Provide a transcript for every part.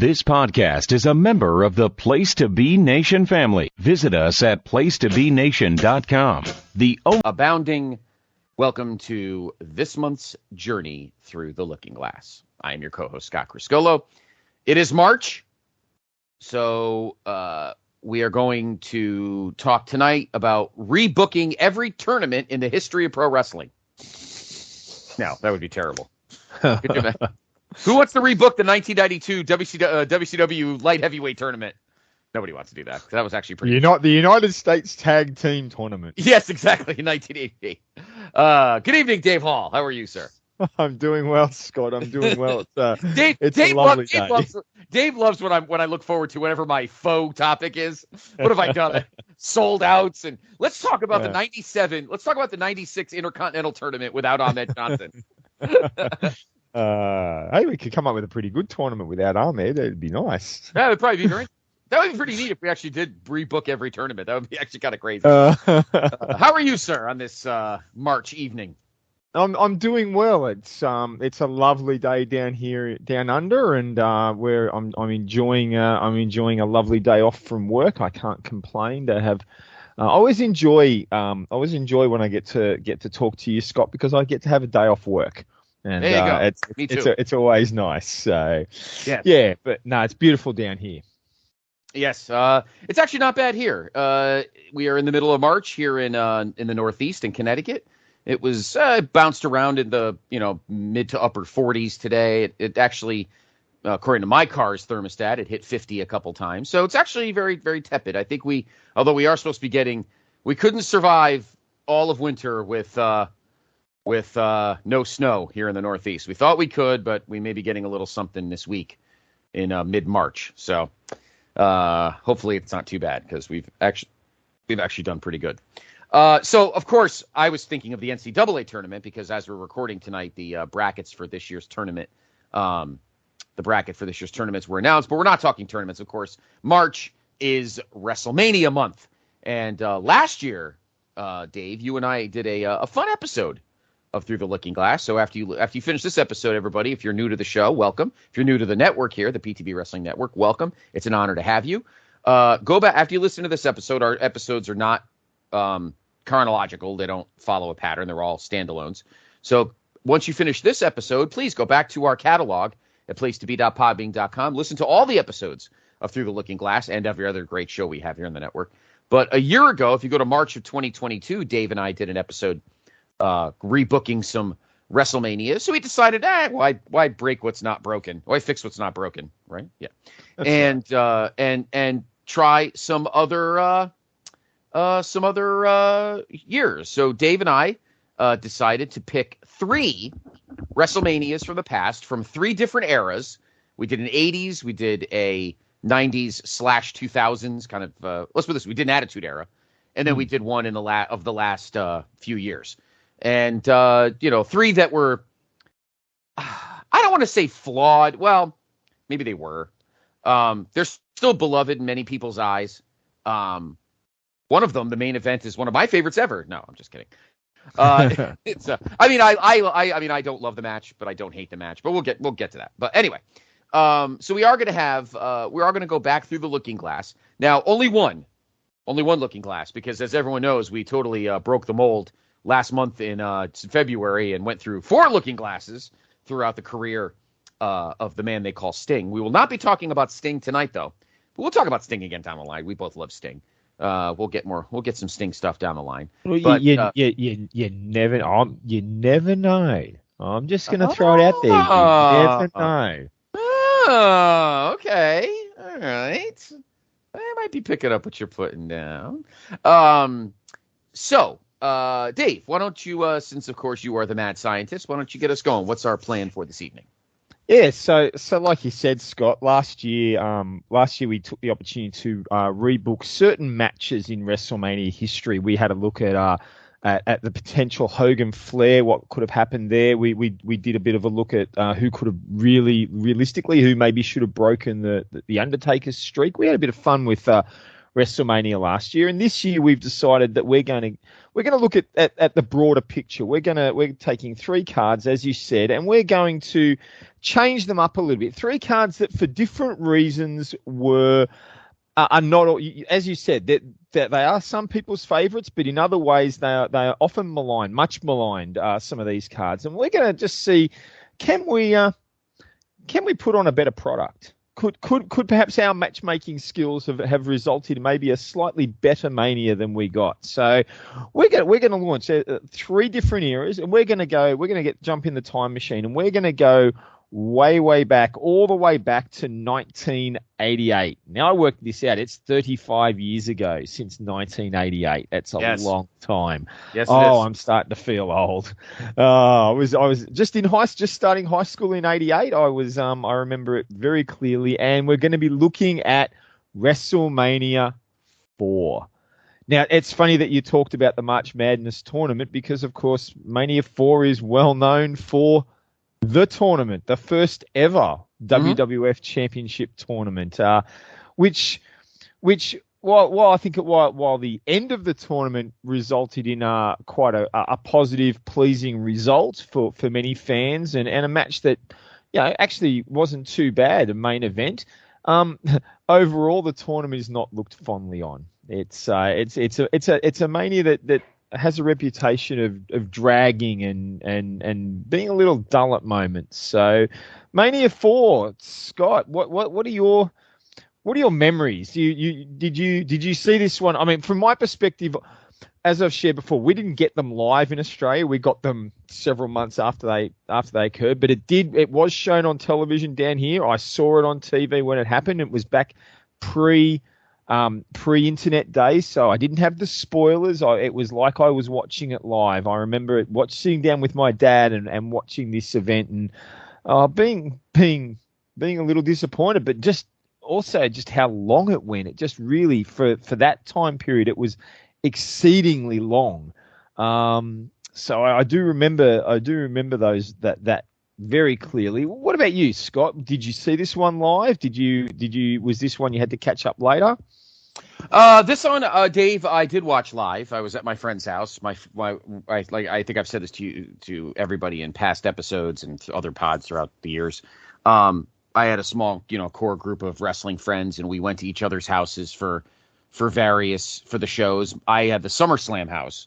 This podcast is a member of the Place to Be Nation family. Visit us at placetobenation.com. Abounding, welcome to this month's journey through the looking glass. I am your co-host, Scott Criscuolo. It is March, so we are going to talk tonight about rebooking every tournament in the history of pro wrestling. No, that would be terrible. Who wants to rebook the 1992 WCW light heavyweight tournament? Nobody wants to do that. That was actually pretty. The United States Tag Team Tournament. Yes, exactly. 1988. Good evening, Dave Hall. How are you, sir? I'm doing well, Scott. I'm doing well. Dave, it's Dave, a lovely day. Dave loves what I look forward to whenever my faux topic is. What have I done? Sold outs. And let's talk about the 97. Let's talk about the 96 Intercontinental Tournament without Ahmed Johnson. Hey, we could come up with a pretty good tournament without Ahmed. It'd be nice. That would probably be very. That would be pretty neat if we actually did rebook every tournament. That would be actually kind of crazy. How are you, sir, on this March evening? I'm doing well. It's a lovely day down here, down under, and where I'm enjoying a lovely day off from work. I can't complain. To have, I always enjoy when I get to talk to you, Scott, because I get to have a day off work. And there you go. Me too. It's always nice. So yes. Yeah, but no, it's beautiful down here. Yes, it's actually not bad here. We are in the middle of March here in the Northeast in Connecticut. It was bounced around in the mid to upper 40s today. It actually, according to my car's thermostat, it hit 50 a couple times. So it's actually very, very tepid. I think although we are supposed to be we couldn't survive all of winter with no snow here in the Northeast. We thought we could, but we may be getting a little something this week in mid-March. So hopefully it's not too bad because we've actually done pretty good. So of course I was thinking of the NCAA tournament because as we're recording tonight, the brackets for this year's tournament, the bracket for this year's tournaments were announced, but we're not talking tournaments. Of course, March is WrestleMania month. And last year, Dave, you and I did a fun episode of Through the Looking Glass. So after you finish this episode, everybody, if you're new to the show, welcome. If you're new to the network here, the PTB Wrestling Network, welcome. It's an honor to have you. Go back after you listen to this episode. Our episodes are not chronological. They don't follow a pattern. They're all standalones. So once you finish this episode, please go back to our catalog at placetobe.podbean.com. Listen to all the episodes of Through the Looking Glass and every other great show we have here on the network. But a year ago, if you go to March of 2022, Dave and I did an episode rebooking some WrestleManias. So we decided, why break what's not broken? Why fix what's not broken? Right? Yeah. And try some other years. So Dave and I decided to pick 3 WrestleManias from the past from 3 different eras. We did an 80s, we did a 90s/2000s kind of, let's put this, we did an Attitude Era. And then we did one in the last few years. And, 3 that were, I don't want to say flawed. Well, maybe they were. They're still beloved in many people's eyes. One of them, the main event, is one of my favorites ever. No, I'm just kidding. It's. I don't love the match, but I don't hate the match. But we'll get to that. But anyway, so we are going to go back through the looking glass. Now, only one looking glass, because as everyone knows, we totally broke the mold last month in February and went through 4 looking glasses throughout the career of the man they call Sting. We will not be talking about Sting tonight, though. But we'll talk about Sting again down the line. We both love Sting. We'll get some Sting stuff down the line. Well, but, you never know. I'm just going to throw it out there. You never know. Oh, okay. All right. I might be picking up what you're putting down. So, Dave, why don't you, since of course you are the mad scientist, why don't you get us going? What's our plan for this evening? Yeah, so like you said, Scott, last year we took the opportunity to rebook certain matches in WrestleMania history. We had a look at the potential Hogan Flair, what could have happened there. We did a bit of a look at who could have realistically, who maybe should have broken the Undertaker's streak. We had a bit of fun with WrestleMania last year, and this year we've decided that we're going to look at the broader picture. We're taking 3 cards, as you said, and we're going to change them up a little bit. 3 cards that for different reasons are not, as you said, that they are some people's favourites, but in other ways they are often maligned, much maligned. Some of these cards, and we're going to just see, can we put on a better product? Could perhaps our matchmaking skills have resulted in maybe a slightly better Mania than we got? So we're going to launch 3 different eras, and we're going to jump in the time machine, and we're going to go way back, all the way back to 1988. Now I worked this out. It's 35 years ago since 1988. That's a long time. Yes, it is. I'm starting to feel old. I was just starting high school in 88. I remember it very clearly. And we're going to be looking at WrestleMania 4. Now, it's funny that you talked about the March Madness tournament because, of course, Mania 4 is well known for the tournament, the first ever WWF Championship tournament, while the end of the tournament resulted in quite a positive, pleasing result for many fans, and a match that actually wasn't too bad, a main event. Overall, the tournament is not looked fondly on. It's a Mania that has a reputation of dragging and being a little dull at moments. So, Mania 4, Scott, what are your memories? Did you see this one? I mean, from my perspective, as I've shared before, we didn't get them live in Australia. We got them several months after they occurred, but it was shown on television down here. I saw it on TV when it happened. It was back pre-internet days, so I didn't have the spoilers. It was like I was watching it live. I remember sitting down with my dad and watching this event, and being a little disappointed, but just how long it went. It just really, for that time period, it was exceedingly long. So I do remember that very clearly. What about you, Scott? Did you see this one live? Was this one you had to catch up later? This one, Dave, I did watch live. I was at my friend's house. I think I've said this to everybody in past episodes and other pods throughout the years. I had a small, core group of wrestling friends, and we went to each other's houses for the shows. I had the SummerSlam house.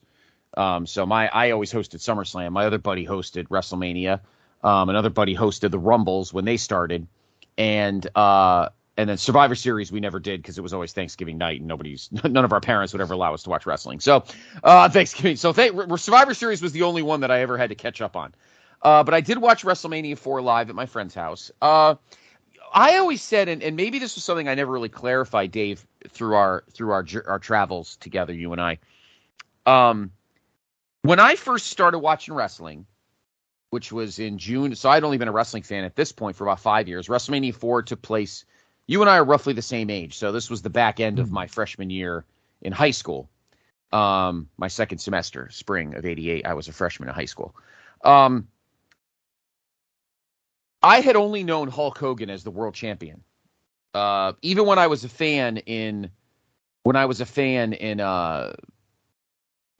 So I always hosted SummerSlam. My other buddy hosted WrestleMania. Another buddy hosted the Rumbles when they started, and then Survivor Series we never did because it was always Thanksgiving night and none of our parents would ever allow us to watch wrestling. So Thanksgiving. So Survivor Series was the only one that I ever had to catch up on. But I did watch WrestleMania 4 live at my friend's house. I always said, and maybe this was something I never really clarified, Dave, through our travels together, you and I. When I first started watching wrestling, which was in June, so I'd only been a wrestling fan at this point for about 5 years. WrestleMania 4 took place. You and I are roughly the same age, so this was the back end of my freshman year in high school. My second semester, spring of '88, I was a freshman in high school. I had only known Hulk Hogan as the world champion. Even when I was a fan in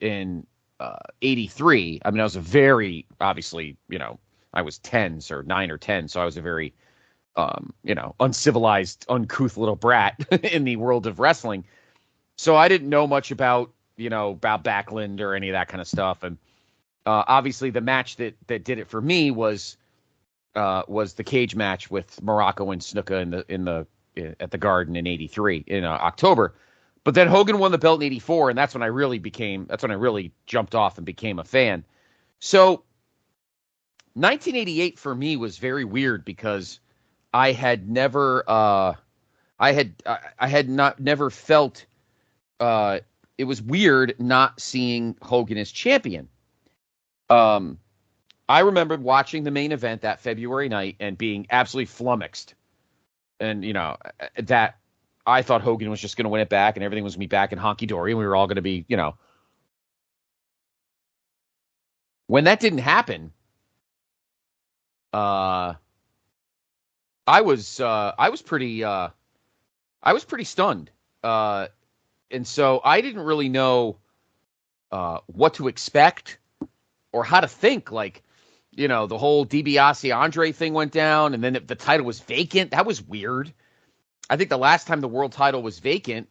'83. I mean, I was a very, obviously, I was 9 or 10, so I was a very, uncivilized, uncouth little brat in the world of wrestling. So I didn't know much about Backlund or any of that kind of stuff. And obviously, the match that did it for me was the cage match with Morocco and Snuka at the Garden in '83 in October. But then Hogan won the belt in '84, and that's when I really jumped off and became a fan. So 1988 for me was very weird because I had never never felt it was weird not seeing Hogan as champion. I remember watching the main event that February night and being absolutely flummoxed. And, that I thought Hogan was just going to win it back and everything was going to be back in honky-dory and we were all going to be, When that didn't happen, I was pretty stunned. And so I didn't really know what to expect or how to think. Like, the whole DiBiase Andre thing went down, and then the title was vacant. That was weird. I think the last time the world title was vacant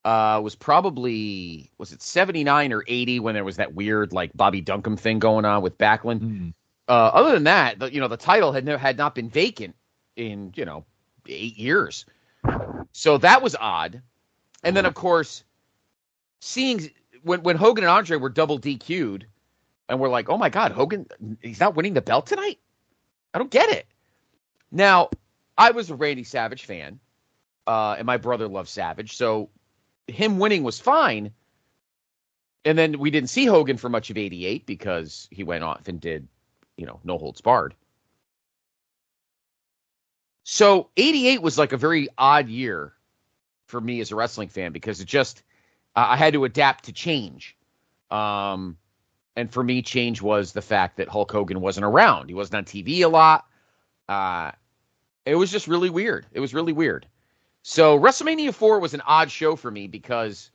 was probably, was it 79 or 80 when there was that weird like Bobby Duncombe thing going on with Backlund. Mm. Other than that, the title had not been vacant in 8 years. So that was odd. And then of course, seeing when Hogan and Andre were double DQ'd, and we're like, oh my God, Hogan, he's not winning the belt tonight? I don't get it. Now, I was a Randy Savage fan, and my brother loves Savage, so him winning was fine. And then we didn't see Hogan for much of 88 because he went off and did, no holds barred. So 88 was like a very odd year for me as a wrestling fan because it just, I had to adapt to change. And for me, change was the fact that Hulk Hogan wasn't around. He wasn't on TV a lot. It was just really weird. It was really weird. So WrestleMania 4 was an odd show for me because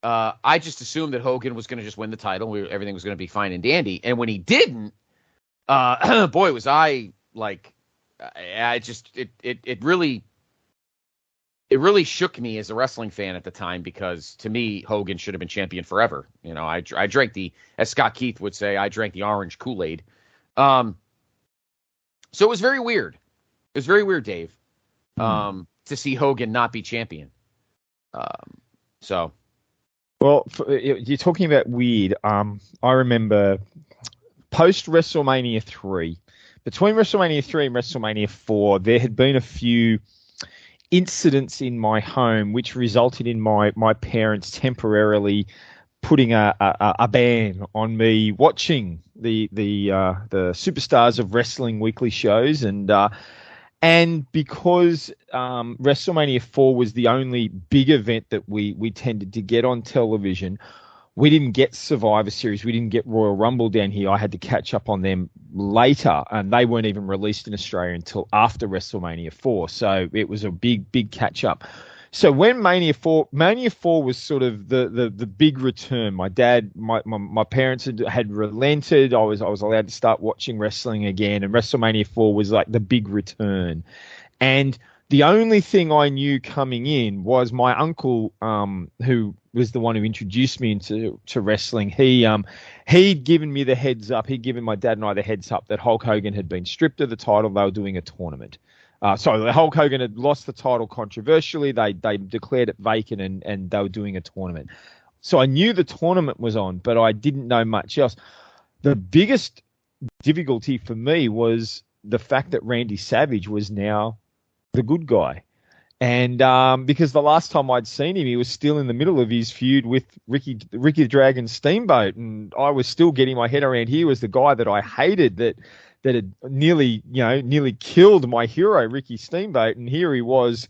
I just assumed that Hogan was going to just win the title. Everything was going to be fine and dandy. And when he didn't, boy, was I like, it really shook me as a wrestling fan at the time because to me, Hogan should have been champion forever. I drank as Scott Keith would say, I drank the orange Kool-Aid. So it was very weird. It was very weird, Dave, to see Hogan not be champion. Well, you're talking about weird. I remember post WrestleMania 3, between WrestleMania 3 and WrestleMania 4, there had been a few incidents in my home which resulted in my parents temporarily putting a ban on me watching the Superstars of Wrestling weekly shows, and because WrestleMania 4 was the only big event that we tended to get on television, we didn't get Survivor Series, we didn't get Royal Rumble down here. I had to catch up on them later, and they weren't even released in Australia until after WrestleMania 4. So it was a big catch up. So when Mania 4 was sort of the big return. My dad, my parents had relented. I was allowed to start watching wrestling again, and WrestleMania 4 was like the big return. And the only thing I knew coming in was my uncle, who was the one who introduced me into wrestling. He'd given me the heads up. He'd given my dad and I the heads up that Hulk Hogan had been stripped of the title. They were doing a tournament. Hulk Hogan had lost the title controversially. They declared it vacant and they were doing a tournament. So I knew the tournament was on, but I didn't know much else. The biggest difficulty for me was the fact that Randy Savage was now the good guy. And because the last time I'd seen him, he was still in the middle of his feud with Ricky the Dragon Steamboat, and I was still getting my head around here was the guy that I hated that had nearly killed my hero, Ricky Steamboat, and here he was,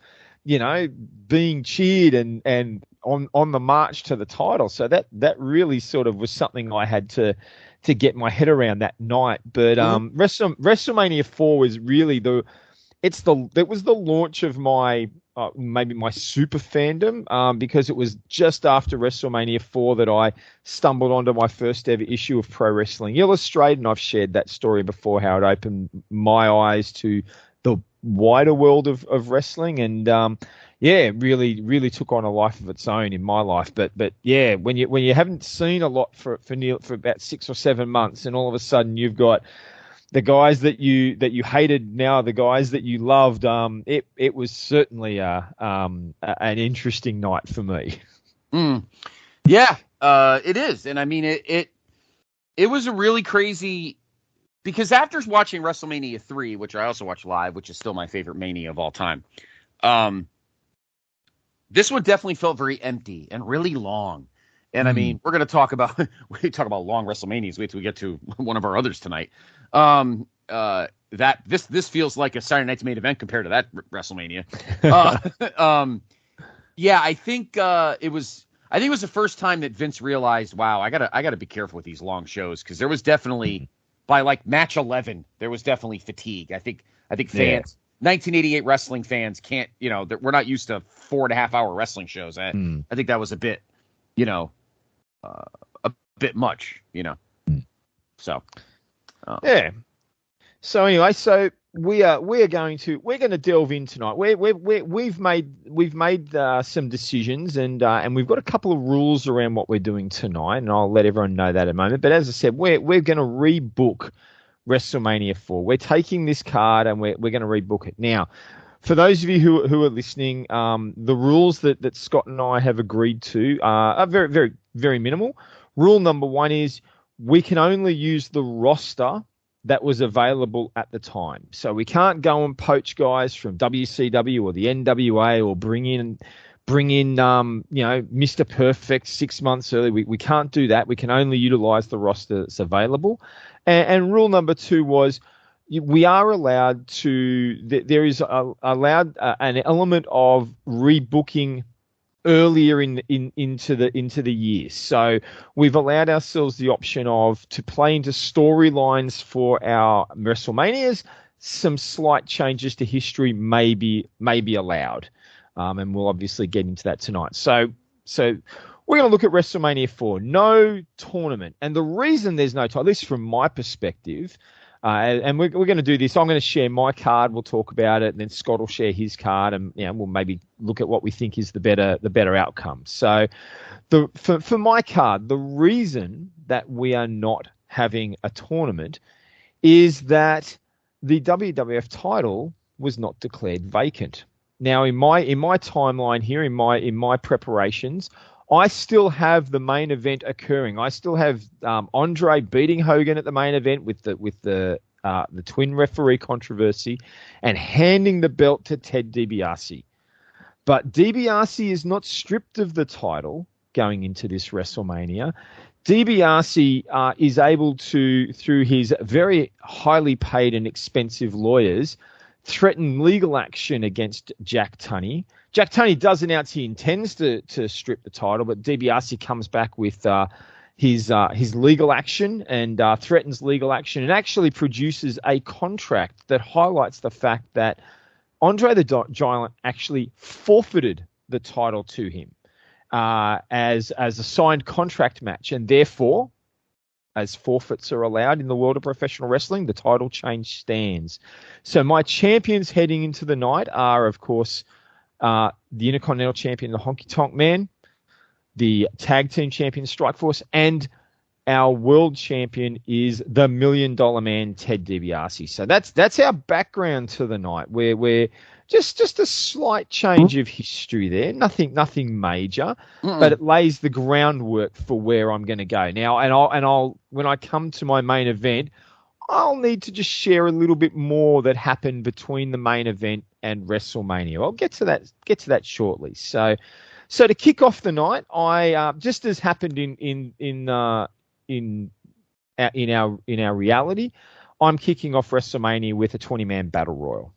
being cheered and on the march to the title. So that really sort of was something I had to get my head around that night. But WrestleMania 4 was really it was the launch of my maybe my super fandom, because it was just after WrestleMania 4 that I stumbled onto my first ever issue of Pro Wrestling Illustrated, and I've shared that story before, how it opened my eyes to the wider world of wrestling, and really took on a life of its own in my life. But yeah, when you haven't seen a lot for about 6 or 7 months, and all of a sudden you've got the guys that you hated now, the guys that you loved, it was certainly an interesting night for me. Yeah, it is, and I mean it was a really crazy, because after watching WrestleMania 3, which I also watched live, which is still my favorite Mania of all time, this one definitely felt very empty and really long. And I mean, we're going to talk about long WrestleManias. Wait till we get to one of our others tonight. That this feels like a Saturday Night's Main Event compared to that WrestleMania. Yeah, I think it was the first time that Vince realized, wow, I gotta be careful with these long shows, because there was definitely by like match 11 there was definitely fatigue. I think fans. 1988 wrestling fans can't, we're not used to 4.5 hour wrestling shows. I think that was a bit, a bit much, So, Yeah. So anyway, we're going to delve in tonight. We've made some decisions, and we've got a couple of rules around what we're doing tonight, and I'll let everyone know that in a moment. But as I said, we're going to rebook WrestleMania 4. We're taking this card and we're going to rebook it now. For those of you who are listening, the rules that Scott and I have agreed to are very, very, very minimal. Rule number 1 is we can only use the roster that was available at the time. So we can't go and poach guys from WCW or the NWA or bring in Mr. Perfect 6 months early. We can't do that. We can only utilize the roster that's available. And rule number 2 was we are allowed to. There is allowed an element of rebooking earlier into the year. So we've allowed ourselves the option to play into storylines for our WrestleManias. Some slight changes to history may be allowed, and we'll obviously get into that tonight. So we're going to look at WrestleMania 4. No tournament, and the reason there's no tournament, at least from my perspective. And we're going to do this. I'm going to share my card. We'll talk about it, and then Scott will share his card, and we'll maybe look at what we think is the better outcome. So, for my card, the reason that we are not having a tournament is that the WWF title was not declared vacant. Now, in my timeline here, in my preparations, I still have the main event occurring. I still have Andre beating Hogan at the main event with the twin referee controversy and handing the belt to Ted DiBiase. But DiBiase is not stripped of the title going into this WrestleMania. DiBiase is able to, through his very highly paid and expensive lawyers, threaten legal action against Jack Tunney. Jack Tunney does announce he intends to strip the title, but DiBiase comes back with his legal action and threatens legal action and actually produces a contract that highlights the fact that Andre the Giant actually forfeited the title to him as a signed contract match, and therefore, as forfeits are allowed in the world of professional wrestling, the title change stands. So my champions heading into the night are, of course, the Intercontinental Champion, the Honky Tonk Man, the Tag Team Champion, Strikeforce, and our World Champion is the $1 Million Man, Ted DiBiase. So that's our background to the night. We're just a slight change of history there. Nothing major, but it lays the groundwork for where I'm going to go now. And I'll when I come to my main event, I'll need to just share a little bit more that happened between the main event and WrestleMania. I'll get to that shortly. So to kick off the night, I just as happened in our reality, I'm kicking off WrestleMania with a 20-man battle royal.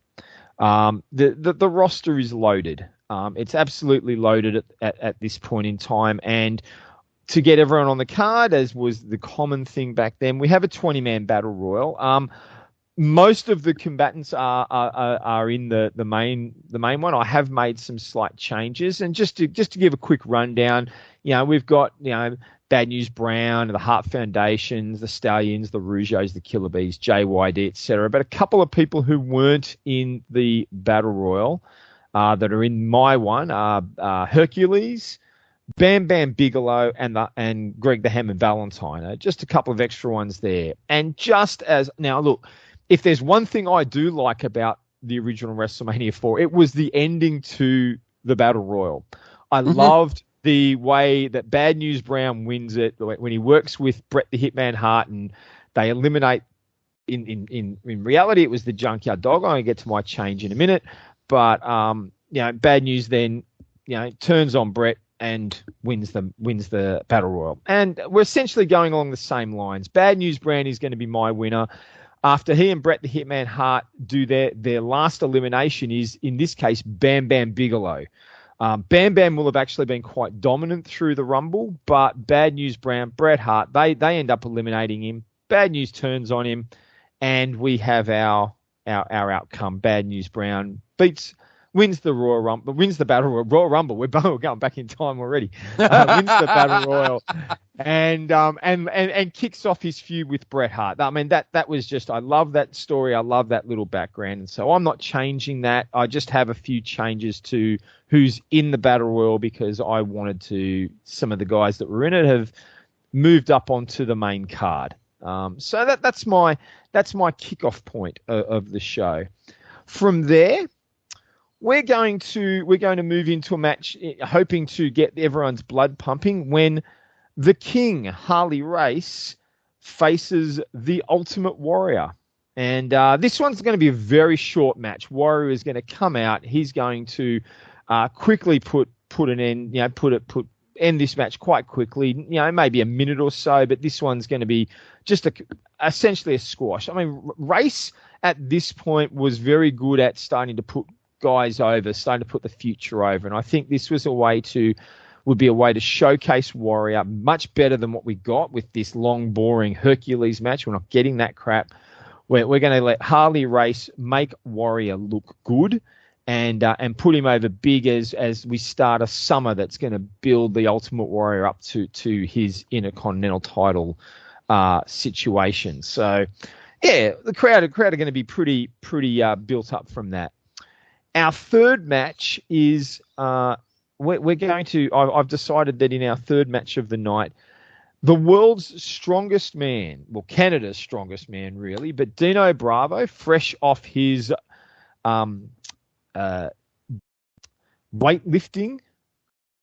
The roster is loaded. It's absolutely loaded at this point in time, and to get everyone on the card, as was the common thing back then, we have a 20-man battle royal. Most of the combatants are in the main one. I have made some slight changes, and just to give a quick rundown, we've got Bad News Brown, the Hart Foundations, the Stallions, the Rougeos, the Killer Bees, JYD, etc. But a couple of people who weren't in the battle royal that are in my one are Hercules, Bam Bam Bigelow, and Greg the Hammer Valentine. Just a couple of extra ones there. And just as now, look, if there's one thing I do like about the original WrestleMania 4, it was the ending to the battle royal. I loved the way that Bad News Brown wins it when he works with Bret the Hitman Hart and they eliminate. In reality, it was the Junkyard Dog. I'm going to get to my change in a minute, but Bad News then turns on Bret and wins the battle royal. And we're essentially going along the same lines. Bad News Brown is going to be my winner. After he and Bret the Hitman Hart do their last elimination is, in this case, Bam Bam Bigelow. Bam Bam will have actually been quite dominant through the Rumble, but Bad News Brown, Bret Hart, they end up eliminating him. Bad News turns on him, and we have our outcome. Bad News Brown beats wins the Royal Rumble, wins the Royal Rumble. We're going back in time already. Wins the Battle Royal, and kicks off his feud with Bret Hart. I mean, that was just, I love that story. I love that little background, and so I'm not changing that. I just have a few changes to who's in the Battle Royal because I wanted to. Some of the guys that were in it have moved up onto the main card. So that's my kickoff point of the show. From there, we're going to move into a match, hoping to get everyone's blood pumping when the King, Harley Race, faces the Ultimate Warrior. And this one's going to be a very short match. Warrior is going to come out. He's going to quickly put an end, end this match quite quickly, maybe a minute or so, but this one's going to be just essentially a squash. I mean, Race at this point was very good at starting to put guys over, starting to put the future over, and I think this was would be a way to showcase Warrior much better than what we got with this long, boring Hercules match. We're not getting that crap. We're going to let Harley Race make Warrior look good and put him over big as we start a summer that's going to build the Ultimate Warrior up to his Intercontinental title situation. So, yeah, the crowd are going to be pretty built up from that. Our third match is we're going to. I've decided that in our third match of the night, the world's strongest man, well, Canada's strongest man, really, but Dino Bravo, fresh off his weightlifting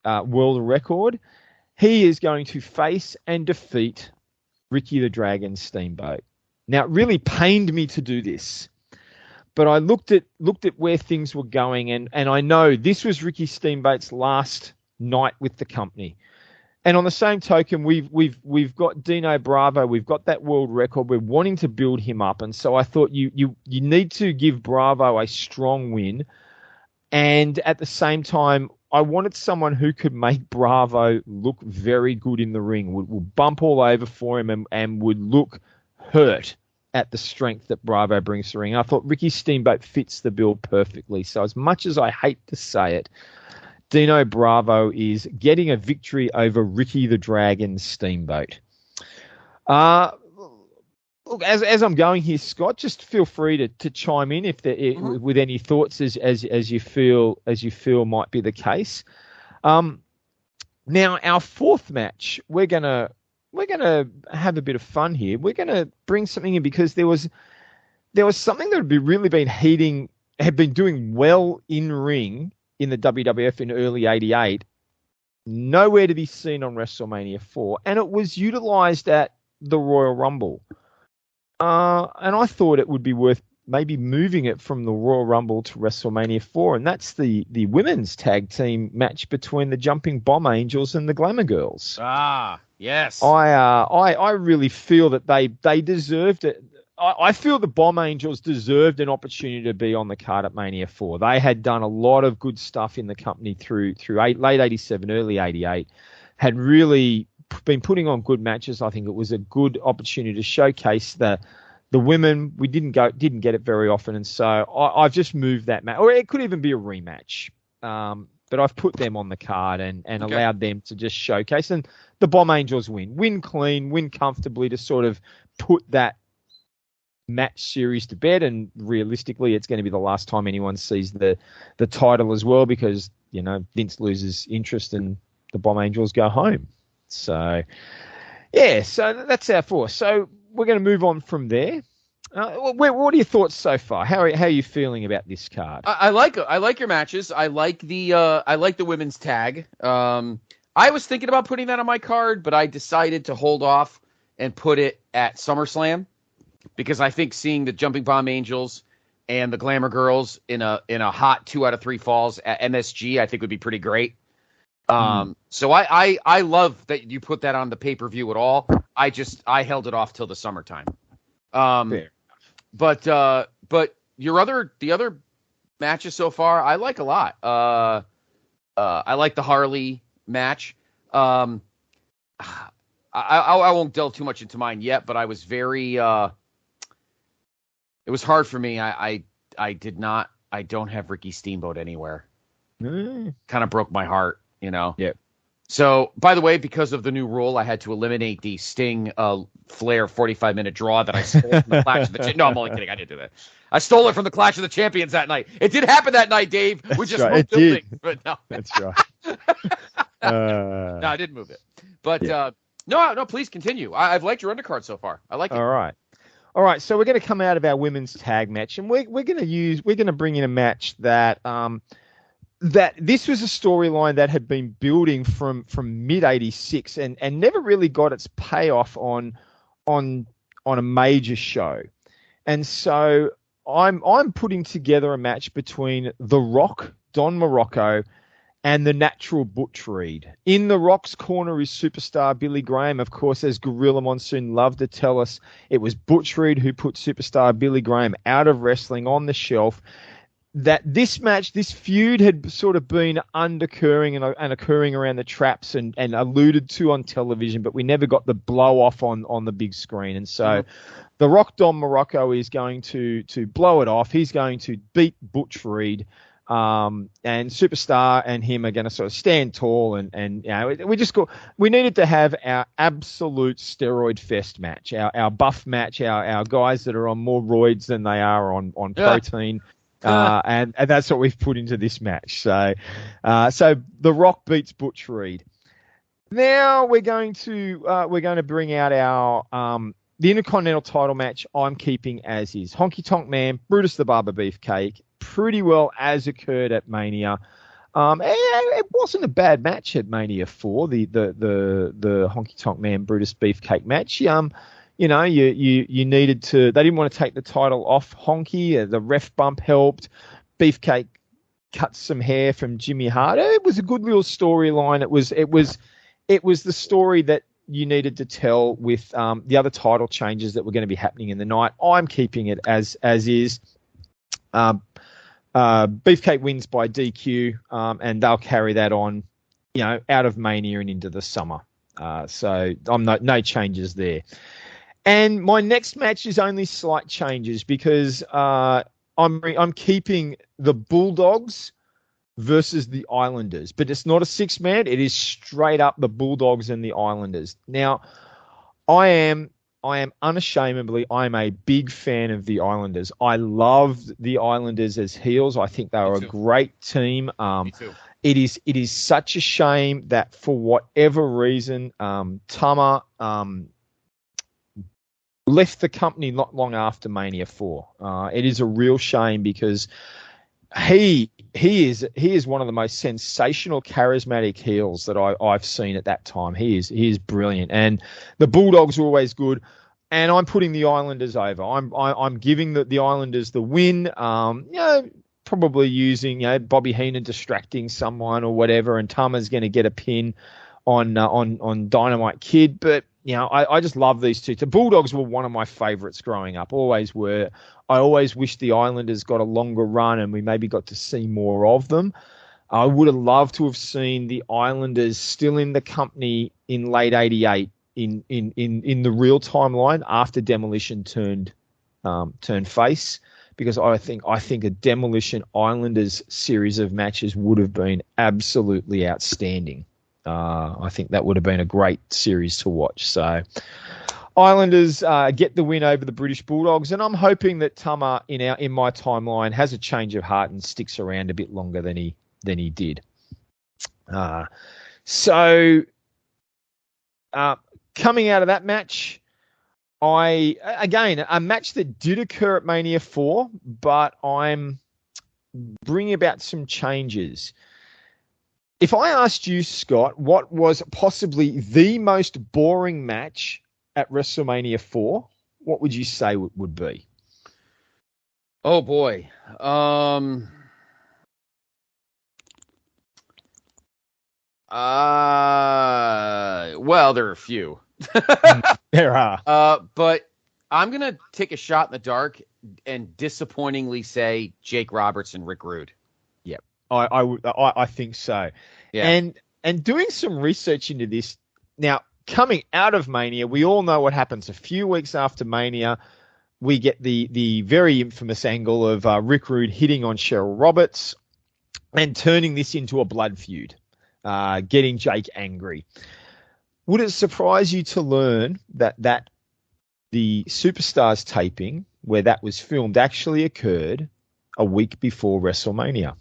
world record, he is going to face and defeat Ricky the Dragon Steamboat. Now, it really pained me to do this, but I looked at where things were going, and I know this was Ricky Steamboat's last night with the company. And on the same token, we've got Dino Bravo, we've got that world record, we're wanting to build him up, and so I thought you need to give Bravo a strong win, and at the same time, I wanted someone who could make Bravo look very good in the ring, would bump all over for him and would look hurt at the strength that Bravo brings to the ring. I thought Ricky Steamboat fits the bill perfectly. So as much as I hate to say it, Dino Bravo is getting a victory over Ricky the Dragon Steamboat. Look, as I'm going here, Scott, just feel free to chime in with any thoughts as you feel might be the case. Now, our fourth match, we're gonna have a bit of fun here. We're gonna bring something in because there was something that had been doing well in ring in the WWF in early '88, nowhere to be seen on WrestleMania 4, and it was utilized at the Royal Rumble. And I thought it would be worth maybe moving it from the Royal Rumble to WrestleMania 4, and that's the women's tag team match between the Jumping Bomb Angels and the Glamour Girls. Ah, yes. I really feel that they deserved it. I feel the Bomb Angels deserved an opportunity to be on the card at Mania 4. They had done a lot of good stuff in the company through late '87, early '88, had really been putting on good matches. I think it was a good opportunity to showcase the women. We didn't get it very often, and so I've just moved that match, or it could even be a rematch. But I've put them on the card and allowed them to just showcase, and the Bomb Angels win clean, win comfortably to sort of put that match series to bed. And realistically, it's going to be the last time anyone sees the title as well, because Vince loses interest and the Bomb Angels go home. So, yeah, so that's our four. So we're going to move on from there. What are your thoughts so far? How are you feeling about this card? I like your matches. I like the women's tag. I was thinking about putting that on my card, but I decided to hold off and put it at SummerSlam because I think seeing the Jumping Bomb Angels and the Glamour Girls in a hot 2 out of 3 falls at MSG, I think would be pretty great. So I love that you put that on the pay-per-view at all. I held it off till the summertime. Fair. But the other matches so far, I like a lot. I like the Harley match. I won't delve too much into mine yet, but I was very, it was hard for me. I did not I don't have Ricky Steamboat anywhere. Mm. Kind of broke my heart, Yeah. So, by the way, because of the new rule, I had to eliminate the Sting Flair 45-minute draw that I stole from the Clash of the No, I'm only kidding. I didn't do that. I stole it from the Clash of the Champions that night. It did happen that night, Dave. We just right. moved buildings, but no. That's right. No, I didn't move it. But no, please continue. I've liked your undercard so far. I like it. All right. So we're going to come out of our women's tag match, and we're going to bring in a match that that this was a storyline that had been building from mid '86 and never really got its payoff on a major show. And so I'm putting together a match between The Rock, Don Morocco, and the Natural Butch Reed. In The Rock's corner is superstar Billy Graham. Of course, as Gorilla Monsoon loved to tell us, it was Butch Reed who put superstar Billy Graham out of wrestling on the shelf. That this match, this feud had sort of been undercurring and occurring around the traps and alluded to on television, but we never got the blow off on the big screen. And so The Rock, Don Morocco is going to blow it off. He's going to beat Butch Reed. And Superstar and him are going to sort of stand tall and we needed to have our absolute steroid fest match, our buff match, our guys that are on more roids than they are on protein. And that's what we've put into this match. So The Rock beats Butch Reed. Now we're going to bring out our the Intercontinental title match. I'm keeping as is. Honky Tonk Man, Brutus the Barber Beefcake, pretty well as occurred at Mania. It wasn't a bad match at Mania 4, the Honky Tonk Man Brutus Beefcake match. You needed to. They didn't want to take the title off Honky. The ref bump helped. Beefcake cut some hair from Jimmy Hart. It was a good little storyline. It was the story that you needed to tell with the other title changes that were going to be happening in the night. I'm keeping it as is. Beefcake wins by DQ, and they'll carry that on, out of Mania and into the summer. So I'm no changes there. And my next match is only slight changes because I'm keeping the Bulldogs versus the Islanders, but it's not a 6-man. It is straight up the Bulldogs and the Islanders. Now, I am unashamedly, I'm a big fan of the Islanders. I love the Islanders as heels. I think they are a great team. Me too. It is such a shame that for whatever reason, Tama left the company not long after Mania 4. It is a real shame because he is one of the most sensational, charismatic heels that I've seen at that time. He is brilliant, and the Bulldogs are always good. And I'm putting the Islanders over. I'm giving the Islanders the win. Probably using Bobby Heenan distracting someone or whatever, and Tama's going to get a pin on Dynamite Kid. But I just love these two. The Bulldogs were one of my favorites growing up. Always were. I always wish the Islanders got a longer run and we maybe got to see more of them. I would have loved to have seen the Islanders still in the company in late '88 in the real timeline after Demolition turned face, because I think a Demolition Islanders series of matches would have been absolutely outstanding. I think that would have been a great series to watch. So Islanders get the win over the British Bulldogs, and I'm hoping that Tama in my timeline has a change of heart and sticks around a bit longer than he did. Coming out of that match, a match that did occur at Mania 4, but I'm bringing about some changes. If I asked you, Scott, what was possibly the most boring match at WrestleMania 4, what would you say would be? Oh boy. Well, there are a few. There are. But I'm going to take a shot in the dark and disappointingly say Jake Roberts and Rick Rude. Yep. I think so. Yeah. And doing some research into this, now coming out of Mania, we all know what happens a few weeks after Mania. we get the very infamous angle of Rick Rude hitting on Cheryl Roberts and turning this into a blood feud, getting Jake angry. Would it surprise you to learn that the Superstars taping, where that was filmed, actually occurred a week before WrestleMania?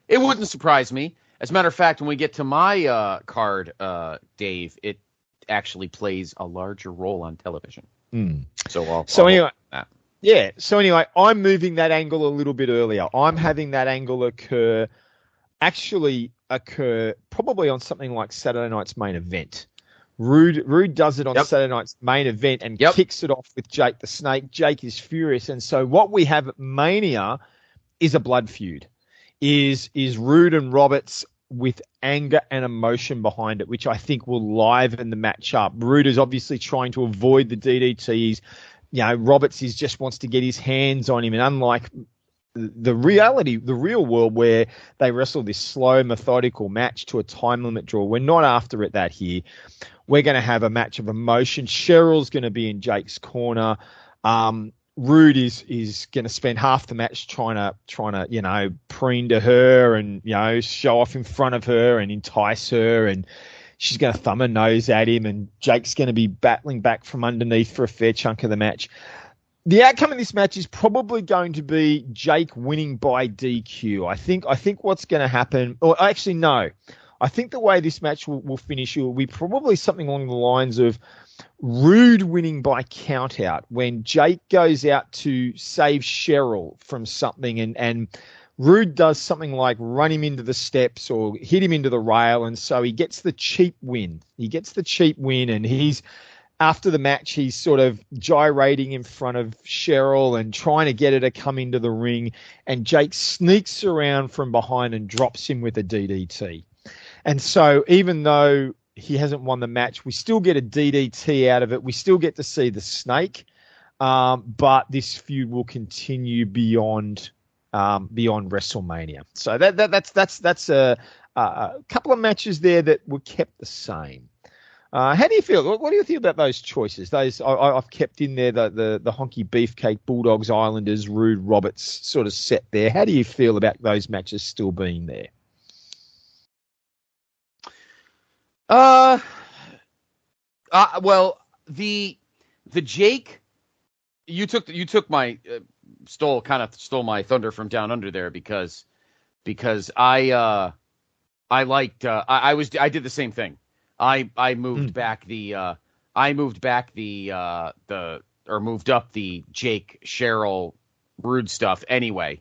It wouldn't surprise me. As a matter of fact, when we get to my card, Dave, it actually plays a larger role on television. So anyway, I'm moving that angle a little bit earlier. I'm having that angle occur probably on something like Saturday night's main event. Rude does it on Saturday night's main event and kicks it off with Jake the Snake. Jake is furious, and so what we have at Mania is a blood feud. Is Rude and Roberts with anger and emotion behind it, which I think will liven the match up. Rude is obviously trying to avoid the DDTs. Roberts just wants to get his hands on him, and unlike the real world where they wrestle this slow, methodical match to a time limit draw, we're not after it that here. We're going to have a match of emotion. Cheryl's going to be in Jake's corner. Rude is going to spend half the match trying to preen to her and show off in front of her and entice her, and she's going to thumb her nose at him, and Jake's going to be battling back from underneath for a fair chunk of the match. The outcome of this match is probably going to be Jake winning by DQ. I think what's going to happen, or actually no, I think the way this match will finish will be probably something along the lines of Rude winning by countout when Jake goes out to save Cheryl from something, and Rude does something like run him into the steps or hit him into the rail, and so he gets the cheap win. And he's, after the match, he's sort of gyrating in front of Cheryl and trying to get her to come into the ring, and Jake sneaks around from behind and drops him with a DDT. And so even though he hasn't won the match, we still get a DDT out of it. We still get to see the Snake, but this feud will continue beyond WrestleMania. So that's a couple of matches there that were kept the same. How do you feel? What do you feel about those choices? I've kept in there the Honky Beefcake, Bulldogs, Islanders, Rude, Roberts sort of set there. How do you feel about those matches still being there? Well, the Jake, you took my stole my thunder from down under there because I did the same thing. I moved back moved up the Jake Cheryl Rude stuff anyway,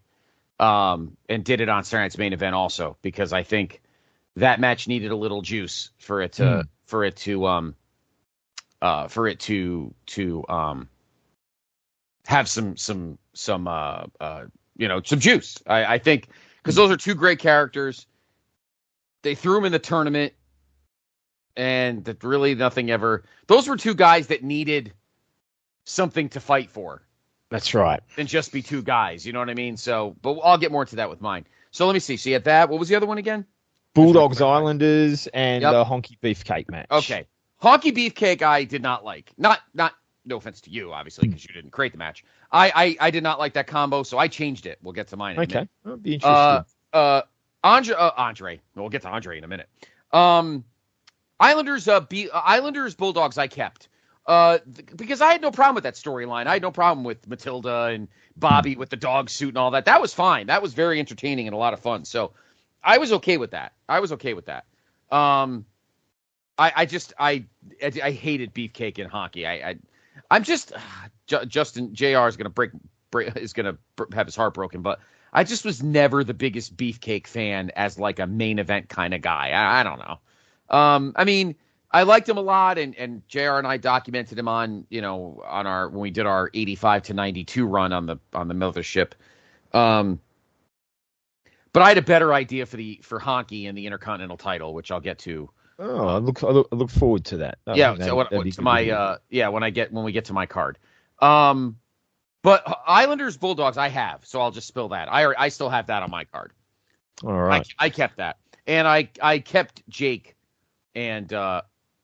and did it on Saturday Night's Main Event also because I think that match needed a little juice for it to have some juice. I think because those are two great characters. They threw them in the tournament, and that really nothing ever. Those were two guys that needed something to fight for. That's right. Than just be two guys. You know what I mean? So, but I'll get more into that with mine. So let me see. So you had that. What was the other one again? Bulldogs, Islanders, and the Honky Beefcake match. Okay. Honky Beefcake I did not like. Not no offense to you, obviously, because you didn't create the match. I did not like that combo, so I changed it. We'll get to mine in a minute. That'll be interesting. Andre. We'll get to Andre in a minute. Islanders, Bulldogs I kept. Because I had no problem with that storyline. I had no problem with Matilda and Bobby with the dog suit and all that. That was fine. That was very entertaining and a lot of fun. So I was okay with that. I hated Beefcake and Honky. I'm just Justin JR is gonna have his heart broken, but I just was never the biggest Beefcake fan as like a main event kind of guy. I don't know. I mean, I liked him a lot, and JR and I documented him on when we did our 85 to 92 run on the Mothership. But I had a better idea for Honky and the Intercontinental title, which I'll get to. Oh, I look forward to that. When we get to my card. But Islanders Bulldogs I have, so I'll just spill that. I still have that on my card. All right. I kept that, and I kept Jake and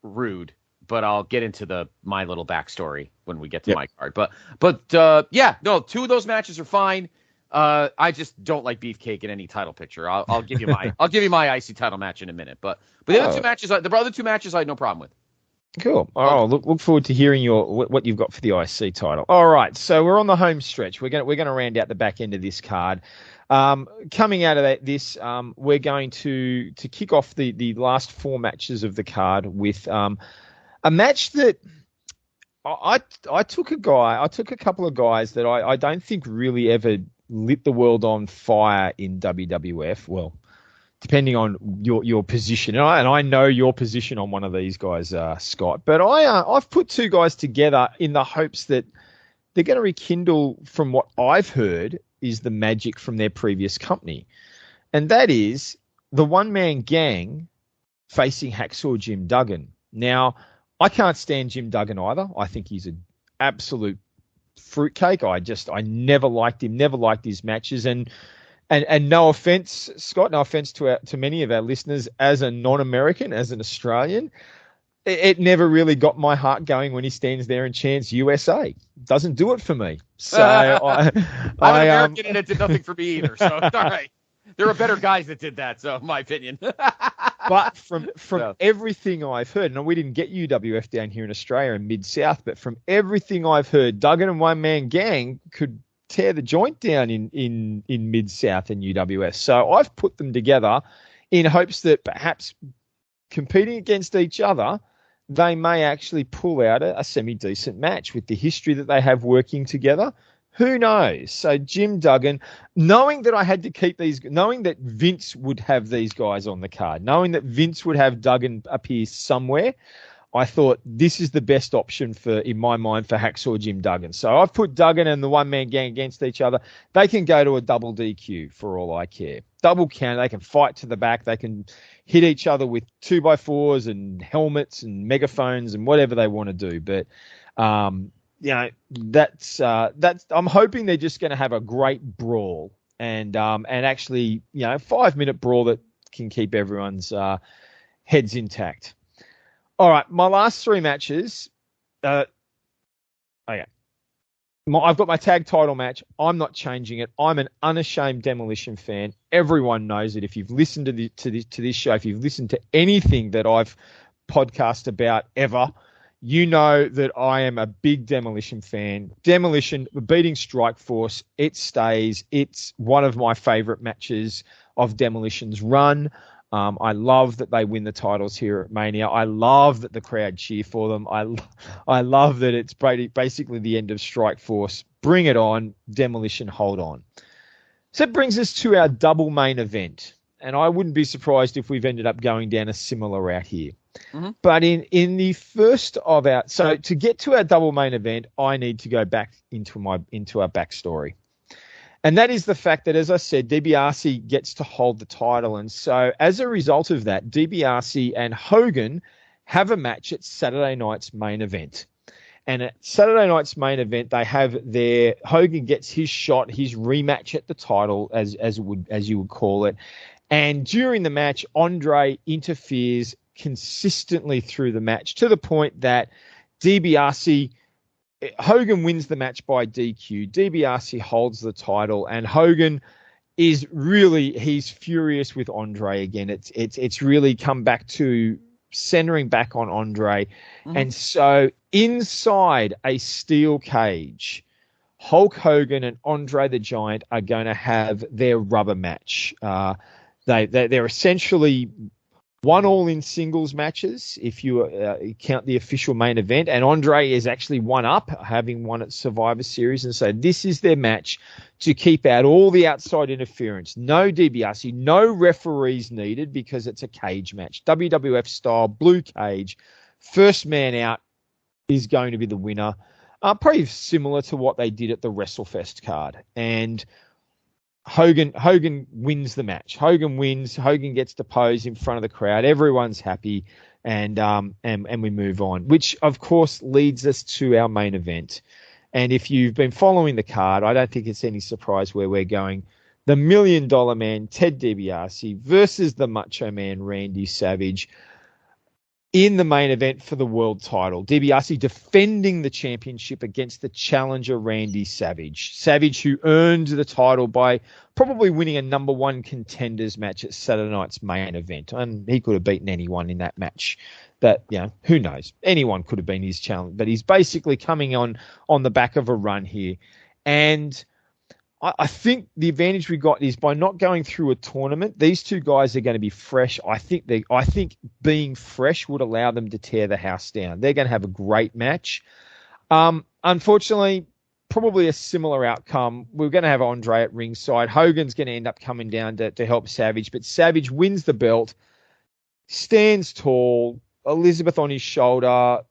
Rude but I'll get into my little backstory when we get to Yep. my card. But yeah, no, 2 of those matches are fine. I just don't like Beefcake in any title picture. I'll give you my IC title match in a minute. But the other 2 matches, the other 2 matches, I had no problem with. Cool. Oh, look forward to hearing what you've got for the IC title. All right, so we're on the home stretch. We're going to round out the back end of this card. Coming out of this, we're going to kick off the last 4 matches of the card with a match that I took a couple of guys that I don't think really ever lit the world on fire in WWF. Well, depending on your position, and I know your position on one of these guys, Scott. But I've put 2 guys together in the hopes that they're going to rekindle, from what I've heard, is the magic from their previous company, and that is the One-Man Gang facing Hacksaw Jim Duggan. Now, I can't stand Jim Duggan either. I think he's an absolute fruitcake. I never liked him, never liked his matches, and no offense, Scott, no offense to many of our listeners, as a non-American, as an Australian, it never really got my heart going when he stands there and chants USA. Doesn't do it for me. So I'm an American, and it did nothing for me either. So it's all right. There are better guys that did that. So, in my opinion. But from everything I've heard, and we didn't get UWF down here in Australia in Mid-South, but from everything I've heard, Duggan and One-Man Gang could tear the joint down in Mid-South and UWF. So I've put them together in hopes that perhaps competing against each other, they may actually pull out a semi-decent match with the history that they have working together. Who knows? So Jim Duggan, knowing that I had to keep these, knowing that Vince would have these guys on the card, knowing that Vince would have Duggan appear somewhere, I thought this is the best option in my mind, for Hacksaw Jim Duggan. So I've put Duggan and the One-Man Gang against each other. They can go to a double DQ for all I care. Double count. They can fight to the back. They can hit each other with 2x4s and helmets and megaphones and whatever they want to do. But, that's I'm hoping they're just going to have a great brawl and actually, 5-minute brawl that can keep everyone's heads intact. All right, my last 3 matches. I've got my tag title match. I'm not changing it. I'm an unashamed Demolition fan. Everyone knows it. If you've listened to this show, if you've listened to anything that I've podcast about ever, you know that I am a big Demolition fan. Demolition beating Strikeforce, it stays. It's one of my favorite matches of Demolition's run. I love that they win the titles here at Mania. I love that the crowd cheer for them. I love that it's basically the end of Strikeforce. Bring it on, Demolition, hold on. So that brings us to our double main event. And I wouldn't be surprised if we've ended up going down a similar route here. Mm-hmm. But in the first of so to get to our double main event, I need to go back into our backstory. And that is the fact that, as I said, DiBiase gets to hold the title. And so as a result of that, DiBiase and Hogan have a match at Saturday night's main event. And at Saturday night's main event, they have Hogan gets his shot, his rematch at the title, as you would call it. And during the match, Andre interferes consistently through the match to the point that Hogan wins the match by DQ. DiBiase holds the title, and Hogan he's furious with Andre again. It's really come back to centering back on Andre. Mm-hmm. And so inside a steel cage, Hulk Hogan and Andre the Giant are going to have their rubber match. They're essentially 1-all-in singles matches, if you count the official main event. And Andre is actually 1-up, having won at Survivor Series. And so this is their match to keep out all the outside interference. No DiBiase, no referees needed, because it's a cage match. WWF style, blue cage. First man out is going to be the winner. Probably similar to what they did at the WrestleFest card. And Hogan wins the match. Hogan wins. Hogan gets to pose in front of the crowd. Everyone's happy, and we move on. Which of course leads us to our main event. And if you've been following the card, I don't think it's any surprise where we're going. The $1 Million Man Ted DiBiase versus the Macho Man Randy Savage. in the main event for the world title. DiBiase defending the championship against the challenger Randy Savage. Savage, who earned the title by probably winning a number one contenders match at Saturday night's main event. And he could have beaten anyone in that match. That, who knows? Anyone could have been his challenge. But he's basically coming on the back of a run here. And I think the advantage we got is by not going through a tournament, these two guys are going to be fresh. I think being fresh would allow them to tear the house down. They're going to have a great match. Unfortunately, probably a similar outcome. We're going to have Andre at ringside. Hogan's going to end up coming down to help Savage, but Savage wins the belt, stands tall, Elizabeth on his shoulder,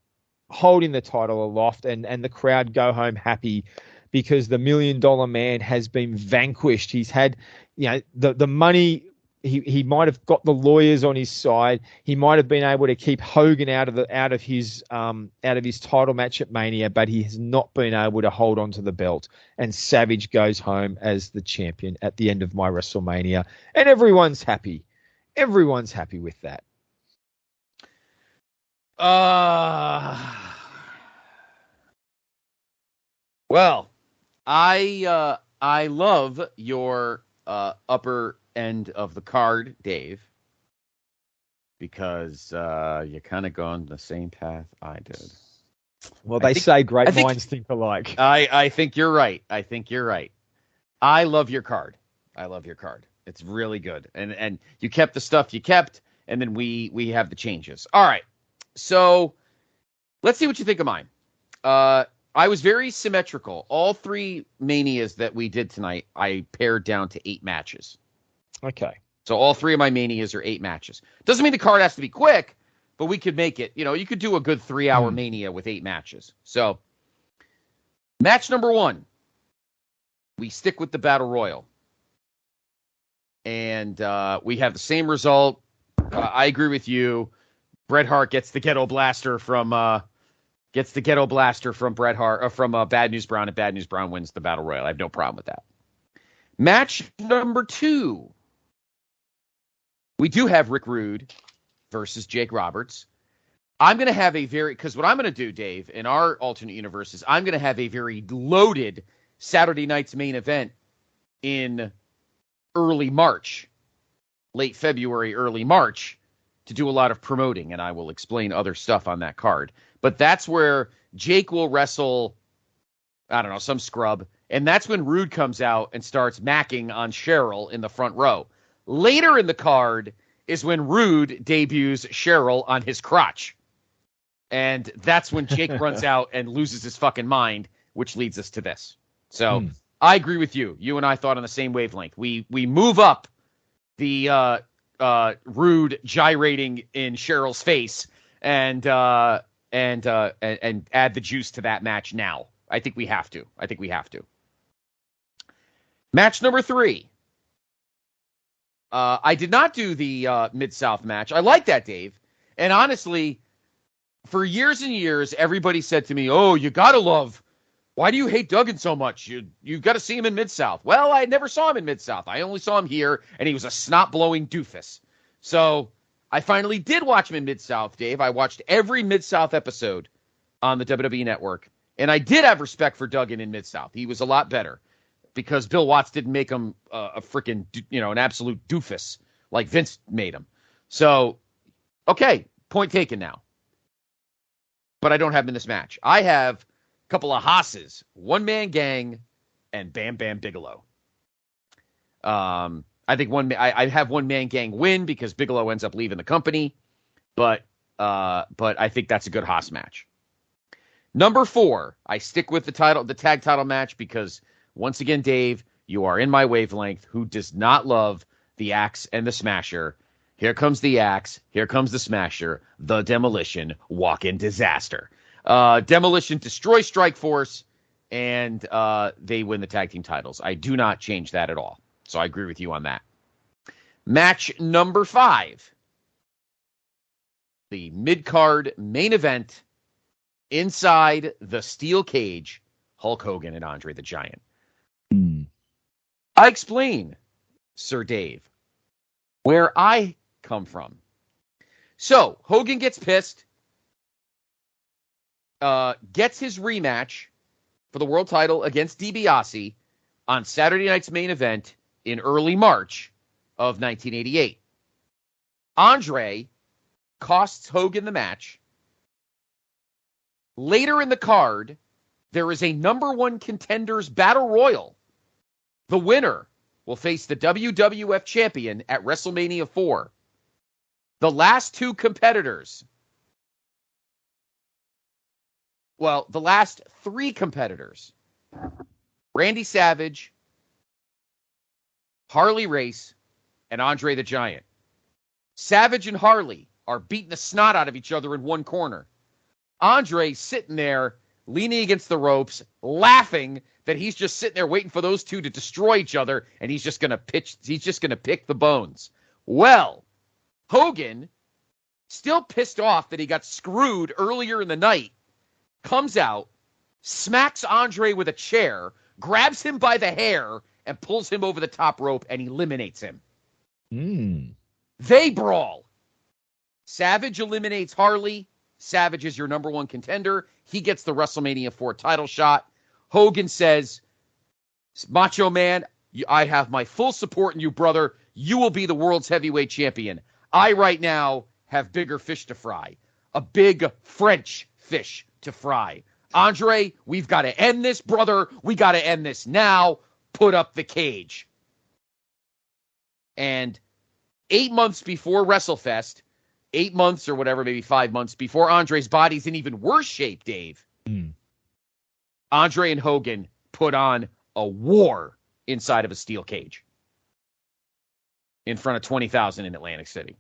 holding the title aloft, and the crowd go home happy, because the $1 Million Man has been vanquished. He's had, the money. He might have got the lawyers on his side. He might have been able to keep Hogan out of his title match at Mania, but he has not been able to hold on to the belt. And Savage goes home as the champion at the end of my WrestleMania, and everyone's happy. Everyone's happy with that. Well, I love your upper end of the card, Dave, because you kind of gone the same path I did. Well, they say great minds think alike. I think you're right. I love your card. It's really good. And you kept the stuff you kept, and then we have the changes. All right. So let's see what you think of mine. I was very symmetrical. All three Manias that we did tonight, I pared down to 8 matches. Okay. So all three of my Manias are 8 matches. Doesn't mean the card has to be quick, but we could make it. You could do a good 3-hour Mania with 8 matches. So match number 1, we stick with the Battle Royal. And we have the same result. I agree with you. Bret Hart gets the Ghetto Blaster from Bret Hart, from Bad News Brown, and Bad News Brown wins the Battle Royal. I have no problem with that. Match number 2. We do have Rick Rude versus Jake Roberts. I'm going to have because what I'm going to do, Dave, in our alternate universes, I'm going to have a very loaded Saturday night's main event in early March, late February, early March, to do a lot of promoting, and I will explain other stuff on that card. But that's where Jake will wrestle, I don't know, some scrub, and that's when Rude comes out and starts macking on Cheryl in the front row. Later in the card is when Rude debuts Cheryl on his crotch. And that's when Jake runs out and loses his fucking mind, which leads us to this. So I agree with you. You and I thought on the same wavelength. We move up the Rude gyrating in Cheryl's face and add the juice to that match now. I think we have to. Match number 3. I did not do the Mid-South match. I like that, Dave. And honestly, for years and years, everybody said to me, "Oh, you gotta love. Why do you hate Duggan so much? You got to see him in Mid-South." Well, I never saw him in Mid-South. I only saw him here, and he was a snot-blowing doofus. So I finally did watch him in Mid-South, Dave. I watched every Mid-South episode on the WWE Network, and I did have respect for Duggan in Mid-South. He was a lot better because Bill Watts didn't make him a freaking, an absolute doofus like Vince made him. So, okay, point taken now. But I don't have him in this match. I have a couple of Haas's, One-Man Gang, and Bam Bam Bigelow. I think I have One-Man Gang win because Bigelow ends up leaving the company, but I think that's a good Haas match. Number 4, I stick with the tag title match because once again, Dave, you are in my wavelength. Who does not love the Axe and the Smasher? Here comes the Axe. Here comes the Smasher. The Demolition. Walk-in disaster. Demolition destroy Strikeforce, and they win the tag team titles. I do not change that at all. So I agree with you on that. Match number 5. The mid-card main event inside the steel cage, Hulk Hogan and Andre the Giant. I explain, Sir Dave, where I come from. So Hogan gets pissed, gets his rematch for the world title against DiBiase on Saturday night's main event in early March of 1988. Andre costs Hogan the match. Later in the card, there is a number one contenders battle royal. The winner will face the WWF champion at WrestleMania 4. The last two competitors, the last three competitors, Randy Savage, Harley Race, and Andre the Giant. Savage and Harley are beating the snot out of each other in one corner. Andre sitting there, leaning against the ropes, laughing that he's just sitting there waiting for those two to destroy each other, and he's just going to pick the bones. Well, Hogan, still pissed off that he got screwed earlier in the night, comes out, smacks Andre with a chair, grabs him by the hair, and pulls him over the top rope and eliminates him. They brawl. Savage eliminates Harley. Savage is your number one contender. He gets the WrestleMania 4 title shot. Hogan says, Macho Man, I have my full support in you, brother. You will be the world's heavyweight champion. I right now have bigger fish to fry. A big French fish to fry. Andre, we've got to end this, brother. We got to end this now. Put up the cage. And 8 months before WrestleFest, 8 months or whatever, maybe 5 months before Andre's body's in even worse shape, Dave, Andre and Hogan put on a war inside of a steel cage in front of 20,000 in Atlantic City.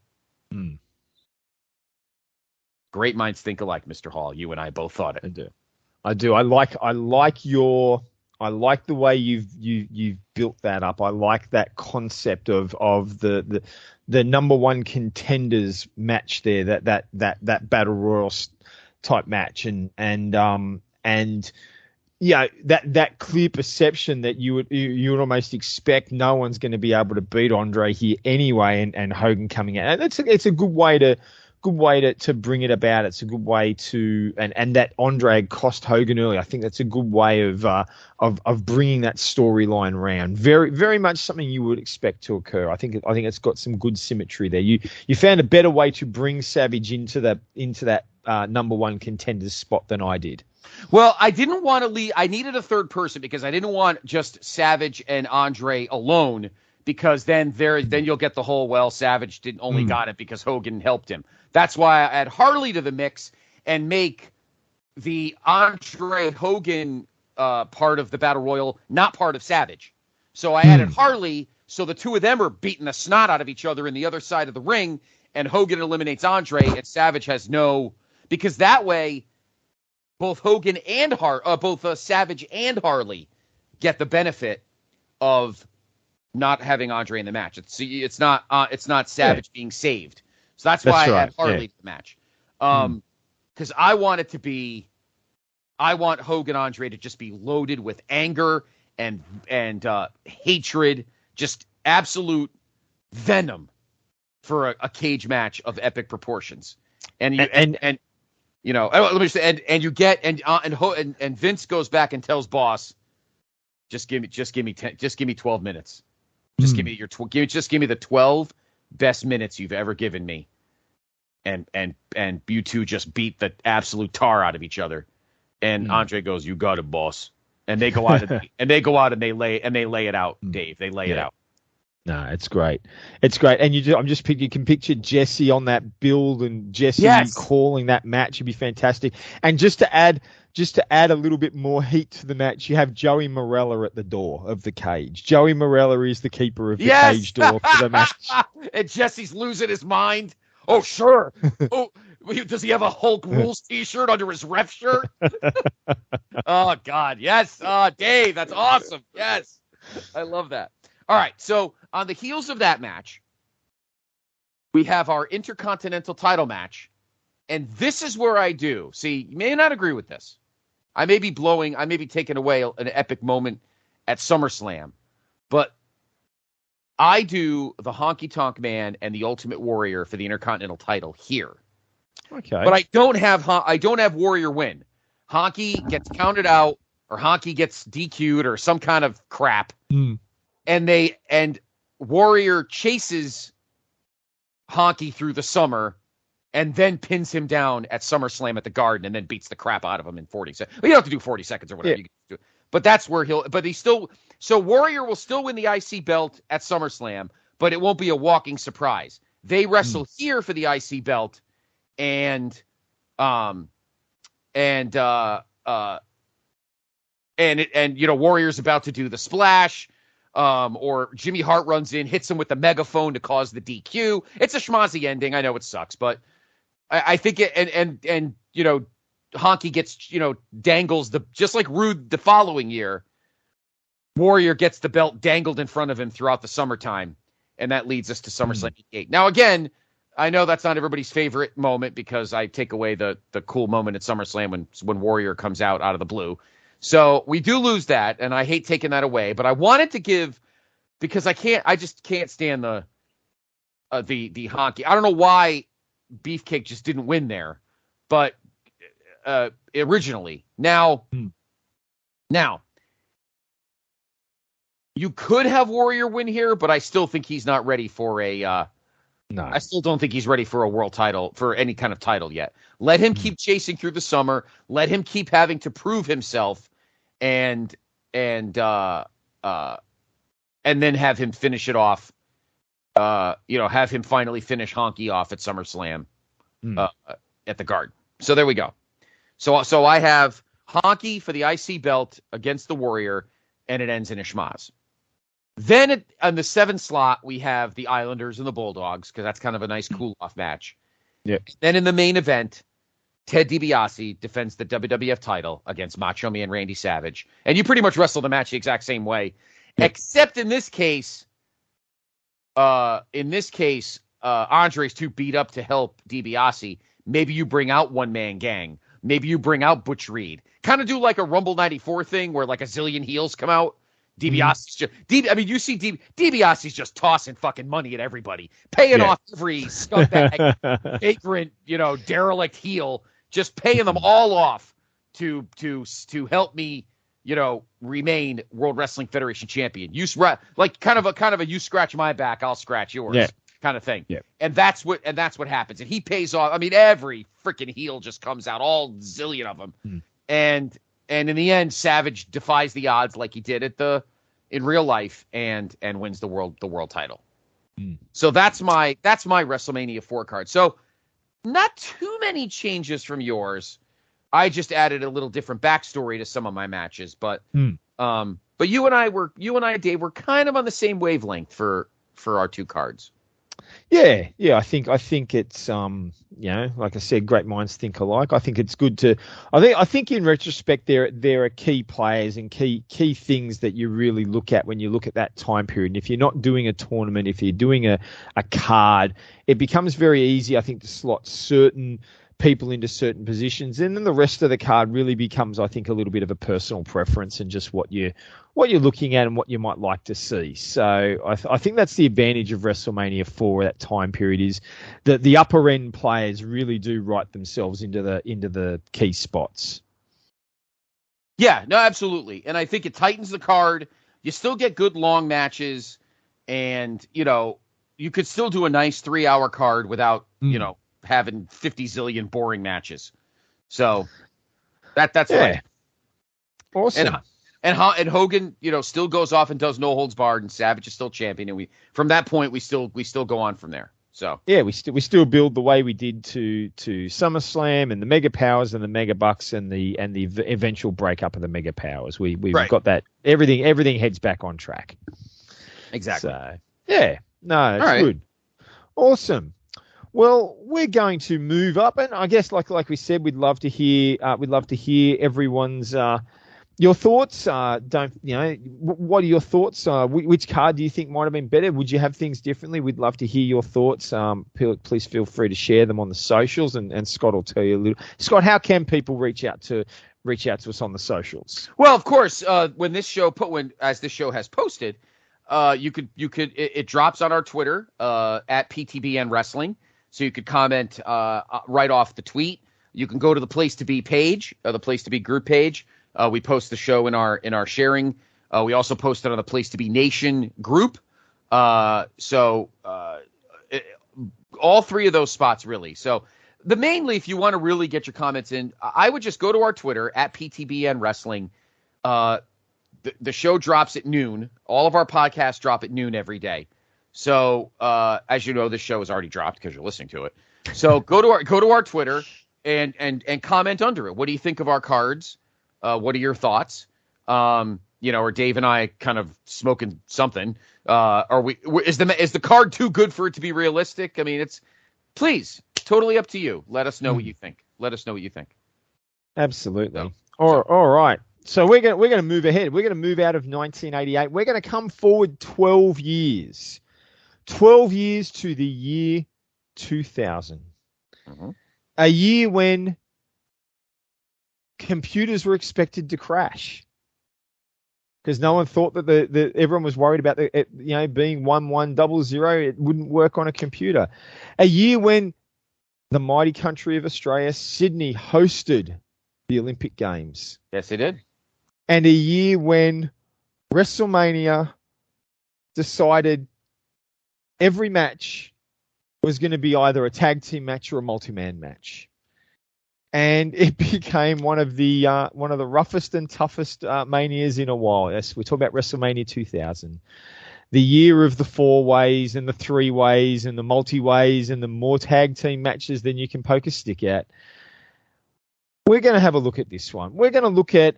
Great minds think alike, Mr. Hall. You and I both thought it. I do. I like the way you've built that up. I like that concept of the number one contenders match there, that battle royal type match, and yeah, that clear perception that you would almost expect no one's going to be able to beat Andre here anyway, and Hogan coming out. And it's a good way to bring it about. It's a good way to, and that Andre cost Hogan early. I think that's a good way of bringing that storyline around. Very, very much something you would expect to occur. I think it's got some good symmetry there. You found a better way to bring Savage into that number one contenders spot than I did. Well, I didn't want to leave. I needed a third person because I didn't want just Savage and Andre alone, because then you'll get the whole, Savage didn't only got it because Hogan helped him. That's why I add Harley to the mix and make the Andre Hogan part of the Battle Royal not part of Savage. So I added Harley, so the two of them are beating the snot out of each other in the other side of the ring, and Hogan eliminates Andre, and Savage has because that way both Hogan and Savage and Harley get the benefit of not having Andre in the match. It's not Savage being saved. So that's why I had Harley to the match. Because I want Hogan Andre to just be loaded with anger and hatred, just absolute venom for a cage match of epic proportions. And Vince goes back and tells Boss, just give me 12 minutes. Just give me the 12 best minutes you've ever given me, and you two just beat the absolute tar out of each other. And Andre goes, "You got it, boss." And they go out and they lay it out, Dave. They lay it out. No, it's great. It's great. And you can picture Jesse on that build and Jesse calling that match. It'd be fantastic. And just to add a little bit more heat to the match, you have Joey Morella at the door of the cage. Joey Morella is the keeper of the cage door for the match. And Jesse's losing his mind. Oh, sure. Oh, does he have a Hulk Rules t-shirt under his ref shirt? Oh, God. Yes. Dave, that's awesome. Yes. I love that. All right. So on the heels of that match, we have our Intercontinental title match. And this is where I do. See, you may not agree with this. I may be taking away an epic moment at SummerSlam. But I do the Honky Tonk Man and the Ultimate Warrior for the Intercontinental title here. Okay. But I don't have Warrior win. Honky gets counted out, or Honky gets DQ'd, or some kind of crap. And Warrior chases Honky through the summer and then pins him down at SummerSlam at the Garden and then beats the crap out of him in 40 seconds. Well, you don't have to do 40 seconds or whatever. Yeah. You can do. But that's where so Warrior will still win the IC belt at SummerSlam, but it won't be a walking surprise. They wrestle here for the IC belt, and Warrior's about to do the splash, or Jimmy Hart runs in, hits him with the megaphone to cause the DQ. It's a schmozzy ending. I know it sucks, but I think it, and Honky gets, dangles just like Rude the following year. Warrior gets the belt dangled in front of him throughout the summertime, and that leads us to SummerSlam 8. Now, again, I know that's not everybody's favorite moment because I take away the cool moment at SummerSlam when Warrior comes out of the blue. So we do lose that, and I hate taking that away. But I wanted to give, because I just can't stand the Honky. I don't know why Beefcake just didn't win there, but originally. Now, you could have Warrior win here, but I still think he's not ready for a. No, I still don't think he's ready for a world title, for any kind of title yet. Let him keep chasing through the summer. Let him keep having to prove himself, and then have him finish it off. Have him finally finish Honky off at SummerSlam, at the Garden. So there we go. So I have Honky for the IC belt against the Warrior, and it ends in a schmaz. Then on the 7th slot, we have the Islanders and the Bulldogs, because that's kind of a nice cool-off match. Yeah. Then in the main event, Ted DiBiase defends the WWF title against Macho Man Randy Savage. And you pretty much wrestle the match the exact same way, except in this case, Andre's too beat up to help DiBiase. Maybe you bring out One Man Gang. Maybe you bring out Butch Reed. Kind of do like a Rumble 94 thing where like a zillion heels come out. DiBiase's DiBiase's just tossing fucking money at everybody, paying off every scumbag, vagrant, derelict heel, just paying them all off to help me, remain World Wrestling Federation champion. Like kind of a you scratch my back, I'll scratch yours kind of thing. Yeah. And that's what happens. And he pays off. I mean, every freaking heel just comes out, all zillion of them. And in the end, Savage defies the odds like he did in real life and wins the world title. So that's my WrestleMania 4 card. So not too many changes from yours. I just added a little different backstory to some of my matches, but you and I, Dave, were kind of on the same wavelength for our 2 cards. Yeah. I think it's like I said, great minds think alike. I think it's good to. I think in retrospect, there are key players and key things that you really look at when you look at that time period. And if you're not doing a tournament, if you're doing a card, it becomes very easy, I think, to slot certain people into certain positions, and then the rest of the card really becomes, I think, a little bit of a personal preference and just what you're looking at and what you might like to see. So I think that's the advantage of WrestleMania 4, that time period, is that the upper end players really do write themselves into the key spots. Yeah, no, absolutely. And I think it tightens the card. You still get good long matches, and you could still do a nice 3-hour card without having 50 zillion boring matches. So that's right. Awesome. And Hogan, still goes off and does no holds barred, and Savage is still champion. And from that point, we still go on from there. So yeah, we still build the way we did to SummerSlam and the Mega Powers and the Mega Bucks and the eventual breakup of the Mega Powers. We've got that. Everything heads back on track. Exactly. So yeah, no, it's good. Awesome. Well, we're going to move up, and I guess, like we said, we'd love to hear everyone's your thoughts. What are your thoughts? Which card do you think might have been better? Would you have things differently? We'd love to hear your thoughts. Please feel free to share them on the socials, and Scott will tell you a little. Scott, how can people reach out to us on the socials? Well, of course, as this show has posted. it drops on our Twitter at PTBN Wrestling, so you could comment right off the tweet. You can go to the Place to Be page, the Place to Be group page. We post the show in our sharing. We also post it on the Place to Be Nation group. All three of those spots really. So mainly, if you want to really get your comments in, I would just go to our Twitter at PTBN Wrestling. The show drops at noon. All of our podcasts drop at noon every day. So as you know, this show is already dropped because you're listening to it. So go to our Twitter and comment under it. What do you think of our cards? What are your thoughts? Are Dave and I kind of smoking something? Is the card too good for it to be realistic? I mean, please, totally up to you. Let us know what you think. Absolutely. So, all right. So we're gonna move ahead. We're gonna move out of 1988. We're gonna come forward 12 years. 12 years to the year 2000. Mm-hmm. A year when computers were expected to crash because no one thought that everyone was worried about being 1100. It wouldn't work on a computer. A year when the mighty country of Australia, Sydney, hosted the Olympic Games. Yes, it did. And a year when WrestleMania decided every match was going to be either a tag team match or a multi-man match. And it became one of the roughest and toughest manias in a while. Yes, we're talking about WrestleMania 2000, the year of the 4-ways and the 3-ways and the multi-ways and the more tag team matches than you can poke a stick at. We're going to have a look at this one. We're going to look at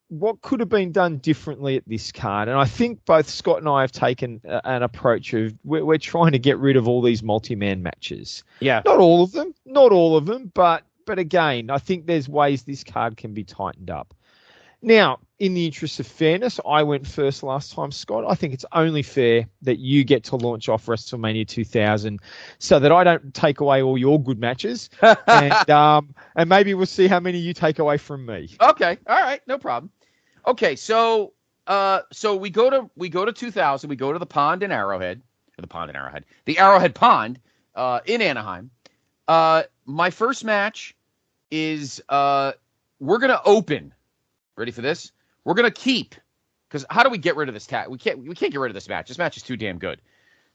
what could have been done differently at this card. And I think both Scott and I have taken an approach of we're trying to get rid of all these multi-man matches. Yeah. Not all of them, but again, I think there's ways this card can be tightened up. Now, in the interest of fairness, I went first last time, Scott. I think it's only fair that you get to launch off WrestleMania 2000 so that I don't take away all your good matches. And maybe we'll see how many you take away from me. Okay. All right. No problem. Okay. So we go to 2000. We go to the Arrowhead Pond in Anaheim. My first match is we're going to open. Ready for this? We're going to keep, because how do we get rid of this tag? We can't get rid of this match. This match is too damn good.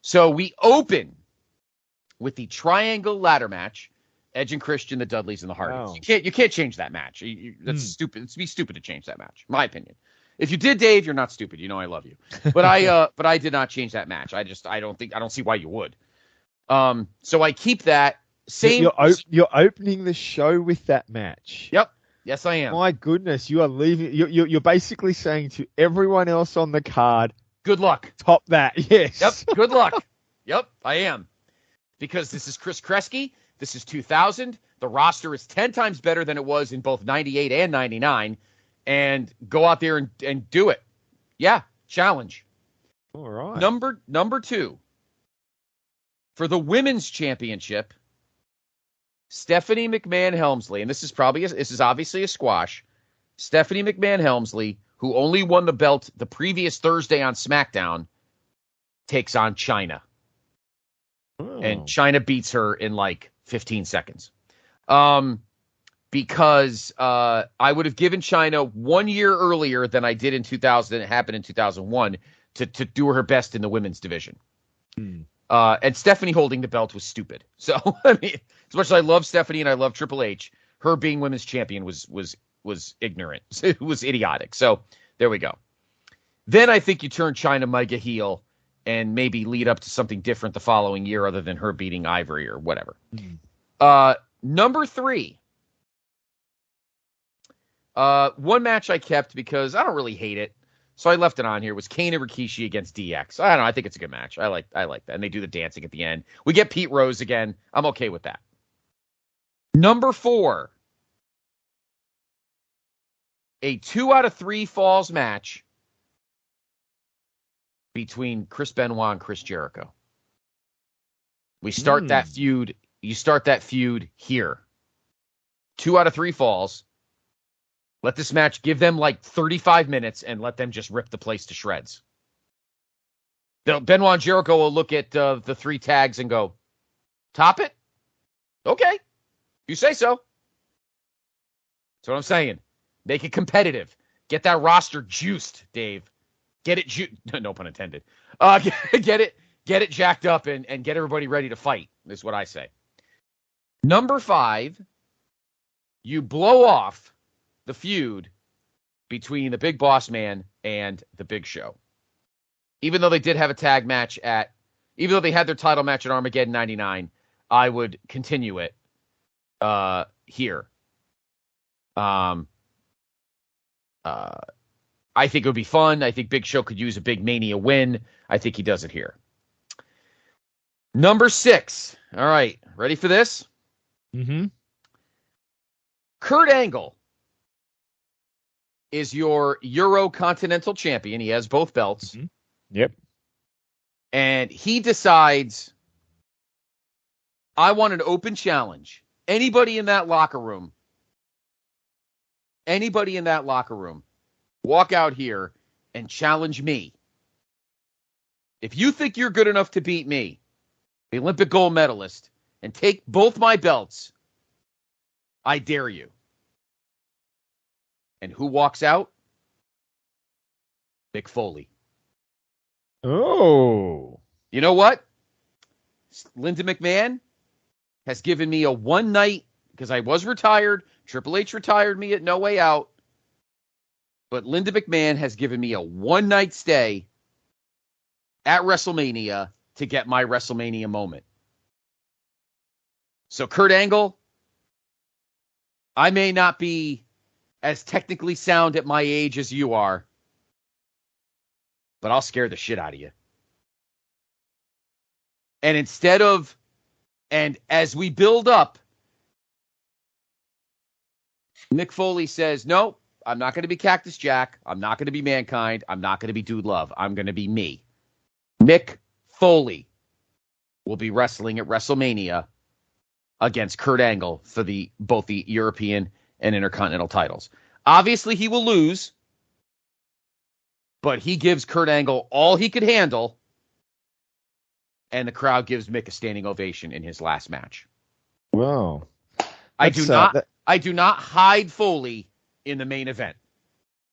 So we open with the triangle ladder match, Edge and Christian, the Dudleys, and the Hardys. Oh. You can't change that match. That's stupid. It'd be stupid to change that match, my opinion. If you did, Dave, you're not stupid. You know I love you. But I did not change that match. I don't see why you would. So I keep that same. You're opening the show with that match. Yep. Yes, I am. My goodness, you are leaving. You're basically saying to everyone else on the card, good luck. Top that. Yes. Yep. Good luck. Yep, I am. Because this is Chris Kresge. This is 2000. The roster is 10 times better than it was in both 98 and 99. And go out there and do it. Yeah, challenge. All right. Number 2. For the women's championship, Stephanie McMahon Helmsley, and this is obviously a squash. Stephanie McMahon Helmsley, who only won the belt the previous Thursday on SmackDown, takes on Chyna. Oh. And Chyna beats her in like 15 seconds. Because I would have given Chyna 1 year earlier than I did in 2000. It happened in 2001 to do her best in the women's division. And Stephanie holding the belt was stupid. So, I mean, as much as I love Stephanie and I love Triple H, her being women's champion was ignorant. It was idiotic. So, there we go. Then I think you turn Chyna mega heel and maybe lead up to something different the following year other than her beating Ivory or whatever. Number 3. One match I kept because I don't really hate it. So I left it on here, was Kane and Rikishi against DX. I don't know. I think it's a good match. I like that. And they do the dancing at the end. We get Pete Rose again. I'm okay with that. Number 4. A 2 out of 3 falls match between Chris Benoit and Chris Jericho. We start that feud. You start that feud here. 2 out of 3 falls. Let this match give them like 35 minutes and let them just rip the place to shreds. Benoit and Jericho will look at the 3 tags and go, top it? Okay. You say so. That's what I'm saying. Make it competitive. Get that roster juiced, Dave. Get it no pun intended. Get it jacked up and get everybody ready to fight, is what I say. Number 5, you blow off the feud between the Big Boss Man and the Big Show. Even though they did have a tag match even though they had their title match at Armageddon 99, I would continue it here. I think it would be fun. I think Big Show could use a big Mania win. I think he does it here. Number 6. All right. Ready for this? Mm-hmm. Kurt Angle is your Euro-Continental champion. He has both belts. Mm-hmm. Yep. And he decides, I want an open challenge. Anybody in that locker room, walk out here and challenge me. If you think you're good enough to beat me, the Olympic gold medalist, and take both my belts, I dare you. And who walks out? Mick Foley. Oh. You know what? Linda McMahon has given me a one night, because I was retired. Triple H retired me at No Way Out. But Linda McMahon has given me a one night stay at WrestleMania to get my WrestleMania moment. So Kurt Angle, I may not be as technically sound at my age as you are, but I'll scare the shit out of you. And and as we build up, Mick Foley says, no, I'm not going to be Cactus Jack. I'm not going to be Mankind. I'm not going to be Dude Love. I'm going to be me. Mick Foley will be wrestling at WrestleMania against Kurt Angle for both the European and Intercontinental titles. Obviously, he will lose, but he gives Kurt Angle all he could handle, and the crowd gives Mick a standing ovation in his last match. Wow. I do not hide Foley in the main event.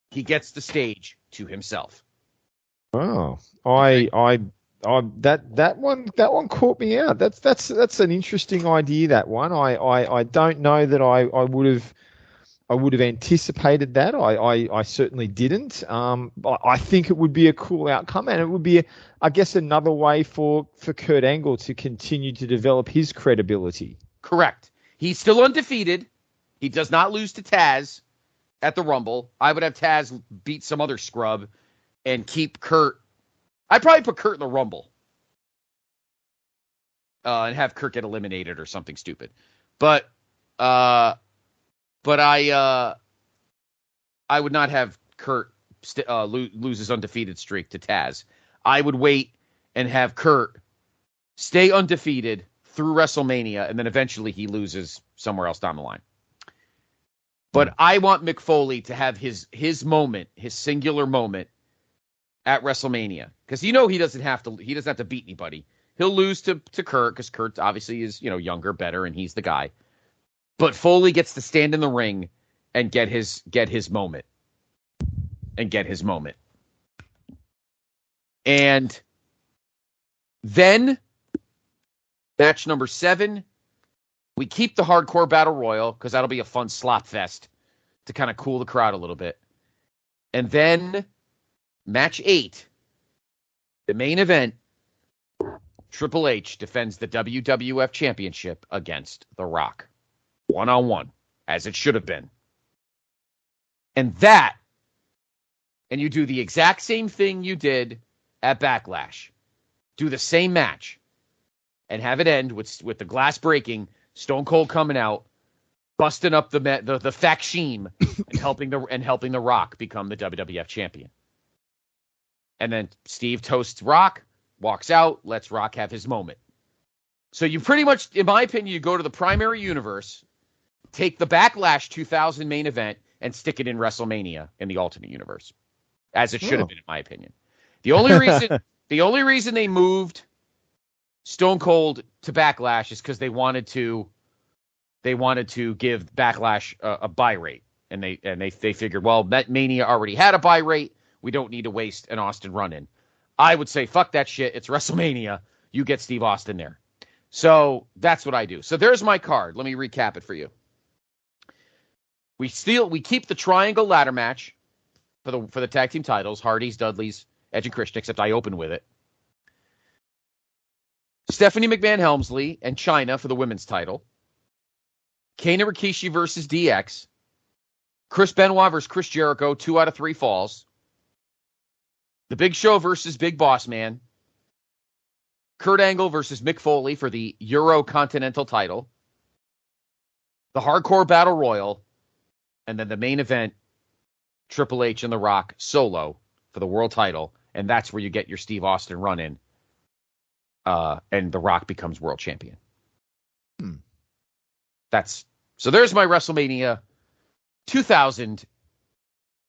He gets the stage to himself. Wow. That one caught me out. That's an interesting idea, that one. I don't know that I would have anticipated that. I certainly didn't. I think it would be a cool outcome, and it would be, I guess, another way for Kurt Angle to continue to develop his credibility. Correct. He's still undefeated. He does not lose to Taz at the Rumble. I would have Taz beat some other scrub and keep Kurt. I'd probably put Kurt in the Rumble and have Kurt get eliminated or something stupid. But I would not have Kurt lose his undefeated streak to Taz. I would wait and have Kurt stay undefeated through WrestleMania, and then eventually he loses somewhere else down the line. But I want Mick Foley to have his moment, his singular moment at WrestleMania, because he doesn't have to beat anybody. He'll lose to Kurt, because Kurt obviously is younger, better, and he's the guy. But Foley gets to stand in the ring and get his moment. And then match number 7, we keep the hardcore battle royal, because that'll be a fun slop fest to kind of cool the crowd a little bit. And then match 8, the main event, Triple H defends the WWF Championship against The Rock. 1-on-1, as it should have been. And you do the exact same thing you did at Backlash. Do the same match. And have it end with the glass breaking, Stone Cold coming out, busting up the faction and helping the Rock become the WWF champion. And then Steve toasts Rock, walks out, lets Rock have his moment. So you pretty much, in my opinion, you go to the primary universe, take the Backlash 2000 main event, and stick it in WrestleMania in the alternate universe, as it should have been, in my opinion. The only The only reason they moved Stone Cold to Backlash is because they wanted to give Backlash a buy rate, and they figured, well, that Mania already had a buy rate. We don't need to waste an Austin run-in. I would say, fuck that shit. It's WrestleMania. You get Steve Austin there. So that's what I do. So there's my card. Let me recap it for you. We keep the triangle ladder match for the tag team titles, Hardys, Dudleys, Edge and Christian, except I open with it. Stephanie McMahon Helmsley and Chyna for the women's title. Kane and Rikishi versus DX. Chris Benoit versus Chris Jericho, 2 out of 3 falls. The Big Show versus Big Boss Man. Kurt Angle versus Mick Foley for the Euro Continental title. The Hardcore Battle Royal. And then the main event, Triple H and The Rock solo for the world title. And that's where you get your Steve Austin run-in. And The Rock becomes world champion. So there's my WrestleMania 2000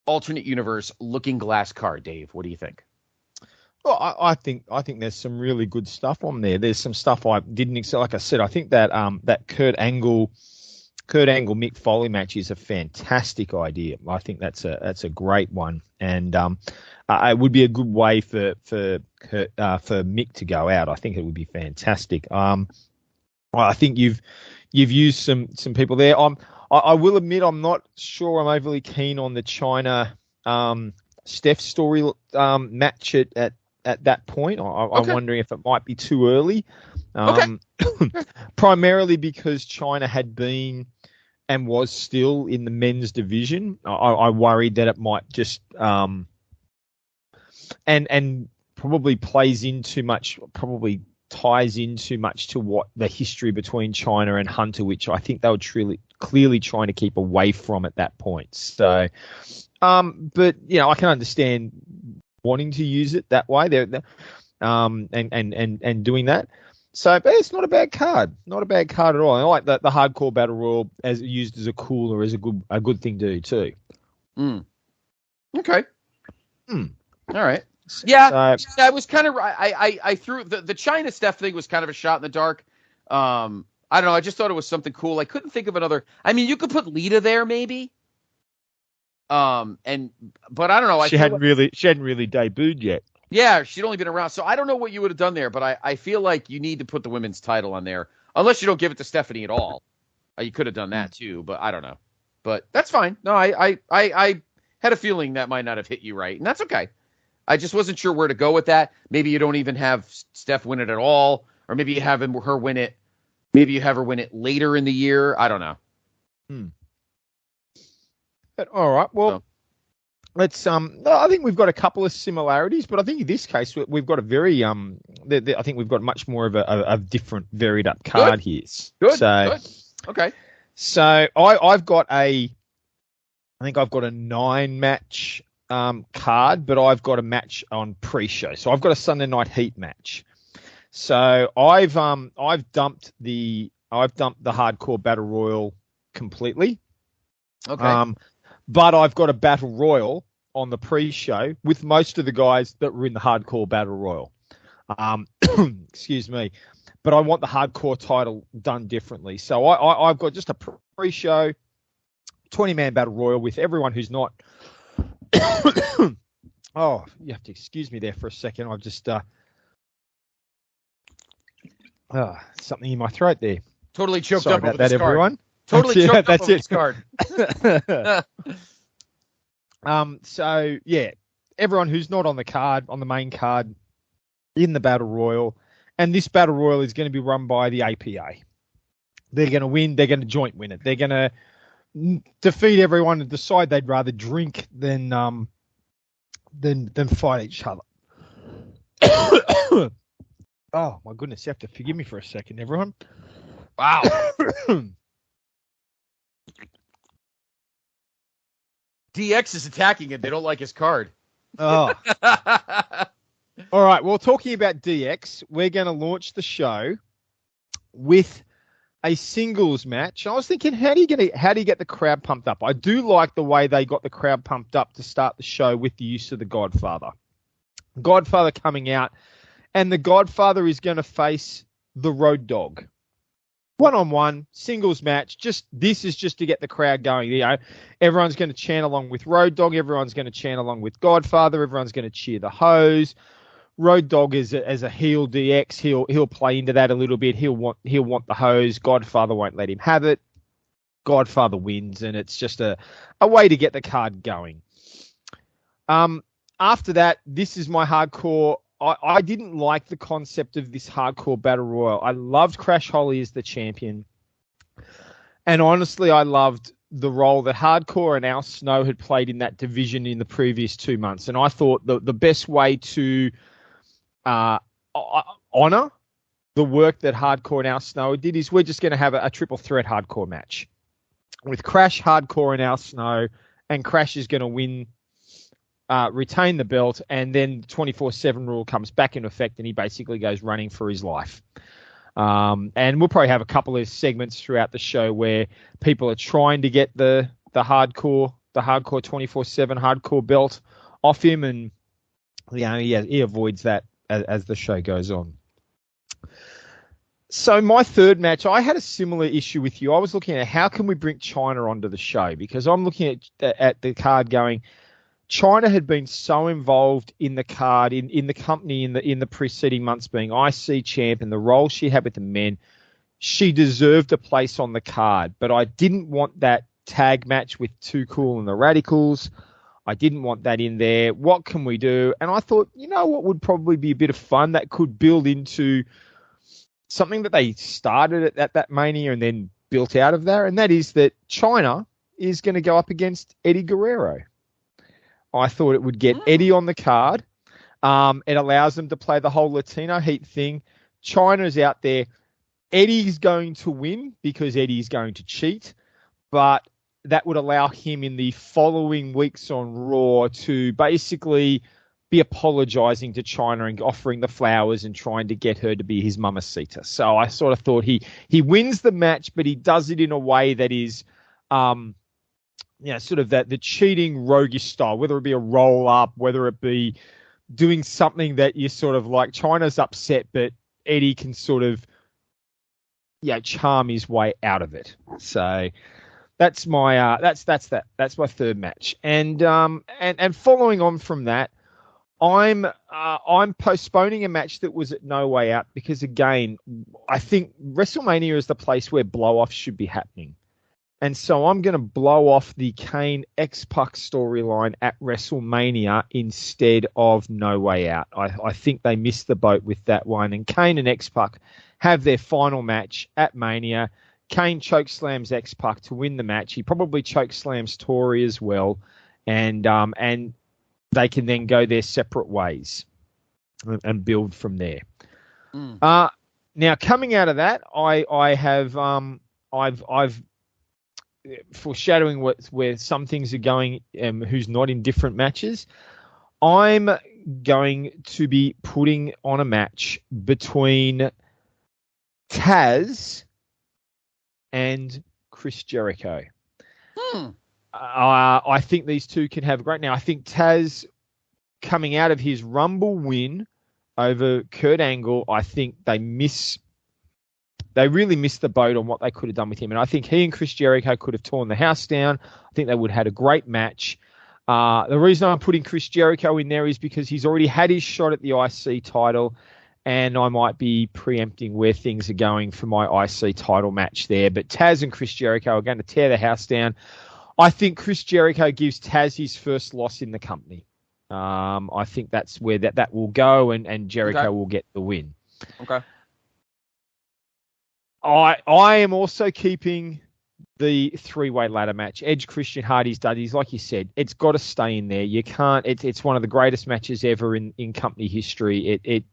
alternate universe looking glass card, Dave. What do you think? Well, I think there's some really good stuff on there. There's some stuff I didn't expect. Like I said, I think that that Kurt Angle Mick Foley match is a fantastic idea. I think that's a great one, and it would be a good way for Mick to go out. I think it would be fantastic. I think you've used some people there. I will admit I'm not sure I'm overly keen on the Chyna Steph story match at that point. I'm wondering if it might be too early. Primarily because Chyna had been and was still in the men's division. I worried that it might just and probably ties in too much to what the history between Chyna and Hunter, which I think they were clearly trying to keep away from at that point. So, but I can understand wanting to use it that way and doing that. So, but it's not a bad card. Not a bad card at all. I like the Hardcore Battle Royal as used as a cooler is a good thing to do too. Okay. All right. Yeah, I was kind of I threw the Chyna Steph thing was kind of a shot in the dark. I don't know. I just thought it was something cool. I couldn't think of another. I mean, you could put Lita there maybe. But I don't know. She hadn't really debuted yet. Yeah, she'd only been around. So I don't know what you would have done there, but I feel like you need to put the women's title on there unless you don't give it to Stephanie at all. You could have done that too, but I don't know. But that's fine. No, I had a feeling that might not have hit you right, and that's okay. I just wasn't sure where to go with that. Maybe you don't even have Steph win it at all, or maybe you have her win it. Maybe you have her win it later in the year. I don't know. But, all right. Well, let's. I think we've got a couple of similarities, but I think in this case we've got a very. I think we've got much more of a different, varied up card here. Good. Okay. So I've got a 9-match. Card, but I've got a match on pre-show. So I've got a Sunday Night Heat match. So I've dumped the Hardcore Battle Royal completely. Okay. But I've got a Battle Royal on the pre-show with most of the guys that were in the Hardcore Battle Royal. Excuse me. But I want the Hardcore title done differently. So I've got just a pre-show 20-man Battle Royal with everyone who's not. Oh, you have to excuse me there for a second. I've just something in my throat there. Totally choked Sorry up about over that, this card. everyone. Totally choked up over this card. So yeah, everyone who's not on the main card, in the Battle Royal, and this Battle Royal is going to be run by the APA. They're going to win. They're going to joint win it. They're going to defeat everyone and decide they'd rather drink than fight each other. Oh my goodness, you have to forgive me for a second, everyone. Wow. DX is attacking him. They don't like his card. Oh. All right. Well, talking about DX, we're going to launch the show with a singles match. I was thinking, how do you get the crowd pumped up? I do like the way they got the crowd pumped up to start the show with the use of the Godfather. Godfather coming out, and the Godfather is going to face the Road Dogg. One-on-one, singles match. This is just to get the crowd going. Everyone's going to chant along with Road Dogg. Everyone's going to chant along with Godfather. Everyone's going to cheer the hose. Road Dogg is as a heel DX. He'll play into that a little bit. He'll want the hose. Godfather won't let him have it. Godfather wins, and it's just a way to get the card going. After that, this is my hardcore. I didn't like the concept of this hardcore battle royal. I loved Crash Holly as the champion. And honestly, I loved the role that Hardcore and Al Snow had played in that division in the previous 2 months. And I thought the best way to honor the work that Hardcore and Al Snow did is we're just going to have a triple threat hardcore match with Crash, Hardcore, and Al Snow. And Crash is going to win, retain the belt, and then the 24/7 rule comes back in effect, and he basically goes running for his life. And we'll probably have a couple of segments throughout the show where people are trying to get the hardcore 24/7 hardcore belt off him, and he avoids that as the show goes on. So my third match, I had a similar issue with you. I was looking at how can we bring China onto the show, because I'm looking at the card going, China had been so involved in the card, in the company in the preceding months, being IC champ and the role she had with the men. She deserved a place on the card, but I didn't want that tag match with Too Cool and the Radicals. I didn't want that in there. What can we do? And I thought, what would probably be a bit of fun that could build into something that they started at that Mania and then built out of there, and that is that China is going to go up against Eddie Guerrero. I thought it would get Eddie on the card. It allows them to play the whole Latino heat thing. China's out there. Eddie's going to win because Eddie's going to cheat, but that would allow him in the following weeks on Raw to basically be apologizing to China and offering the flowers and trying to get her to be his mamacita. So I sort of thought he wins the match, but he does it in a way that is sort of the cheating roguish style, whether it be a roll up, whether it be doing something that you sort of like China's upset, but Eddie can sort of charm his way out of it. So that's my that's my third match. And following on from that, I'm postponing a match that was at No Way Out because, again, I think WrestleMania is the place where blow-offs should be happening. And so I'm going to blow off the Kane X-Pac storyline at WrestleMania instead of No Way Out. I think they missed the boat with that one. And Kane and X-Pac have their final match at Mania. Kane chokeslams X-Pac to win the match. He probably chokeslams Tori as well. And they can then go their separate ways and build from there. Now, coming out of that, I have I've foreshadowing where some things are going, who's not in different matches. I'm going to be putting on a match between Taz and Chris Jericho. I think these two can have a great. Now, I think Taz, coming out of his Rumble win over Kurt Angle, I think they really missed the boat on what they could have done with him. And I think he and Chris Jericho could have torn the house down. I think they would have had a great match. The reason I'm putting Chris Jericho in there is because he's already had his shot at the IC title, and I might be preempting where things are going for my IC title match there. But Taz and Chris Jericho are going to tear the house down. I think Chris Jericho gives Taz his first loss in the company. I think that's where that will go, and Jericho will get the win. Okay. I am also keeping the three-way ladder match. Edge, Christian, Hardy's Duddies. Like you said, it's got to stay in there. You can't. It's one of the greatest matches ever in company history. It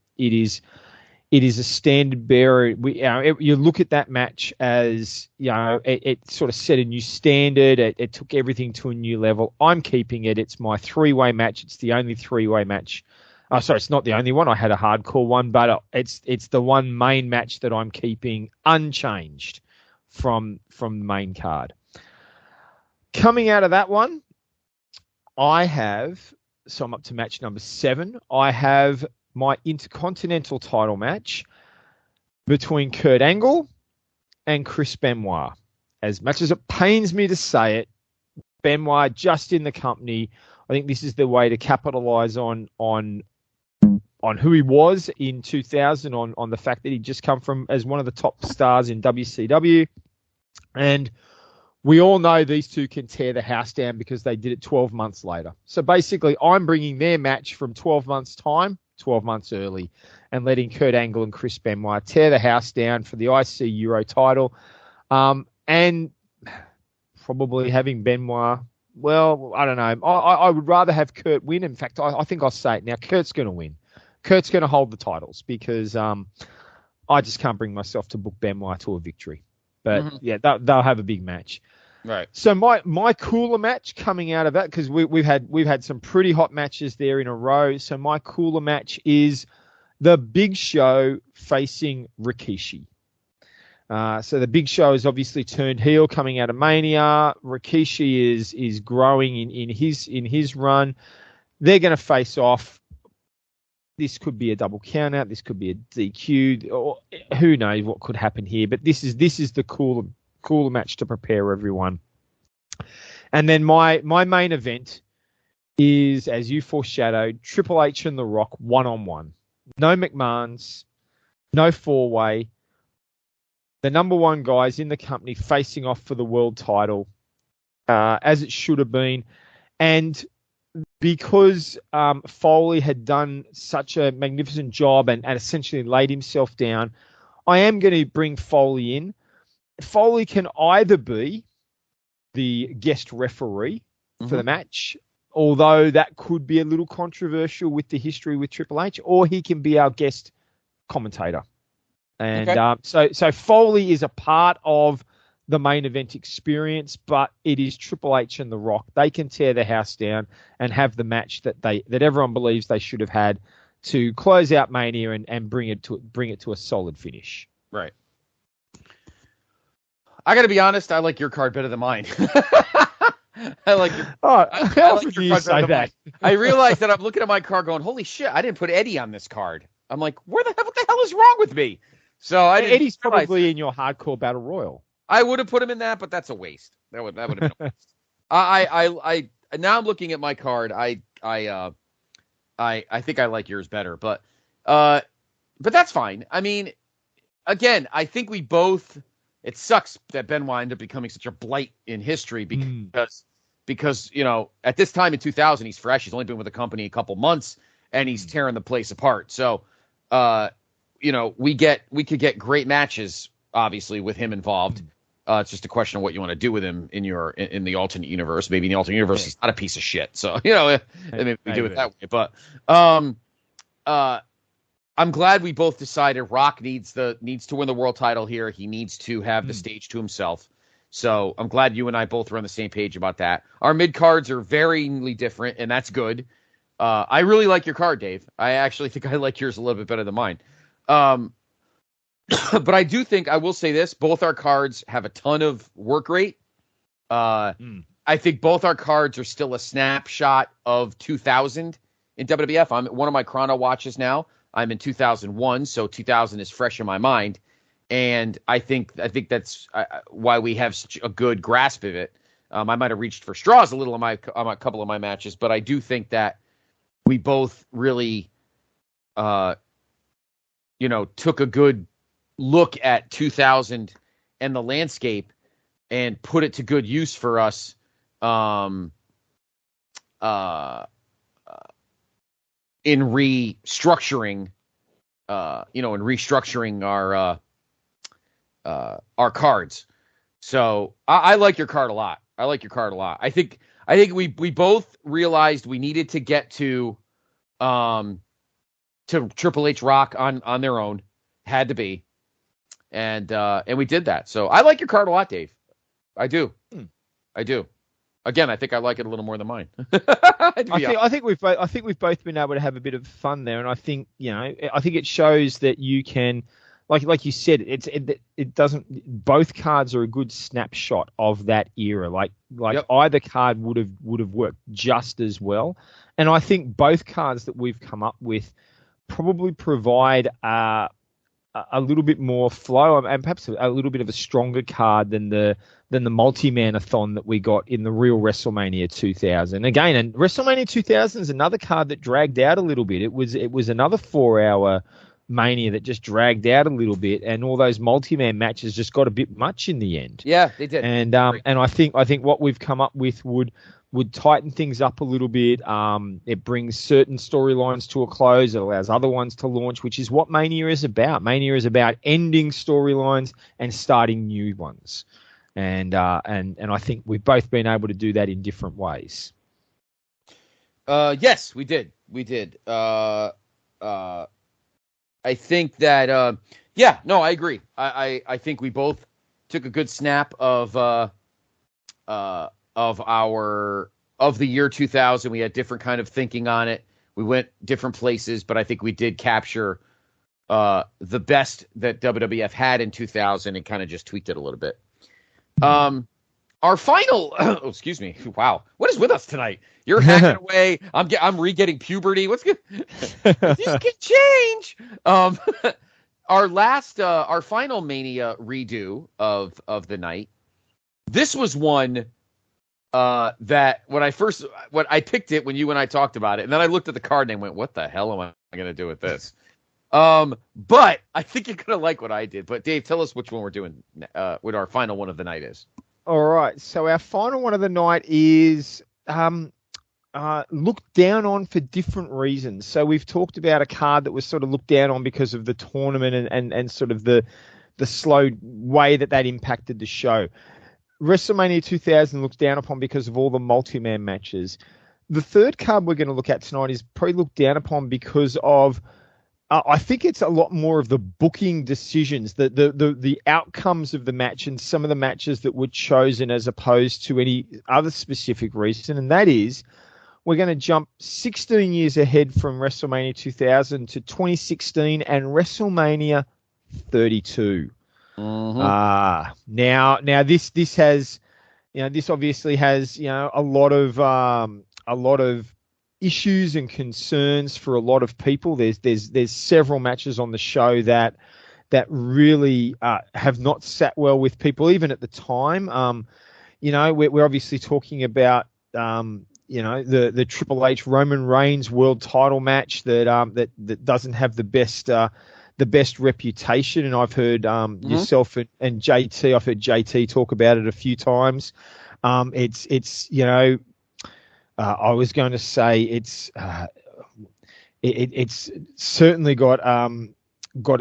is a standard bearer. You look at that match as it sort of set a new standard. It took everything to a new level. I'm keeping it. It's my three-way match. It's the only three-way match. Oh, sorry, it's not the only one. I had a hardcore one, but it's the one main match that I'm keeping unchanged from the main card. Coming out of that one, I have So I'm up to match number 7. I have my Intercontinental title match between Kurt Angle and Chris Benoit. As much as it pains me to say it, Benoit just in the company. I think this is the way to capitalize on who he was in 2000, on the fact that he'd just come from as one of the top stars in WCW. And we all know these two can tear the house down because they did it 12 months later. So basically, I'm bringing their match from 12 months' time, 12 months early, and letting Kurt Angle and Chris Benoit tear the house down for the IC Euro title. And probably having Benoit, well, I don't know. I would rather have Kurt win. In fact, I think I'll say it now. Kurt's going to win. Kurt's going to hold the titles because I just can't bring myself to book Benoit to a victory. But yeah, they'll have a big match. Right. So my cooler match coming out of that, because we've had some pretty hot matches there in a row. So my cooler match is the Big Show facing Rikishi. So the Big Show has obviously turned heel coming out of Mania. Rikishi is growing in his run. They're going to face off. This could be a double count out. This could be a DQ. Or who knows what could happen here? But this is the cooler match to prepare everyone. And then my main event is, as you foreshadowed, Triple H and The Rock 1-on-1. No McMahons, no 4-way. The number one guys in the company facing off for the world title, as it should have been. And because Foley had done such a magnificent job and essentially laid himself down, I am going to bring Foley in. Foley can either be the guest referee for the match, although that could be a little controversial with the history with Triple H, or he can be our guest commentator. And so Foley is a part of the main event experience, but it is Triple H and The Rock. They can tear the house down and have the match that everyone believes they should have had to close out Mania and bring it to a solid finish. Right. I got to be honest, I like your card better than mine. I like your. I like your card better than mine. I realized that I'm looking at my card going, holy shit, I didn't put Eddie on this card. I'm like, what the hell is wrong with me? So Eddie's probably in your hardcore battle royal. I would have put him in that, but that's a waste. That would have been a waste. I now I'm looking at my card. I think I like yours better, but that's fine. I mean, again, I think we both. It sucks that Benoit ended up becoming such a blight in history because at this time in 2000 he's fresh. He's only been with the company a couple months and he's tearing the place apart. So we could get great matches obviously with him involved. It's just a question of what you want to do with him in the alternate universe. Maybe in the alternate universe he's not a piece of shit. So maybe we do it that way. But I'm glad we both decided Rock needs to win the world title here. He needs to have the stage to himself. So I'm glad you and I both are on the same page about that. Our mid cards are varyingly different, and that's good. I really like your card, Dave. I actually think I like yours a little bit better than mine. But I do think I will say this: both our cards have a ton of work rate. I think both our cards are still a snapshot of 2000 in WWF. I'm at one of my chrono watches now. I'm in 2001, so 2000 is fresh in my mind, and I think that's why we have such a good grasp of it. I might have reached for straws a little on a couple of my matches, but I do think that we both really, took a good look at 2000 and the landscape and put it to good use for us. In restructuring, our cards. So I like your card a lot. I think we both realized we needed to get to Triple H Rock on their own. Had to be. And we did that. So I like your card a lot, Dave. I do. I do. Again, I think I like it a little more than mine. I think we've both been able to have a bit of fun there, and I think it shows that you can like you said, it doesn't. Both cards are a good snapshot of that era. Like Yep. either card would have worked just as well. And I think both cards that we've come up with probably provide a little bit more flow and perhaps a little bit of a stronger card than the multi-man-a-thon that we got in the real WrestleMania 2000. Again, and WrestleMania 2000 is another card that dragged out a little bit. It was another 4-hour Mania that just dragged out a little bit, and all those multi-man matches just got a bit much in the end. Yeah, they did. And I think what we've come up with would tighten things up a little bit. It brings certain storylines to a close. It allows other ones to launch, which is what Mania is about. Mania is about ending storylines and starting new ones. And I think we've both been able to do that in different ways. Yes, we did. I think that I agree. I think we both took a good snap of the year 2000. We had different kind of thinking on it. We went different places, but I think we did capture the best that WWF had in 2000 and kind of just tweaked it a little bit. Our final, excuse me. Wow. What is with us tonight? You're hacking away. I'm re-getting puberty. What's good? Things can change. Our final Mania redo of the night. This was one that when I picked it when you and I talked about it, and then I looked at the card and I went, what the hell am I going to do with this? But I think you're going to like what I did. But Dave, tell us which one we're doing, what our final one of the night is. All right. So our final one of the night is looked down on for different reasons. So we've talked about a card that was sort of looked down on because of the tournament and sort of the slow way that impacted the show. WrestleMania 2000 looks down upon because of all the multi-man matches. The third card we're going to look at tonight is probably looked down upon because of I think it's a lot more of the booking decisions, the outcomes of the match and some of the matches that were chosen as opposed to any other specific reason. And that is we're going to jump 16 years ahead from WrestleMania 2000 to 2016 and WrestleMania 32. Mm-hmm. Now this has, this obviously has, a lot of issues and concerns for a lot of people. There's several matches on the show that really have not sat well with people, even at the time. We're obviously talking about the Triple H Roman Reigns world title match that doesn't have the best reputation, and I've heard yourself and JT. I've heard JT talk about it a few times. I was going to say it's certainly got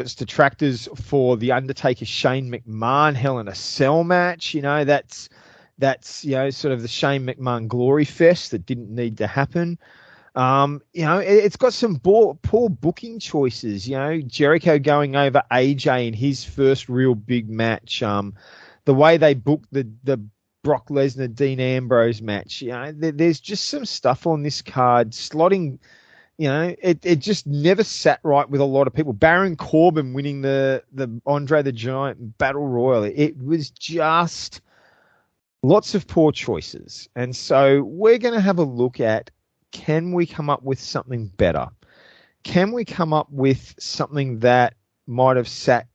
its detractors for the Undertaker Shane McMahon Hell in a Cell match. That's sort of the Shane McMahon glory fest that didn't need to happen. It's got some poor booking choices. Jericho going over AJ in his first real big match. The way they booked the Brock Lesnar Dean Ambrose match. There's just some stuff on this card slotting. It just never sat right with a lot of people. Baron Corbin winning the Andre the Giant Battle Royal. It was just lots of poor choices. And so we're going to have a look at, can we come up with something better? Can we come up with something that might have sat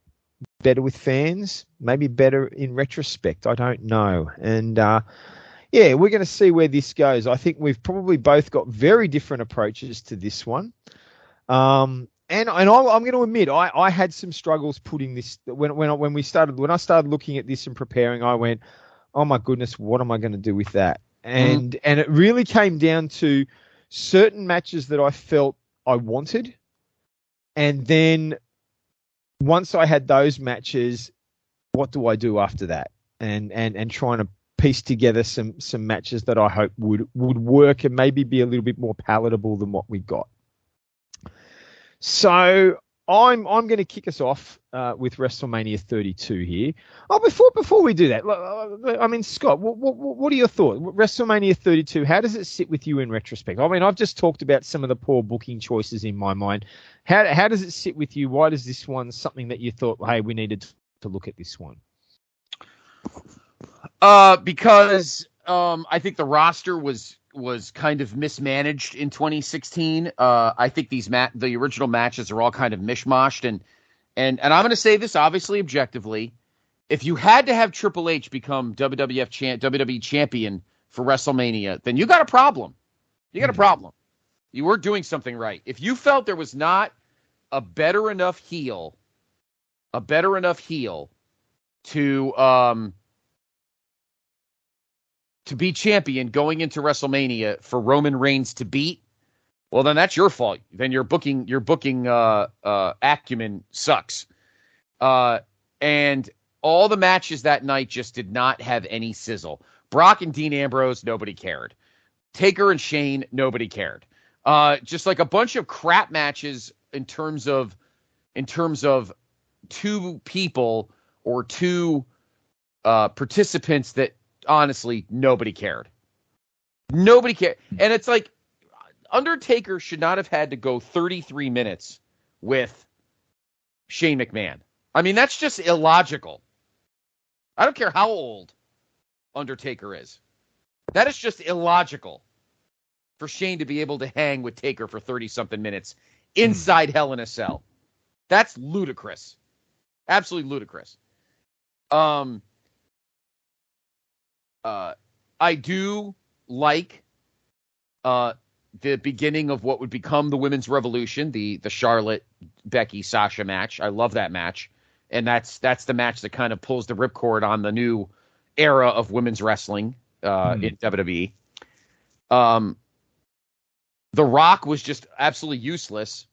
better with fans, maybe better in retrospect? I don't know. And we're going to see where this goes. I think we've probably both got very different approaches to this one. And I'm going to admit, I had some struggles putting this when I started looking at this and preparing. I went, oh my goodness, what am I going to do with that? And it really came down to certain matches that I felt I wanted, and then once I had those matches, what do I do after that? And trying to piece together some matches that I hope would work and maybe be a little bit more palatable than what we got. So I'm going to kick us off with WrestleMania 32 here. Oh, before we do that, I mean, Scott, what are your thoughts? WrestleMania 32, how does it sit with you in retrospect? I mean, I've just talked about some of the poor booking choices in my mind. How does it sit with you? Why does this one something that you thought, hey, we needed to look at this one? Because I think the roster was kind of mismanaged in 2016. I think the original matches are all kind of mishmashed, and I'm going to say this obviously objectively. If you had to have Triple H become WWE champion for WrestleMania, then you got a problem. You got a problem. You weren't doing something right. If you felt there was not a better enough heel to be champion going into WrestleMania for Roman Reigns to beat, well, then that's your fault. Then your booking acumen sucks. And all the matches that night just did not have any sizzle. Brock and Dean Ambrose, nobody cared. Taker and Shane, nobody cared. Just like a bunch of crap matches in terms of two people or two participants that honestly nobody cared. Nobody cared. And it's like Undertaker should not have had to go 33 minutes with Shane McMahon. I mean, that's just illogical. I don't care how old Undertaker is. That is just illogical for Shane to be able to hang with Taker for 30-something minutes inside Hell in a Cell. That's ludicrous. Absolutely ludicrous. I do like the beginning of what would become the Women's Revolution, the Charlotte, Becky, Sasha match. I love that match. And that's the match that kind of pulls the ripcord on the new era of women's wrestling in WWE. The Rock was just absolutely useless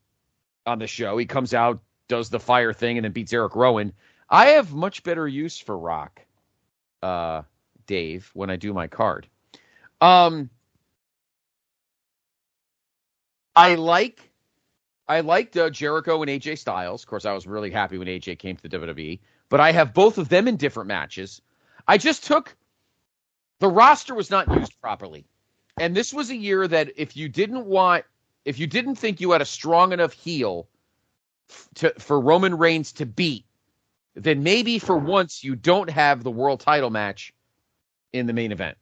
on the show. He comes out, does the fire thing, and then beats Eric Rowan. I have much better use for Rock, Dave, when I do my card. I liked Jericho and AJ Styles. Of course, I was really happy when AJ came to the WWE. But I have both of them in different matches. I just took... The roster was not used properly. And this was a year that if you didn't think you had a strong enough heel for Roman Reigns to beat, then maybe for once you don't have the world title match in the main event.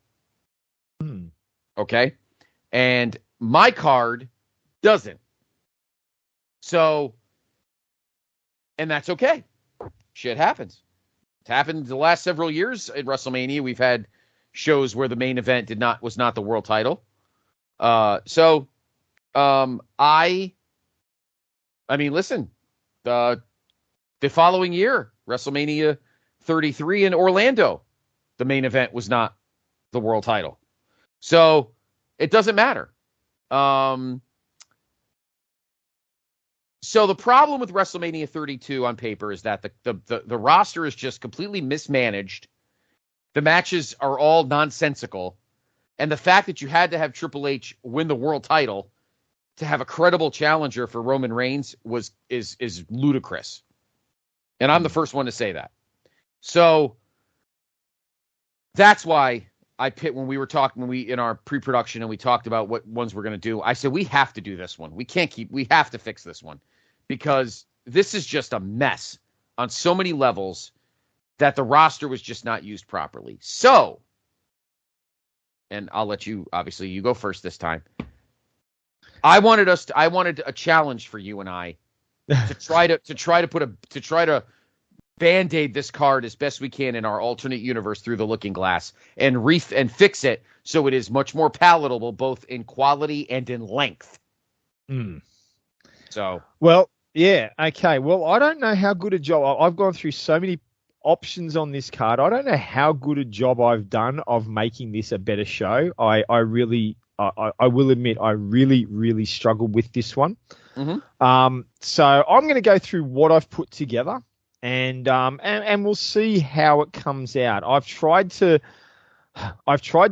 Okay? And my card doesn't. So, and that's okay. Shit happens. It's happened the last several years in WrestleMania. We've had shows where the main event was not the world title. I mean, listen, the following year, WrestleMania 33 in Orlando, the main event was not the world title. So it doesn't matter. So the problem with WrestleMania 32 on paper is that the roster is just completely mismanaged. The matches are all nonsensical. And the fact that you had to have Triple H win the world title to have a credible challenger for Roman Reigns is ludicrous. And I'm the first one to say that. So that's why I picked when we in our pre-production and we talked about what ones we're going to do. I said, we have to do this one. We have to fix this one because this is just a mess on so many levels that the roster was just not used properly. So, and I'll let you, obviously you go first this time. I wanted a challenge for you and I to try to Band-Aid this card as best we can in our alternate universe through the looking glass and fix it so it is much more palatable both in quality and in length. So, well, yeah, okay. Well, I don't know how good a job I've gone through so many options on this card. I don't know how good a job I've done of making this a better show. I will admit I really, really struggled with this one. So I'm going to go through what I've put together. And we'll see how it comes out. I've tried to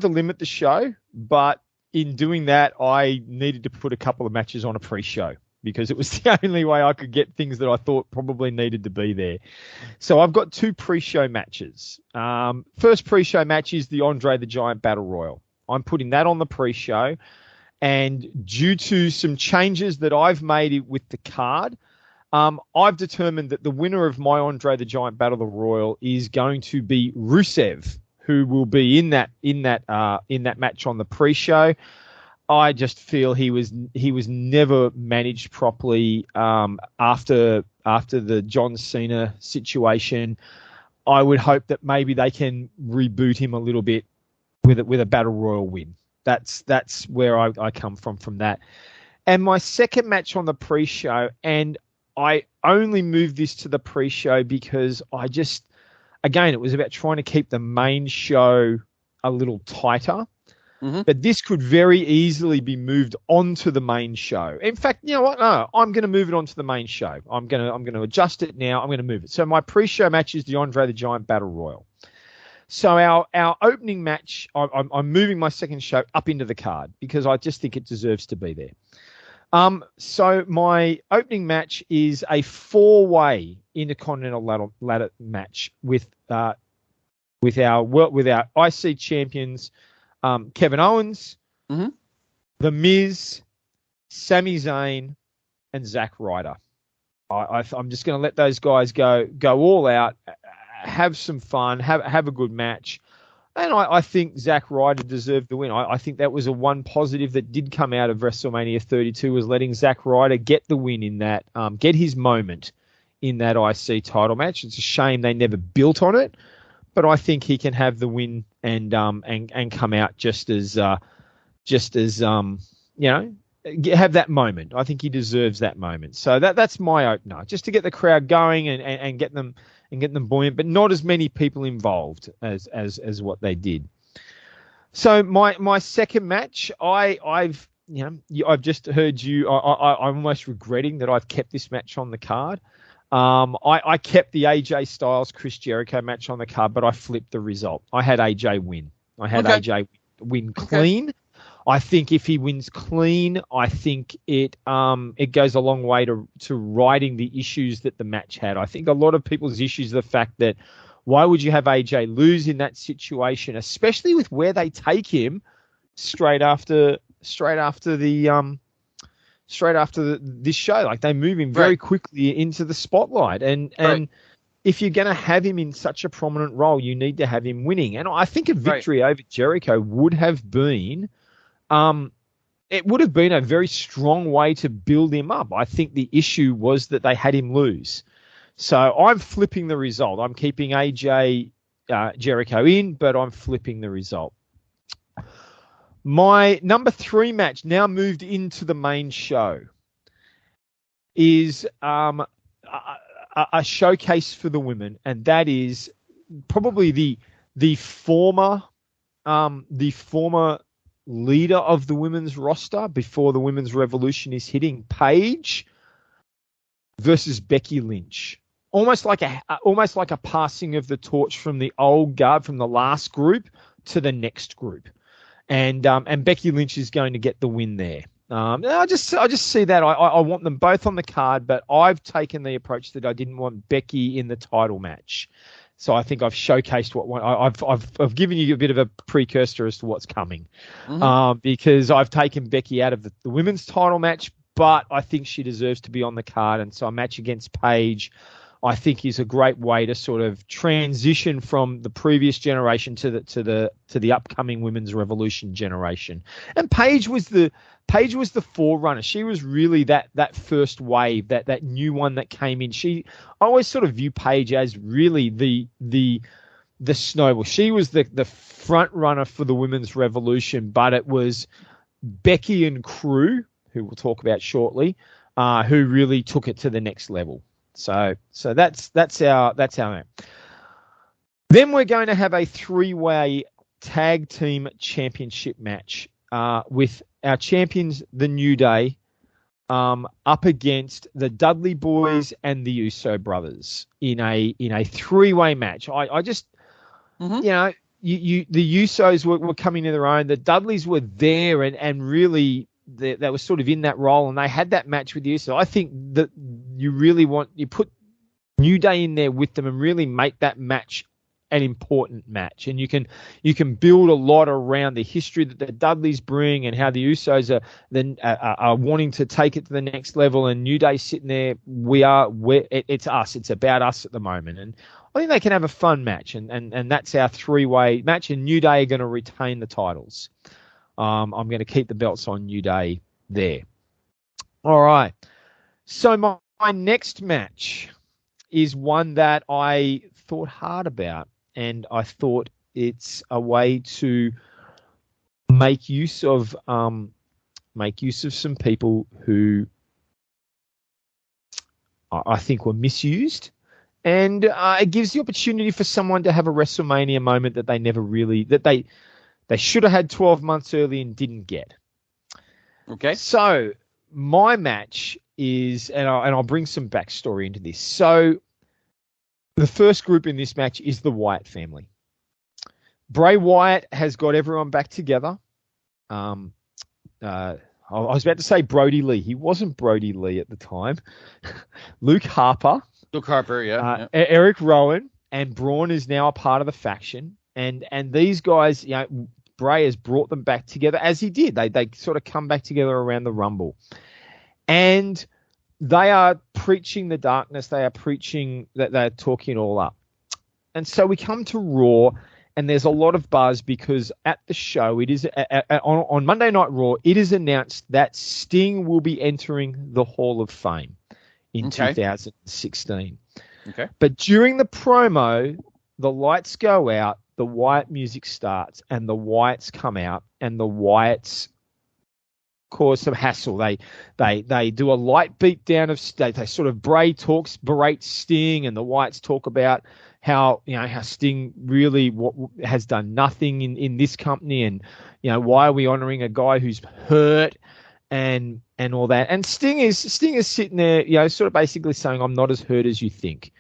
limit the show, but in doing that, I needed to put a couple of matches on a pre-show because it was the only way I could get things that I thought probably needed to be there. So I've got 2 pre-show matches. First pre-show match is the Andre the Giant Battle Royal. I'm putting that on the pre-show. And due to some changes that I've made with the card, I've determined that the winner of my Andre the Giant Battle Royal is going to be Rusev, who will be in that match on the pre-show. I just feel he was never managed properly after the John Cena situation. I would hope that maybe they can reboot him a little bit with a Battle Royal win. That's where I come from that. And my second match on the pre-show, and I only moved this to the pre-show because it was about trying to keep the main show a little tighter. Mm-hmm. But this could very easily be moved onto the main show. In fact, you know what? No, I'm going to move it onto the main show. I'm going to adjust it now. I'm going to move it. So my pre-show match is the Andre the Giant Battle Royal. So our opening match, I'm moving my second show up into the card because I just think it deserves to be there. So my opening match is a 4-way Intercontinental ladder match with our IC champions. Kevin Owens, mm-hmm. The Miz, Sami Zayn, and Zack Ryder. I'm just going to let those guys go all out, have some fun, have a good match. And I think Zack Ryder deserved the win. I think that was a one positive that did come out of WrestleMania 32 was letting Zack Ryder get the win in that, get his moment in that IC title match. It's a shame they never built on it. But I think he can have the win and come out just as have that moment. I think he deserves that moment. So that's my opener, just to get the crowd going and get them buoyant, but not as many people involved as what they did. So my second match, I've just heard you. I'm almost regretting that I've kept this match on the card. I kept the AJ Styles Chris Jericho match on the card, but I flipped the result. I had AJ win. AJ win clean. Okay. I think if he wins clean, I think it goes a long way to righting the issues that the match had. I think a lot of people's issues are the fact that why would you have AJ lose in that situation, especially with where they take him straight after this show. Like they move him very quickly into the spotlight. And if you're going to have him in such a prominent role, you need to have him winning. And I think a victory over Jericho would have been, it would have been a very strong way to build him up. I think the issue was that they had him lose. So I'm flipping the result. I'm keeping AJ Jericho in, but I'm flipping the result. My number 3 match, now moved into the main show, is a showcase for the women, and that is probably the former leader of the women's roster before the women's revolution is hitting, Paige versus Becky Lynch. Almost like a passing of the torch from the old guard, from the last group to the next group. And Becky Lynch is going to get the win there. I just see that. I want them both on the card, but I've taken the approach that I didn't want Becky in the title match. So I think I've showcased I've given you a bit of a precursor as to what's coming, mm-hmm. Because I've taken Becky out of the women's title match, but I think she deserves to be on the card, and so a match against Paige, I think, is a great way to sort of transition from the previous generation to the upcoming women's revolution generation. And Paige was the forerunner. She was really that first wave, that new one that came in. I always sort of view Paige as really the snowball. She was the front runner for the women's revolution, but it was Becky and crew, who we'll talk about shortly, who really took it to the next level. So that's our match. Then we're going to have a 3-way tag team championship match with our champions, the New Day, up against the Dudley Boys and the Uso Brothers in a 3-way match. I just, mm-hmm. The Usos were coming to their own. The Dudleys were there and really they were sort of in that role, and they had that match with you. So I think that you put New Day in there with them and really make that match an important match. And you can build a lot around the history that the Dudleys bring and how the Usos are wanting to take it to the next level. And New Day sitting there, it's us. It's about us at the moment. And I think they can have a fun match. And that's our three-way match. And New Day are going to retain the titles. I'm going to keep the belts on New Day there. All right. So my next match is one that I thought hard about, and I thought it's a way to make use of some people who I think were misused, and it gives the opportunity for someone to have a WrestleMania moment that they should have had 12 months early and didn't get. Okay. So my match is, and I'll bring some backstory into this. So the first group in this match is the Wyatt family. Bray Wyatt has got everyone back together. I was about to say Brody Lee. He wasn't Brody Lee at the time. Luke Harper, yeah. Eric Rowan, and Braun is now a part of the faction. And these guys, Bray has brought them back together, as he did. They sort of come back together around the Rumble. And they are preaching the darkness. They are preaching that they're talking it all up. And so we come to Raw, and there's a lot of buzz because at the show, it is on Monday Night Raw, it is announced that Sting will be entering the Hall of Fame in 2016. Okay. But during the promo, the lights go out, the Wyatt music starts, and the Wyatts come out, and the Wyatts cause some hassle. They do a light beat down of they sort of berates Sting, and the Wyatts talk about how Sting really has done nothing in this company, and why are we honoring a guy who's hurt and all that. And Sting is sitting there, sort of basically saying, I'm not as hurt as you think.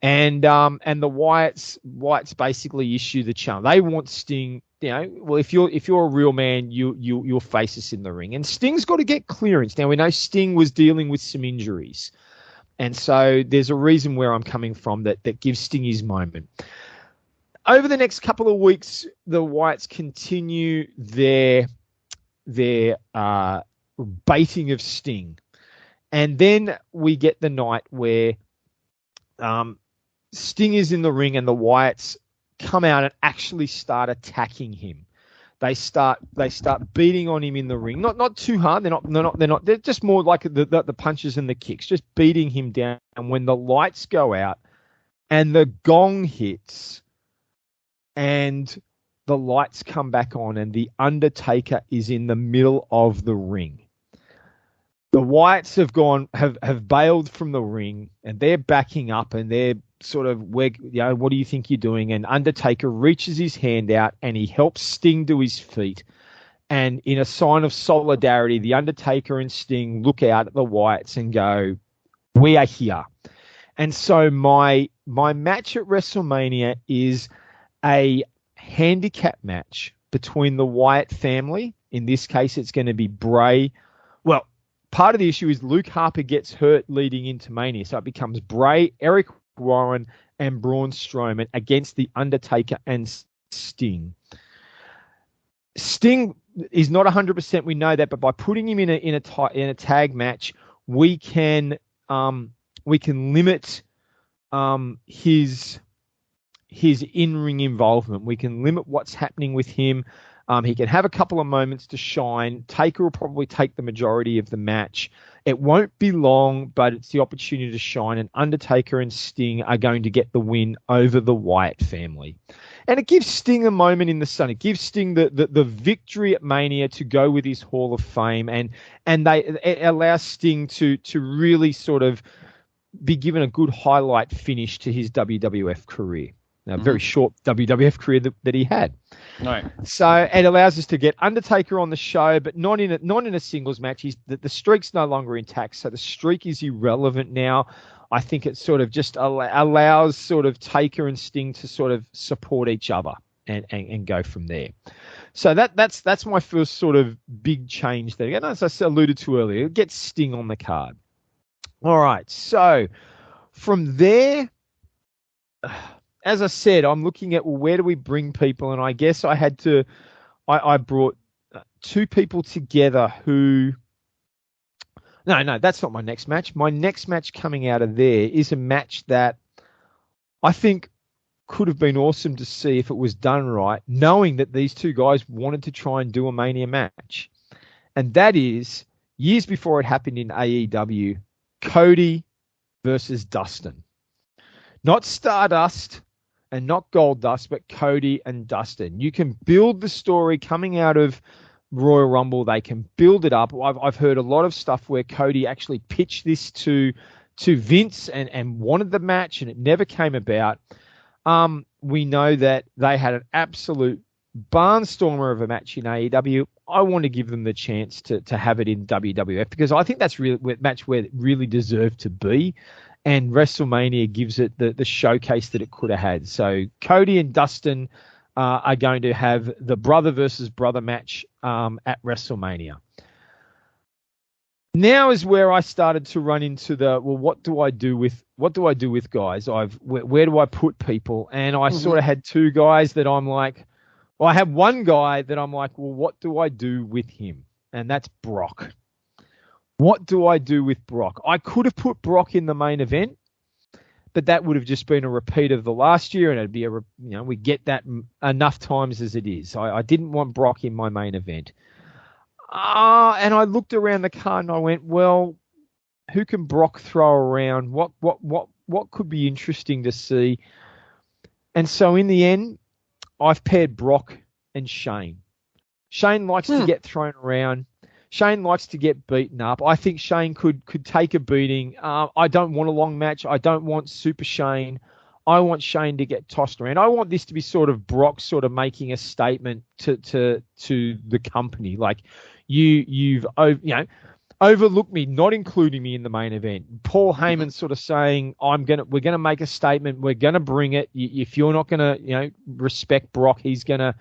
And the Wyatts basically issue the challenge. They want Sting. Well, if you're a real man, you'll face us in the ring. And Sting's got to get clearance. Now we know Sting was dealing with some injuries, and so there's a reason where I'm coming from that gives Sting his moment. Over the next couple of weeks, the Wyatts continue their baiting of Sting, and then we get the night where Sting is in the ring, and the Wyatts come out and actually start attacking him. They start beating on him in the ring. Not too hard. They're just more like the punches and the kicks, just beating him down. And when the lights go out and the gong hits and the lights come back on and the Undertaker is in the middle of the ring, the Wyatts have bailed from the ring, and they're backing up, and they're sort of, what do you think you're doing? And Undertaker reaches his hand out and he helps Sting to his feet. And in a sign of solidarity, the Undertaker and Sting look out at the Wyatts and go, we are here. And so my match at WrestleMania is a handicap match between the Wyatt family. In this case, it's going to be Bray. Well, part of the issue is Luke Harper gets hurt leading into Mania. So it becomes Bray, Eric Warren, and Braun Strowman against the Undertaker and Sting. Sting is not 100%. We know that, but by putting him in a tag match, we can limit his in-ring involvement. We can limit what's happening with him. He can have a couple of moments to shine. Taker will probably take the majority of the match. It won't be long, but it's the opportunity to shine, and Undertaker and Sting are going to get the win over the Wyatt family. And it gives Sting a moment in the sun. It gives Sting the victory at Mania to go with his Hall of Fame, and it allows Sting to really sort of be given a good highlight finish to his WWF career. A very short WWF career that he had. Right. So it allows us to get Undertaker on the show, but not in a singles match. The streak's no longer intact, so the streak is irrelevant now. I think it sort of just allows sort of Taker and Sting to sort of support each other and go from there. So that's my first sort of big change there. And as I alluded to earlier, it gets Sting on the card. All right, so from there, as I said, I'm looking at, well, where do we bring people? And I guess I brought two people together who... No, that's not my next match. My next match coming out of there is a match that I think could have been awesome to see if it was done right, knowing that these two guys wanted to try and do a Mania match. And that is, years before it happened in AEW, Cody versus Dustin. Not Stardust and not Goldust, but Cody and Dustin. You can build the story coming out of Royal Rumble. They can build it up. I've heard a lot of stuff where Cody actually pitched this to Vince and wanted the match, and it never came about. We know that they had an absolute barnstormer of a match in AEW. I want to give them the chance to have it in WWF, because I think that's really a match where it really deserved to be, and WrestleMania gives it the showcase that it could have had. So Cody and Dustin are going to have the brother versus brother match at WrestleMania. Now is where I started to run into what do I do with guys? Where do I put people? And I sort of had two guys that I'm like, well, I have one guy that I'm like, well, what do I do with him? And that's Brock. What do I do with Brock? I could have put Brock in the main event, but that would have just been a repeat of the last year, and it'd be we get that enough times as it is. I didn't want Brock in my main event. And I looked around the card and I went, well, who can Brock throw around? What could be interesting to see? And so in the end, I've paired Brock and Shane. Shane likes to get thrown around. Shane likes to get beaten up. I think Shane could take a beating. I don't want a long match. I don't want Super Shane. I want Shane to get tossed around. I want this to be sort of Brock sort of making a statement to the company. Like, you've overlooked me, not including me in the main event. Paul Heyman sort of saying, we're gonna make a statement. We're gonna bring it. If you're not gonna, respect Brock, he's gonna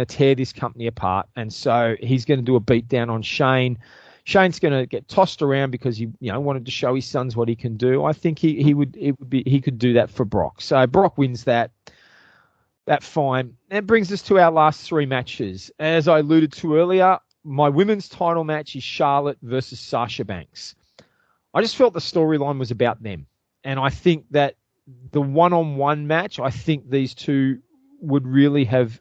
tear this company apart. And so he's gonna do a beat down on Shane. Shane's gonna get tossed around because he, wanted to show his sons what he can do. I think he could do that for Brock. So Brock wins that. That's fine. That brings us to our last three matches. As I alluded to earlier, my women's title match is Charlotte versus Sasha Banks. I just felt the storyline was about them. And I think that the one-on-one match, I think these two would really have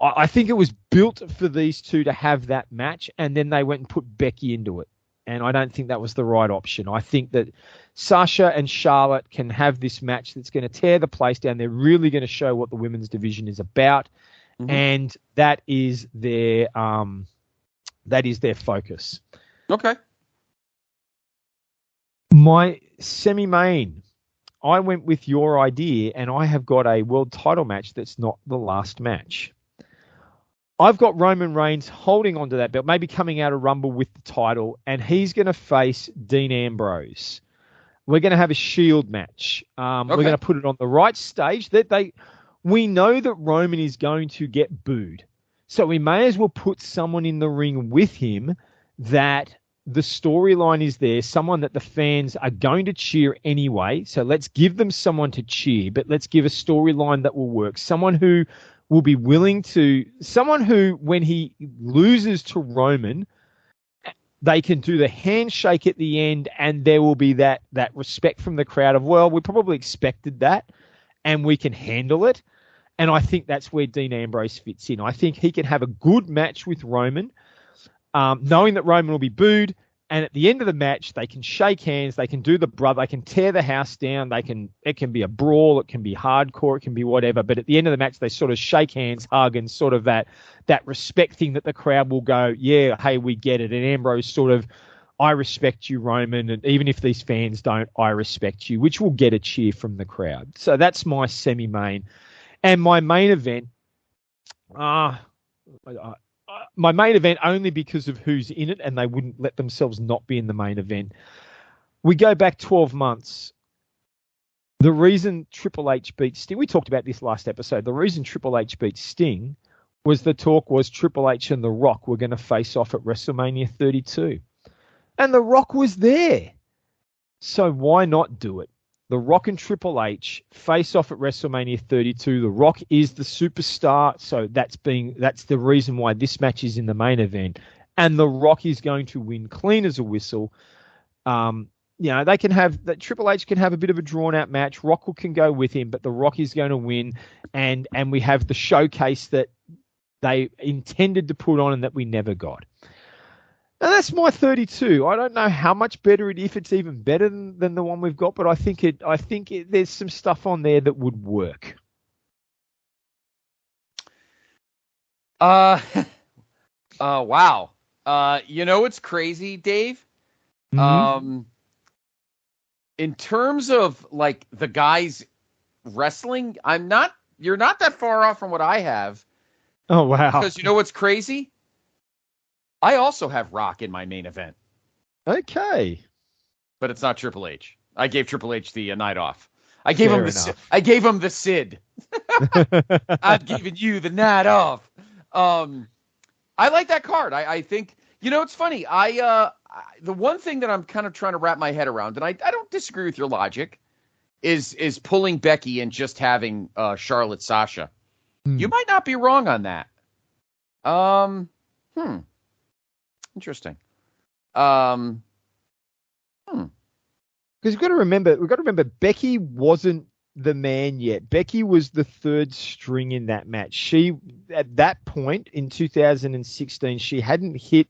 I think it was built for these two to have that match, and then they went and put Becky into it. And I don't think that was the right option. I think that Sasha and Charlotte can have this match that's going to tear the place down. They're really going to show what the women's division is about. And that is their focus. Okay. My semi-main, I went with your idea, and I have got a world title match that's not the last match. I've got Roman Reigns holding onto that belt, maybe coming out of Rumble with the title, and he's going to face Dean Ambrose. We're going to have a Shield match. We're going to put it on the right stage. We know that Roman is going to get booed. So we may as well put someone in the ring with him that the storyline is there, someone that the fans are going to cheer anyway. So let's give them someone to cheer, but let's give a storyline that will work. Someone who will be willing to, someone who, when he loses to Roman, they can do the handshake at the end, and there will be that respect from the crowd of, well, we probably expected that, and we can handle it. And I think that's where Dean Ambrose fits in. I think he can have a good match with Roman, knowing that Roman will be booed. And at the end of the match, they can shake hands. They can do the brother. They can tear the house down. It can be a brawl. It can be hardcore. It can be whatever. But at the end of the match, they sort of shake hands, hug, and sort of that respect thing that the crowd will go, yeah, hey, we get it. And Ambrose sort of, I respect you, Roman. And even if these fans don't, I respect you, which will get a cheer from the crowd. So that's my semi-main. And my main event, my main event only because of who's in it, and they wouldn't let themselves not be in the main event. We go back 12 months. The reason Triple H beat Sting, we talked about this last episode, the reason Triple H beat Sting was the talk was Triple H and The Rock were going to face off at WrestleMania 32. And The Rock was there. So why not do it? The Rock and Triple H face off at WrestleMania 32. The Rock is the superstar, so that's the reason why this match is in the main event. And The Rock is going to win clean as a whistle. They can have that. Triple H can have a bit of a drawn-out match. Rock can go with him, but The Rock is going to win, and we have the showcase that they intended to put on and that we never got. Now that's my 32. I don't know how much better if it's even better than the one we've got, but I think there's some stuff on there that would work. Wow. What's crazy, Dave? Mm-hmm. In terms of like the guys wrestling, you're not that far off from what I have. Oh, wow. Because you know what's crazy? I also have Rock in my main event. Okay. But it's not Triple H. I gave Triple H the night off. I gave him the Sid. I've given you the night off. I like that card. I think, it's funny. The one thing that I'm kind of trying to wrap my head around, and I don't disagree with your logic, is pulling Becky and just having Charlotte Sasha. You might not be wrong on that. Interesting. Because we've got to remember, Becky wasn't the man yet. Becky was the third string in that match. She, at that point in 2016, she hadn't hit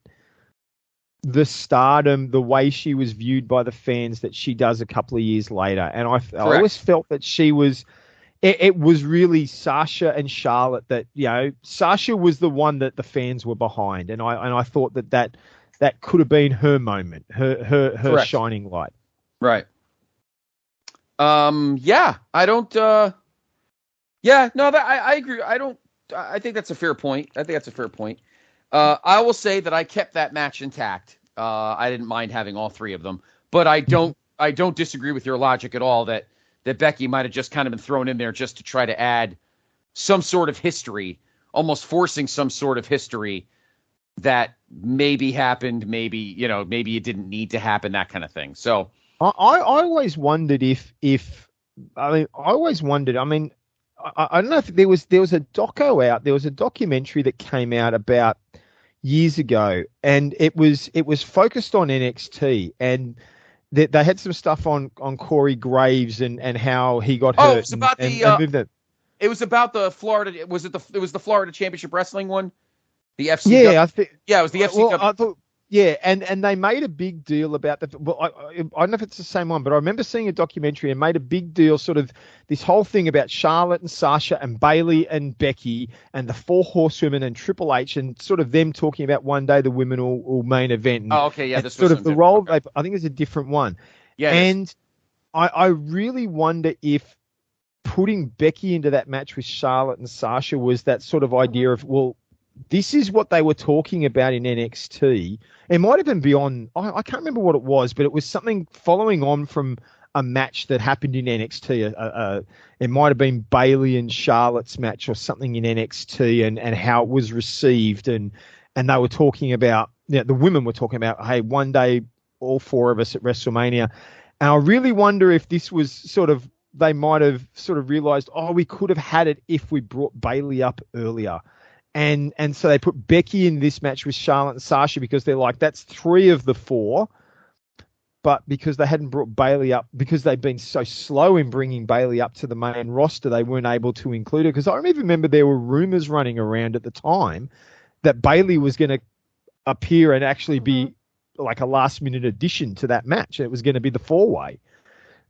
the stardom the way she was viewed by the fans that she does a couple of years later. And I always felt that she was. It was really Sasha and Charlotte that, Sasha was the one that the fans were behind. And I thought that could have been her moment, her shining light. Right. I don't, I agree. I think that's a fair point. I will say that I kept that match intact. I didn't mind having all three of them, but I don't disagree with your logic at all that Becky might have just kind of been thrown in there just to try to add some sort of history, almost forcing some sort of history that maybe happened, maybe it didn't need to happen, that kind of thing. So I always wondered I don't know if there was a doco out. There was a documentary that came out about years ago, and it was focused on NXT, and they had some stuff on Corey Graves and how he got hurt. It was about it was about the Florida. It was the Florida Championship Wrestling one. The FC. Yeah, it was the FC. Well, I thought. Yeah, and they made a big deal about that. Well, I don't know if it's the same one, but I remember seeing a documentary and made a big deal, sort of this whole thing about Charlotte and Sasha and Bayley and Becky and the Four Horsewomen and Triple H, and sort of them talking about one day the women will main event. And, this sort was of the role. Okay. I think it's a different one. Yeah, and I really wonder if putting Becky into that match with Charlotte and Sasha was that sort of idea of, well, this is what they were talking about in NXT. It might have been beyond, I can't remember what it was, but it was something following on from a match that happened in NXT. It might have been Bayley and Charlotte's match or something in NXT, and how it was received. And they were talking about, the women were talking about, hey, one day all four of us at WrestleMania. And I really wonder if this was sort of, they might have sort of realized, we could have had it if we brought Bayley up earlier. And so they put Becky in this match with Charlotte and Sasha because they're like, that's three of the four. But because they hadn't brought Bayley up, because they'd been so slow in bringing Bayley up to the main roster, they weren't able to include her. Because I remember there were rumors running around at the time that Bayley was going to appear and actually be like a last-minute addition to that match. It was going to be the four-way.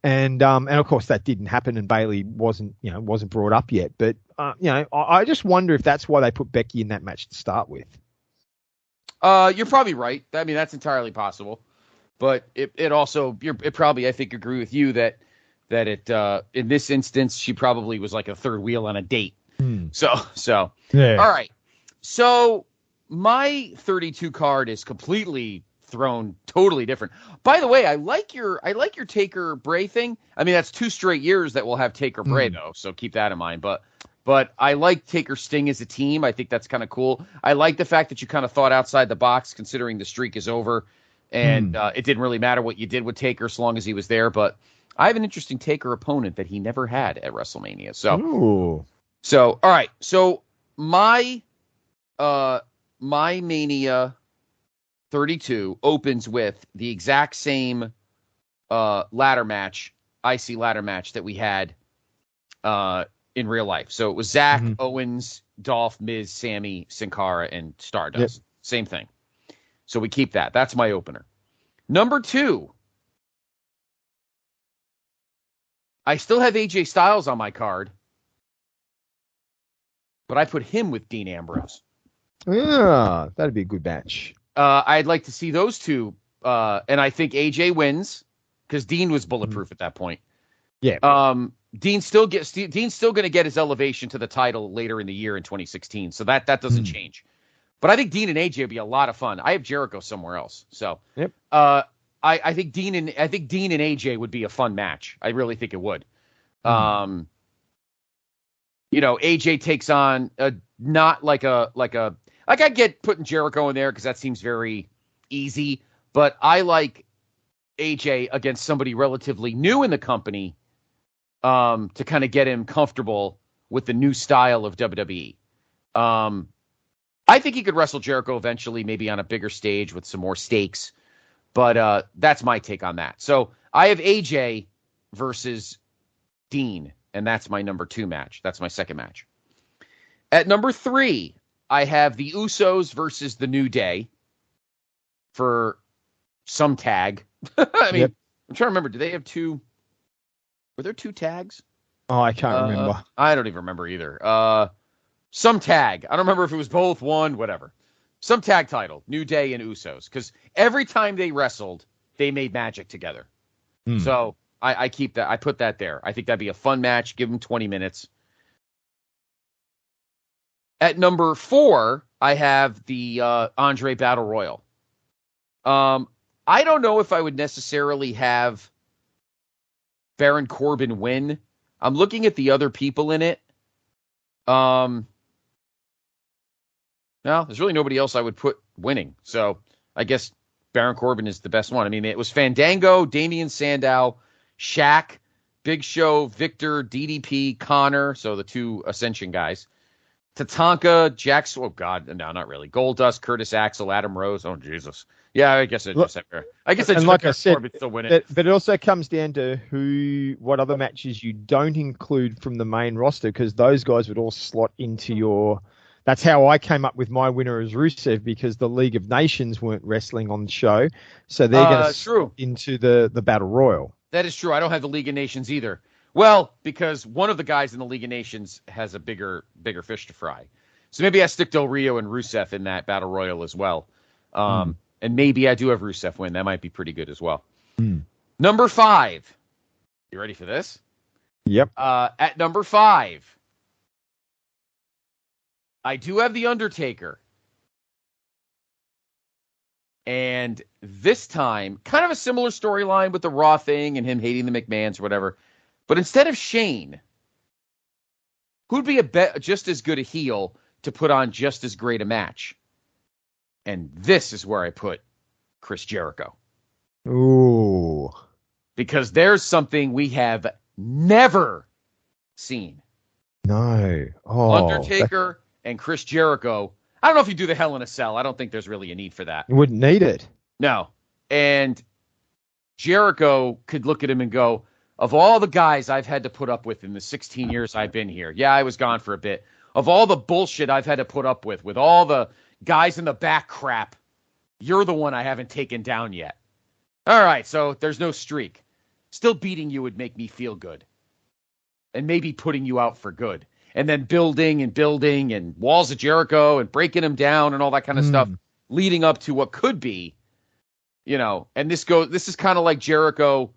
And of course that didn't happen, and Bayley wasn't brought up yet. But I just wonder if that's why they put Becky in that match to start with. You're probably right. I mean, that's entirely possible. But it also, it probably, I think, agree with you that it in this instance she probably was like a third wheel on a date. So yeah. All right. So my 32 card is completely thrown totally different. By the way, I like your Taker Bray thing. I mean, that's 2 straight years that we'll have Taker Bray though, so keep that in mind. But I like Taker Sting as a team. I think that's kind of cool. I like the fact that you kind of thought outside the box, considering the streak is over, and it didn't really matter what you did with Taker so long as he was there. But I have an interesting Taker opponent that he never had at WrestleMania. So all right. So my Mania 32 opens with the exact same ladder match, IC ladder match that we had in real life. So it was Zack, Owens, Dolph, Miz, Sammy, Sin Cara, and Stardust. Yep. Same thing. So we keep that. That's my opener. Number 2. I still have AJ Styles on my card, but I put him with Dean Ambrose. Yeah, that'd be a good match. I'd like to see those two, and I think AJ wins because Dean was bulletproof at that point. Yeah. Dean's still going to get his elevation to the title later in the year in 2016, so that doesn't change. But I think Dean and AJ would be a lot of fun. I have Jericho somewhere else, so yep. I think Dean and AJ would be a fun match. I really think it would. AJ takes on not like I get putting Jericho in there because that seems very easy, but I like AJ against somebody relatively new in the company to kind of get him comfortable with the new style of WWE. I think he could wrestle Jericho eventually, maybe on a bigger stage with some more stakes, but that's my take on that. So I have AJ versus Dean, and that's my number 2 match. That's my second match. At number 3, I have the Usos versus the New Day for some tag. I mean, I'm trying to remember. Do they have 2? Were there 2 tags? Oh, I can't remember. I don't even remember either. Some tag. I don't remember if it was both, one, whatever. Some tag title, New Day and Usos. Because every time they wrestled, they made magic together. So I keep that. I put that there. I think that'd be a fun match. Give them 20 minutes. At number 4, I have the Andre Battle Royal. I don't know if I would necessarily have Baron Corbin win. I'm looking at the other people in it. No, there's really nobody else I would put winning. So I guess Baron Corbin is the best one. I mean, it was Fandango, Damian Sandow, Shaq, Big Show, Victor, DDP, Connor. So the 2 Ascension guys. Tatanka, Jax, oh God, no, not really. Goldust, Curtis Axel, Adam Rose. Oh Jesus, yeah, I guess I just have her. I guess and like I said, still win it. But it also comes down to what other matches you don't include from the main roster, because those guys would all slot into your. That's how I came up with my winner as Rusev, because the League of Nations weren't wrestling on the show, so they're going to slot into the Battle Royal. That is true. I don't have the League of Nations either. Well, because one of the guys in the League of Nations has a bigger fish to fry. So maybe I stick Del Rio and Rusev in that Battle Royal as well. And maybe I do have Rusev win. That might be pretty good as well. Number 5. You ready for this? Yep. At number 5, I do have The Undertaker. And this time, kind of a similar storyline with the Raw thing and him hating the McMahons or whatever. But instead of Shane, who'd be just as good a heel to put on just as great a match? And this is where I put Chris Jericho. Ooh. Because there's something we have never seen. No. Undertaker and Chris Jericho. I don't know if you do the Hell in a Cell. I don't think there's really a need for that. You wouldn't need it. No. And Jericho could look at him and go, of all the guys I've had to put up with in the 16 years I've been here, yeah, I was gone for a bit. Of all the bullshit I've had to put up with all the guys in the back crap, you're the one I haven't taken down yet. All right, so there's no streak. Still beating you would make me feel good. And maybe putting you out for good. And then building and walls of Jericho and breaking them down and all that kind of stuff, leading up to what could be, and this is kind of like Jericho,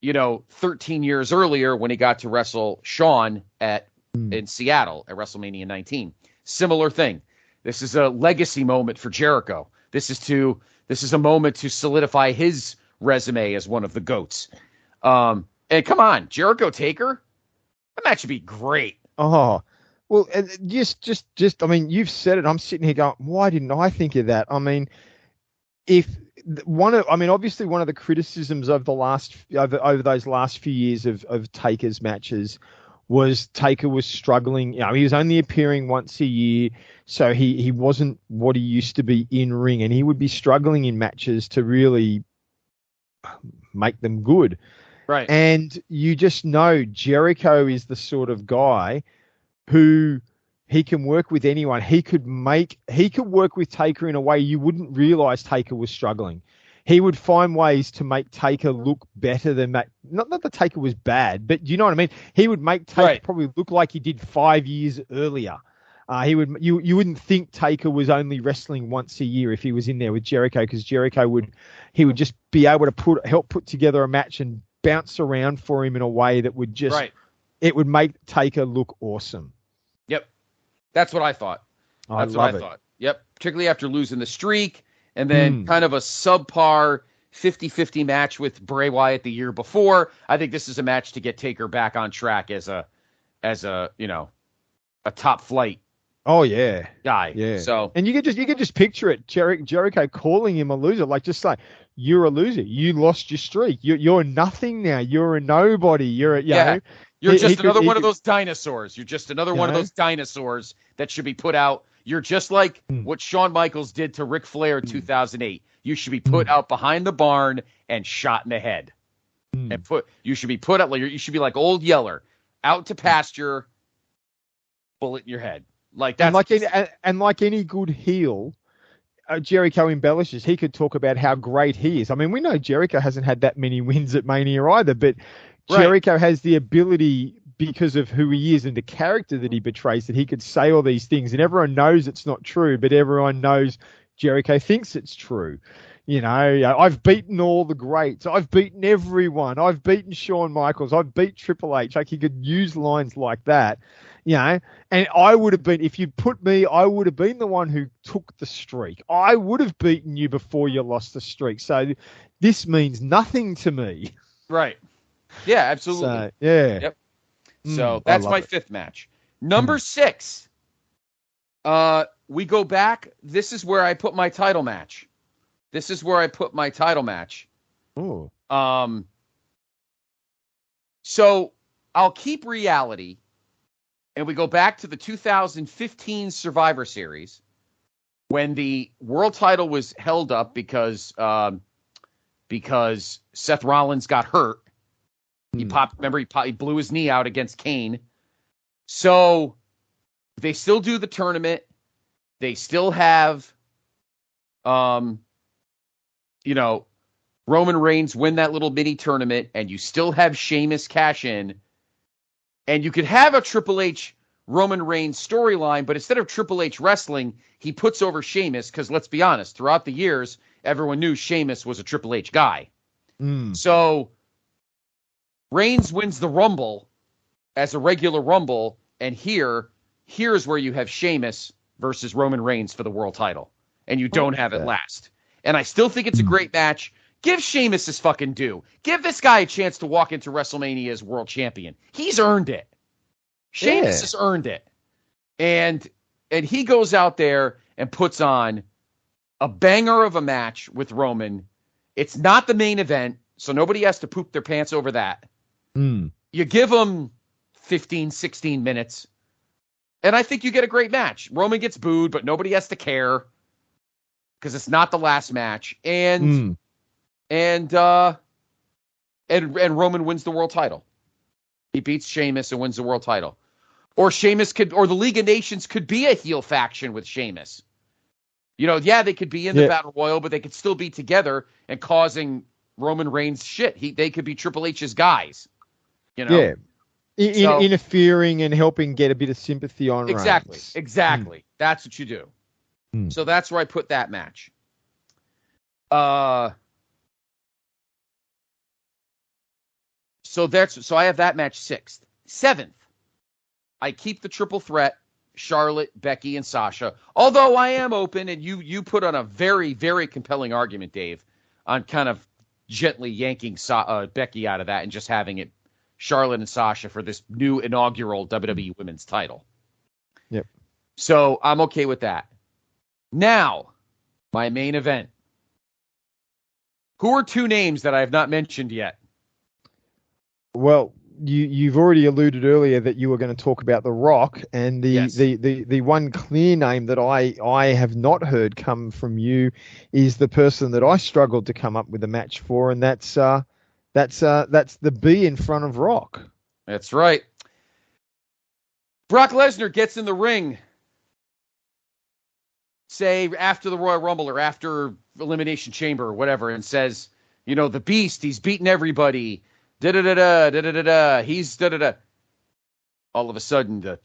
13 years earlier when he got to wrestle Shawn in Seattle at WrestleMania 19. Similar thing. This is a legacy moment for Jericho. This is a moment to solidify his resume as one of the GOATs. And come on, Jericho Taker, that match would be great. Oh, well, just. I mean, you've said it. I'm sitting here going, why didn't I think of that? I mean, obviously one of the criticisms of over those last few years of Taker's matches was Taker was struggling. You know, he was only appearing once a year, so he wasn't what he used to be in ring, and he would be struggling in matches to really make them good. Right. And you just know Jericho is the sort of guy who he can work with anyone. He could work with Taker in a way you wouldn't realize Taker was struggling. He would find ways to make Taker look better than that. Not that the Taker was bad, but you know what I mean? He would make Taker probably look like he did 5 years earlier. You wouldn't think Taker was only wrestling once a year if he was in there with Jericho, because Jericho would just be able to help put together a match and bounce around for him in a way that would just it would make Taker look awesome. Yep. That's what I thought. That's what I thought. Yep. Particularly after losing the streak and then kind of a subpar 50-50 match with Bray Wyatt the year before. I think this is a match to get Taker back on track as a top flight. Oh yeah, guy. Yeah. So, and you could just picture it. Jericho calling him a loser, like just like, you're a loser. You lost your streak. You're nothing now. You're a nobody. You're just another one of those dinosaurs. You're just another one of those dinosaurs that should be put out. You're just like what Shawn Michaels did to Ric Flair in 2008. You should be put out behind the barn and shot in the head. You should be put out. You should be like Old Yeller, out to pasture, bullet in your head. Like that. And like any good heel, Jericho embellishes. He could talk about how great he is. I mean, we know Jericho hasn't had that many wins at Mania either, but Jericho has the ability, because of who he is and the character that he betrays, that he could say all these things, and everyone knows it's not true, but everyone knows Jericho thinks it's true. You know, I've beaten all the greats. I've beaten everyone. I've beaten Shawn Michaels. I've beat Triple H. Like, he could use lines like that, you know, and I would have been, if you'd put me, I would have been the one who took the streak. I would have beaten you before you lost the streak. So this means nothing to me. Right. Yeah, absolutely. So, yeah. Yep. So that's my fifth match. Number 6. We go back. This is where I put my title match. Ooh. So I'll keep reality, and we go back to the 2015 Survivor Series when the world title was held up because Seth Rollins got hurt. He blew his knee out against Kane. So they still do the tournament. They still have, Roman Reigns win that little mini tournament, and you still have Sheamus cash in. And you could have a Triple H Roman Reigns storyline, but instead of Triple H wrestling, he puts over Sheamus, because let's be honest, throughout the years, everyone knew Sheamus was a Triple H guy. So Reigns wins the Rumble as a regular Rumble, and here's where you have Sheamus versus Roman Reigns for the world title, and you don't have it last. And I still think it's a great match. Give Sheamus his fucking due. Give this guy a chance to walk into WrestleMania as world champion. He's earned it. Sheamus has earned it. And he goes out there and puts on a banger of a match with Roman. It's not the main event, so nobody has to poop their pants over that. You give him 15, 16 minutes, and I think you get a great match. Roman gets booed, but nobody has to care because it's not the last match. And Roman wins the world title. He beats Sheamus and wins the world title. Or the League of Nations could be a heel faction with Sheamus. They could be in the Battle Royal, but they could still be together and causing Roman Reigns shit. They could be Triple H's guys. Interfering and helping get a bit of sympathy on Reigns. Exactly. That's what you do. So that's where I put that match. So I have that match 6th. 7th, I keep the triple threat Charlotte, Becky, and Sasha. Although I am open, and you put on a very, very compelling argument, Dave, on kind of gently yanking Becky out of that and just having it Charlotte and Sasha for this new inaugural WWE Women's title. Yep. So I'm okay with that. Now, my main event. Who are two names that I have not mentioned yet? Well, you've already alluded earlier that you were going to talk about The Rock, and the one clear name that I have not heard come from you is the person that I struggled to come up with a match for, and that's the B in front of Rock. That's right. Brock Lesnar gets in the ring, say after the Royal Rumble or after Elimination Chamber or whatever, and says, the Beast, he's beaten everybody. Da-da-da-da, da-da-da-da, he's da-da-da. All of a sudden, the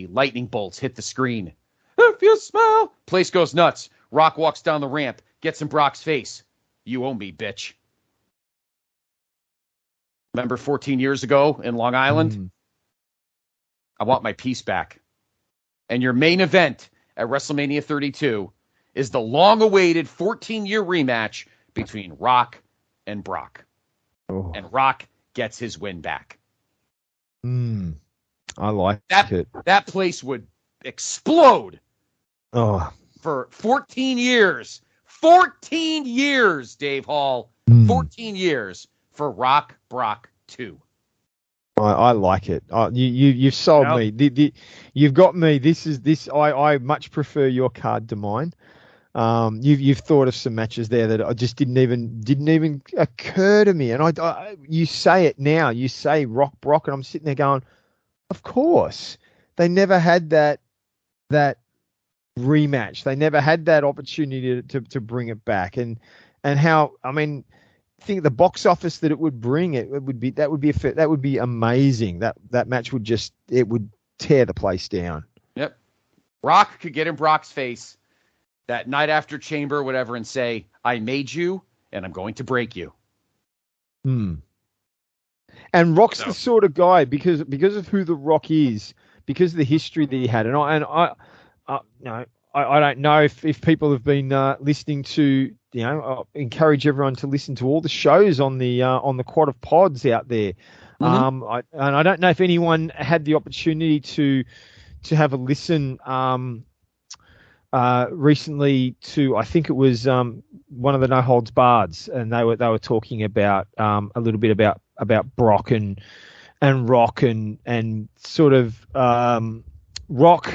lightning bolts hit the screen. If you smile, place goes nuts. Rock walks down the ramp, gets in Brock's face. You owe me, bitch. Remember 14 years ago in Long Island? I want my piece back. And your main event at WrestleMania 32 is the long-awaited 14-year rematch between Rock and Brock. Oh. And Rock gets his win back. I like it. That place would explode. Oh. For 14 years. 14 years, Dave Hall. 14 years for Rock Brock 2. I like it. You've sold me. You've got me. I much prefer your card to mine. You've thought of some matches there that I just didn't even occur to me. And you say it now. You say Rock Brock, and I'm sitting there going, of course. They never had that rematch. They never had that opportunity to bring it back. And how, think the box office that it would bring, that would be amazing. That match would tear the place down. Yep. Rock could get in Brock's face that night after Chamber or whatever and say, I made you and I'm going to break you. And Rock's the sort of guy, because of who the Rock is, because of the history that he had. And I don't know if people have been listening to, I encourage everyone to listen to all the shows on the Quad of Pods out there. I don't know if anyone had the opportunity to have a listen recently to, I think it was one of the No Holds Bards, and they were talking about a little bit about Brock and Rock and sort of Rock.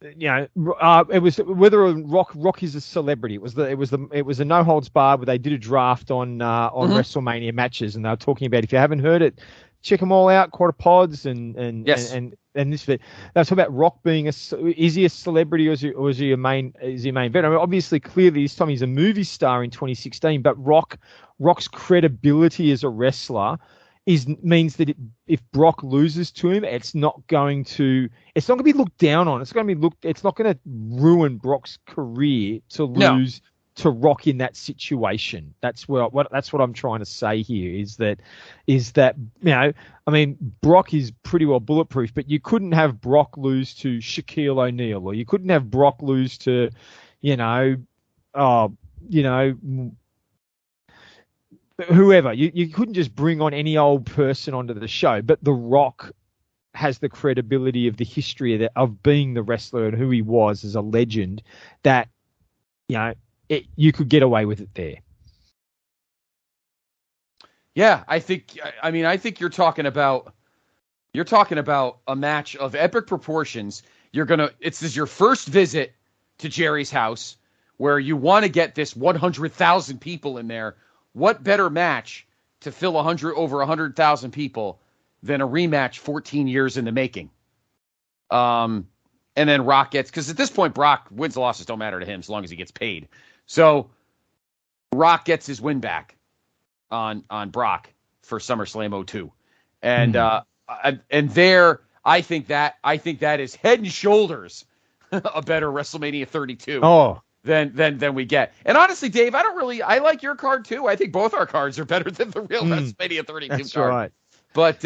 It was whether Rock is a celebrity. It was a No Holds Barred where they did a draft on WrestleMania matches, and they were talking about, if you haven't heard it, check them all out. Quarter Pods and this bit. They were talking about Rock being is he a celebrity or is he a main event? Obviously, clearly this time he's a movie star in 2016, but Rock's credibility as a wrestler means that if Brock loses to him, it's not going to be looked down on. It's not going to ruin Brock's career to lose to Rock in that situation. That's what I'm trying to say here is that Brock is pretty well bulletproof, but you couldn't have Brock lose to Shaquille O'Neal, or you couldn't have Brock lose to, whoever. You couldn't just bring on any old person onto the show. But The Rock has the credibility of the history of being the wrestler and who he was as a legend, that you could get away with it there. Yeah, I think you're talking about a match of epic proportions. This is your first visit to Jerry's house, where you want to get this 100,000 people in there. What better match to fill over 100,000 people than a rematch 14 years in the making? And then Rock because at this point, Brock wins and losses don't matter to him as long as he gets paid. So Rock gets his win back on Brock for SummerSlam 02. And there, I think that is head and shoulders a better WrestleMania 32 than we get. And honestly, Dave, I like your card too. I think both our cards are better than the real WrestleMania 32 That's card. right. But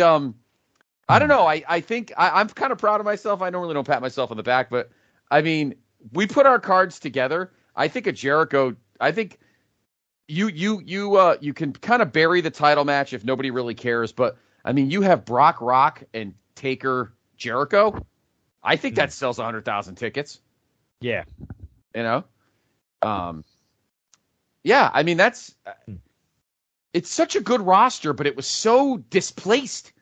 I don't know. I think I'm kind of proud of myself. I normally don't pat myself on the back, but I mean, we put our cards together. I think a Jericho. I think you can kind of bury the title match if nobody really cares. But I mean, you have Brock Rock and Taker Jericho. I think that sells 100,000 tickets. Yeah. You know. Yeah. I mean, it's such a good roster, but it was so displaced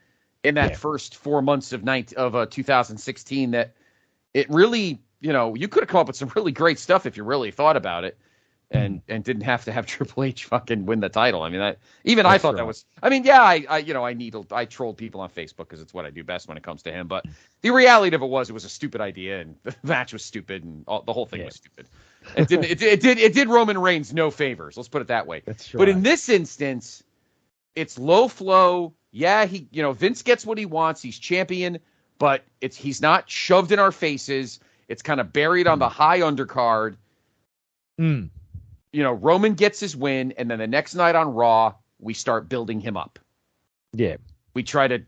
in that first 4 months of 2016 that it really, you could have come up with some really great stuff if you really thought about it and didn't have to have Triple H fucking win the title. I mean, I thought that was, I mean, yeah, I trolled people on Facebook because it's what I do best when it comes to him. But the reality of it was a stupid idea and the match was stupid and the whole thing was stupid. It did Roman Reigns no favors. Let's put it that way. That's right. But in this instance, it's low flow. Yeah, Vince gets what he wants. He's champion, but he's not shoved in our faces. It's kind of buried on the high undercard. Roman gets his win, and then the next night on Raw, we start building him up. Yeah. We try to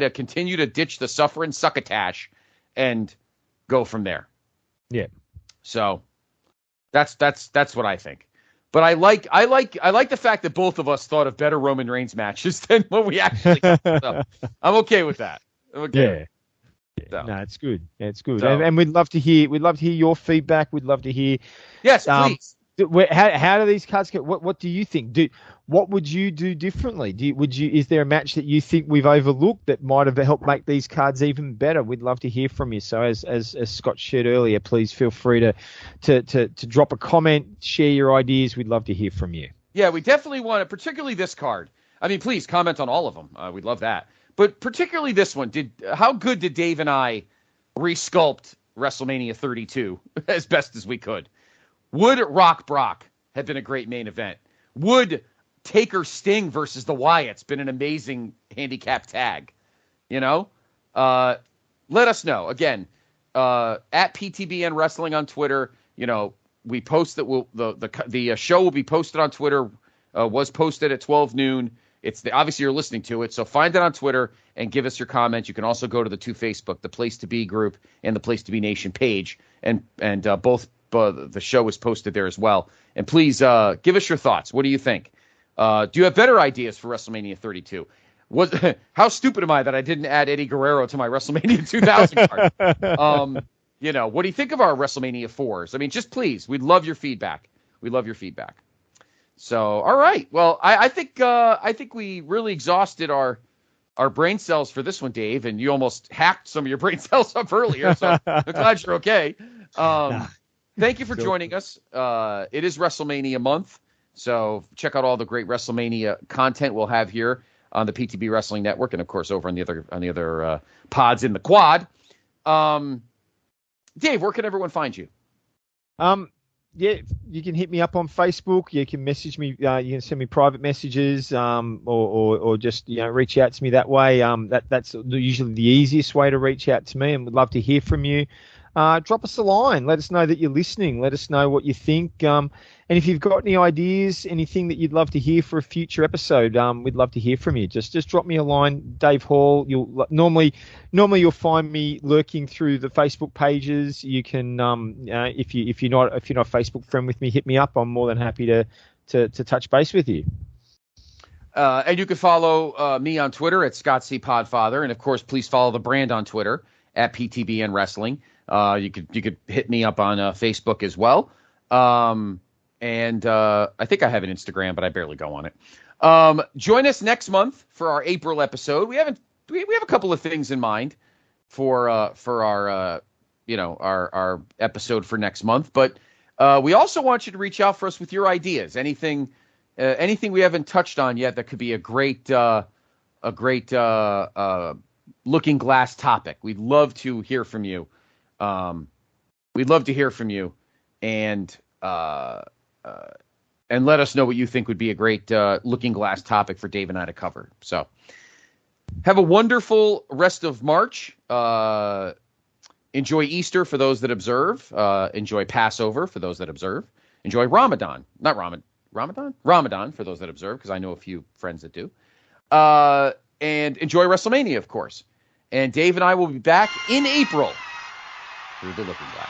continue to ditch the suffering succotash and go from there. Yeah. So that's what I think. But I like the fact that both of us thought of better Roman Reigns matches than what we actually got. So I'm okay with that. Yeah. So. No, it's good. It's good. So. And we'd love to hear your feedback. We'd love to hear. Yes, please. How do these cards get? What do you think? What would you do differently? Is there a match that you think we've overlooked that might have helped make these cards even better? We'd love to hear from you. So as Scott shared earlier, please feel free to drop a comment, share your ideas. We'd love to hear from you. Yeah, we definitely want it, particularly this card. I mean, please comment on all of them. We'd love that. But particularly this one. How good did Dave and I resculpt WrestleMania 32 as best as we could? Would Rock Brock have been a great main event? Would Taker Sting versus the Wyatts been an amazing handicap tag? Let us know. Again, at PTBN Wrestling on Twitter. We post that the show will be posted on Twitter. Was posted at 12 noon. Obviously you're listening to it, so find it on Twitter and give us your comments. You can also go to the two Facebook, the Place to Be group and the Place to Be Nation page, and both. The show is posted there as well. And please give us your thoughts. What do you think? Do you have better ideas for WrestleMania 32? How stupid am I that I didn't add Eddie Guerrero to my WrestleMania 2000 card? What do you think of our WrestleMania 4s? I mean, just please, we'd love your feedback. So, all right. Well, I think we really exhausted our brain cells for this one, Dave, and you almost hacked some of your brain cells up earlier. So I'm glad you're okay. Thank you for joining us. It is WrestleMania month, so check out all the great WrestleMania content we'll have here on the PTB Wrestling Network, and of course over on the other pods in the quad. Dave, where can everyone find you? Yeah, you can hit me up on Facebook. You can message me. You can send me private messages, or just reach out to me that way. That's usually the easiest way to reach out to me, and we'd love to hear from you. Drop us a line. Let us know that you're listening. Let us know what you think. And if you've got any ideas, anything that you'd love to hear for a future episode, we'd love to hear from you. Just drop me a line, Dave Hall. You'll normally you'll find me lurking through the Facebook pages. You can, if you're not a Facebook friend with me, hit me up. I'm more than happy to touch base with you. And you can follow me on Twitter at Scott C. Podfather, and of course, please follow the brand on Twitter at PTBN Wrestling. You could hit me up on Facebook as well. And I think I have an Instagram, but I barely go on it. Join us next month for our April episode. We have a couple of things in mind for our episode for next month, but we also want you to reach out for us with your ideas. Anything we haven't touched on yet that could be a great looking glass topic. We'd love to hear from you. And let us know what you think would be a great looking glass topic for Dave and I to cover. So have a wonderful rest of March. Enjoy Easter for those that observe. Enjoy Passover for those that observe. Enjoy Ramadan. Not Ramadan? Ramadan for those that observe, because I know a few friends that do. And enjoy WrestleMania, of course. And Dave and I will be back in April through the Looking Glass.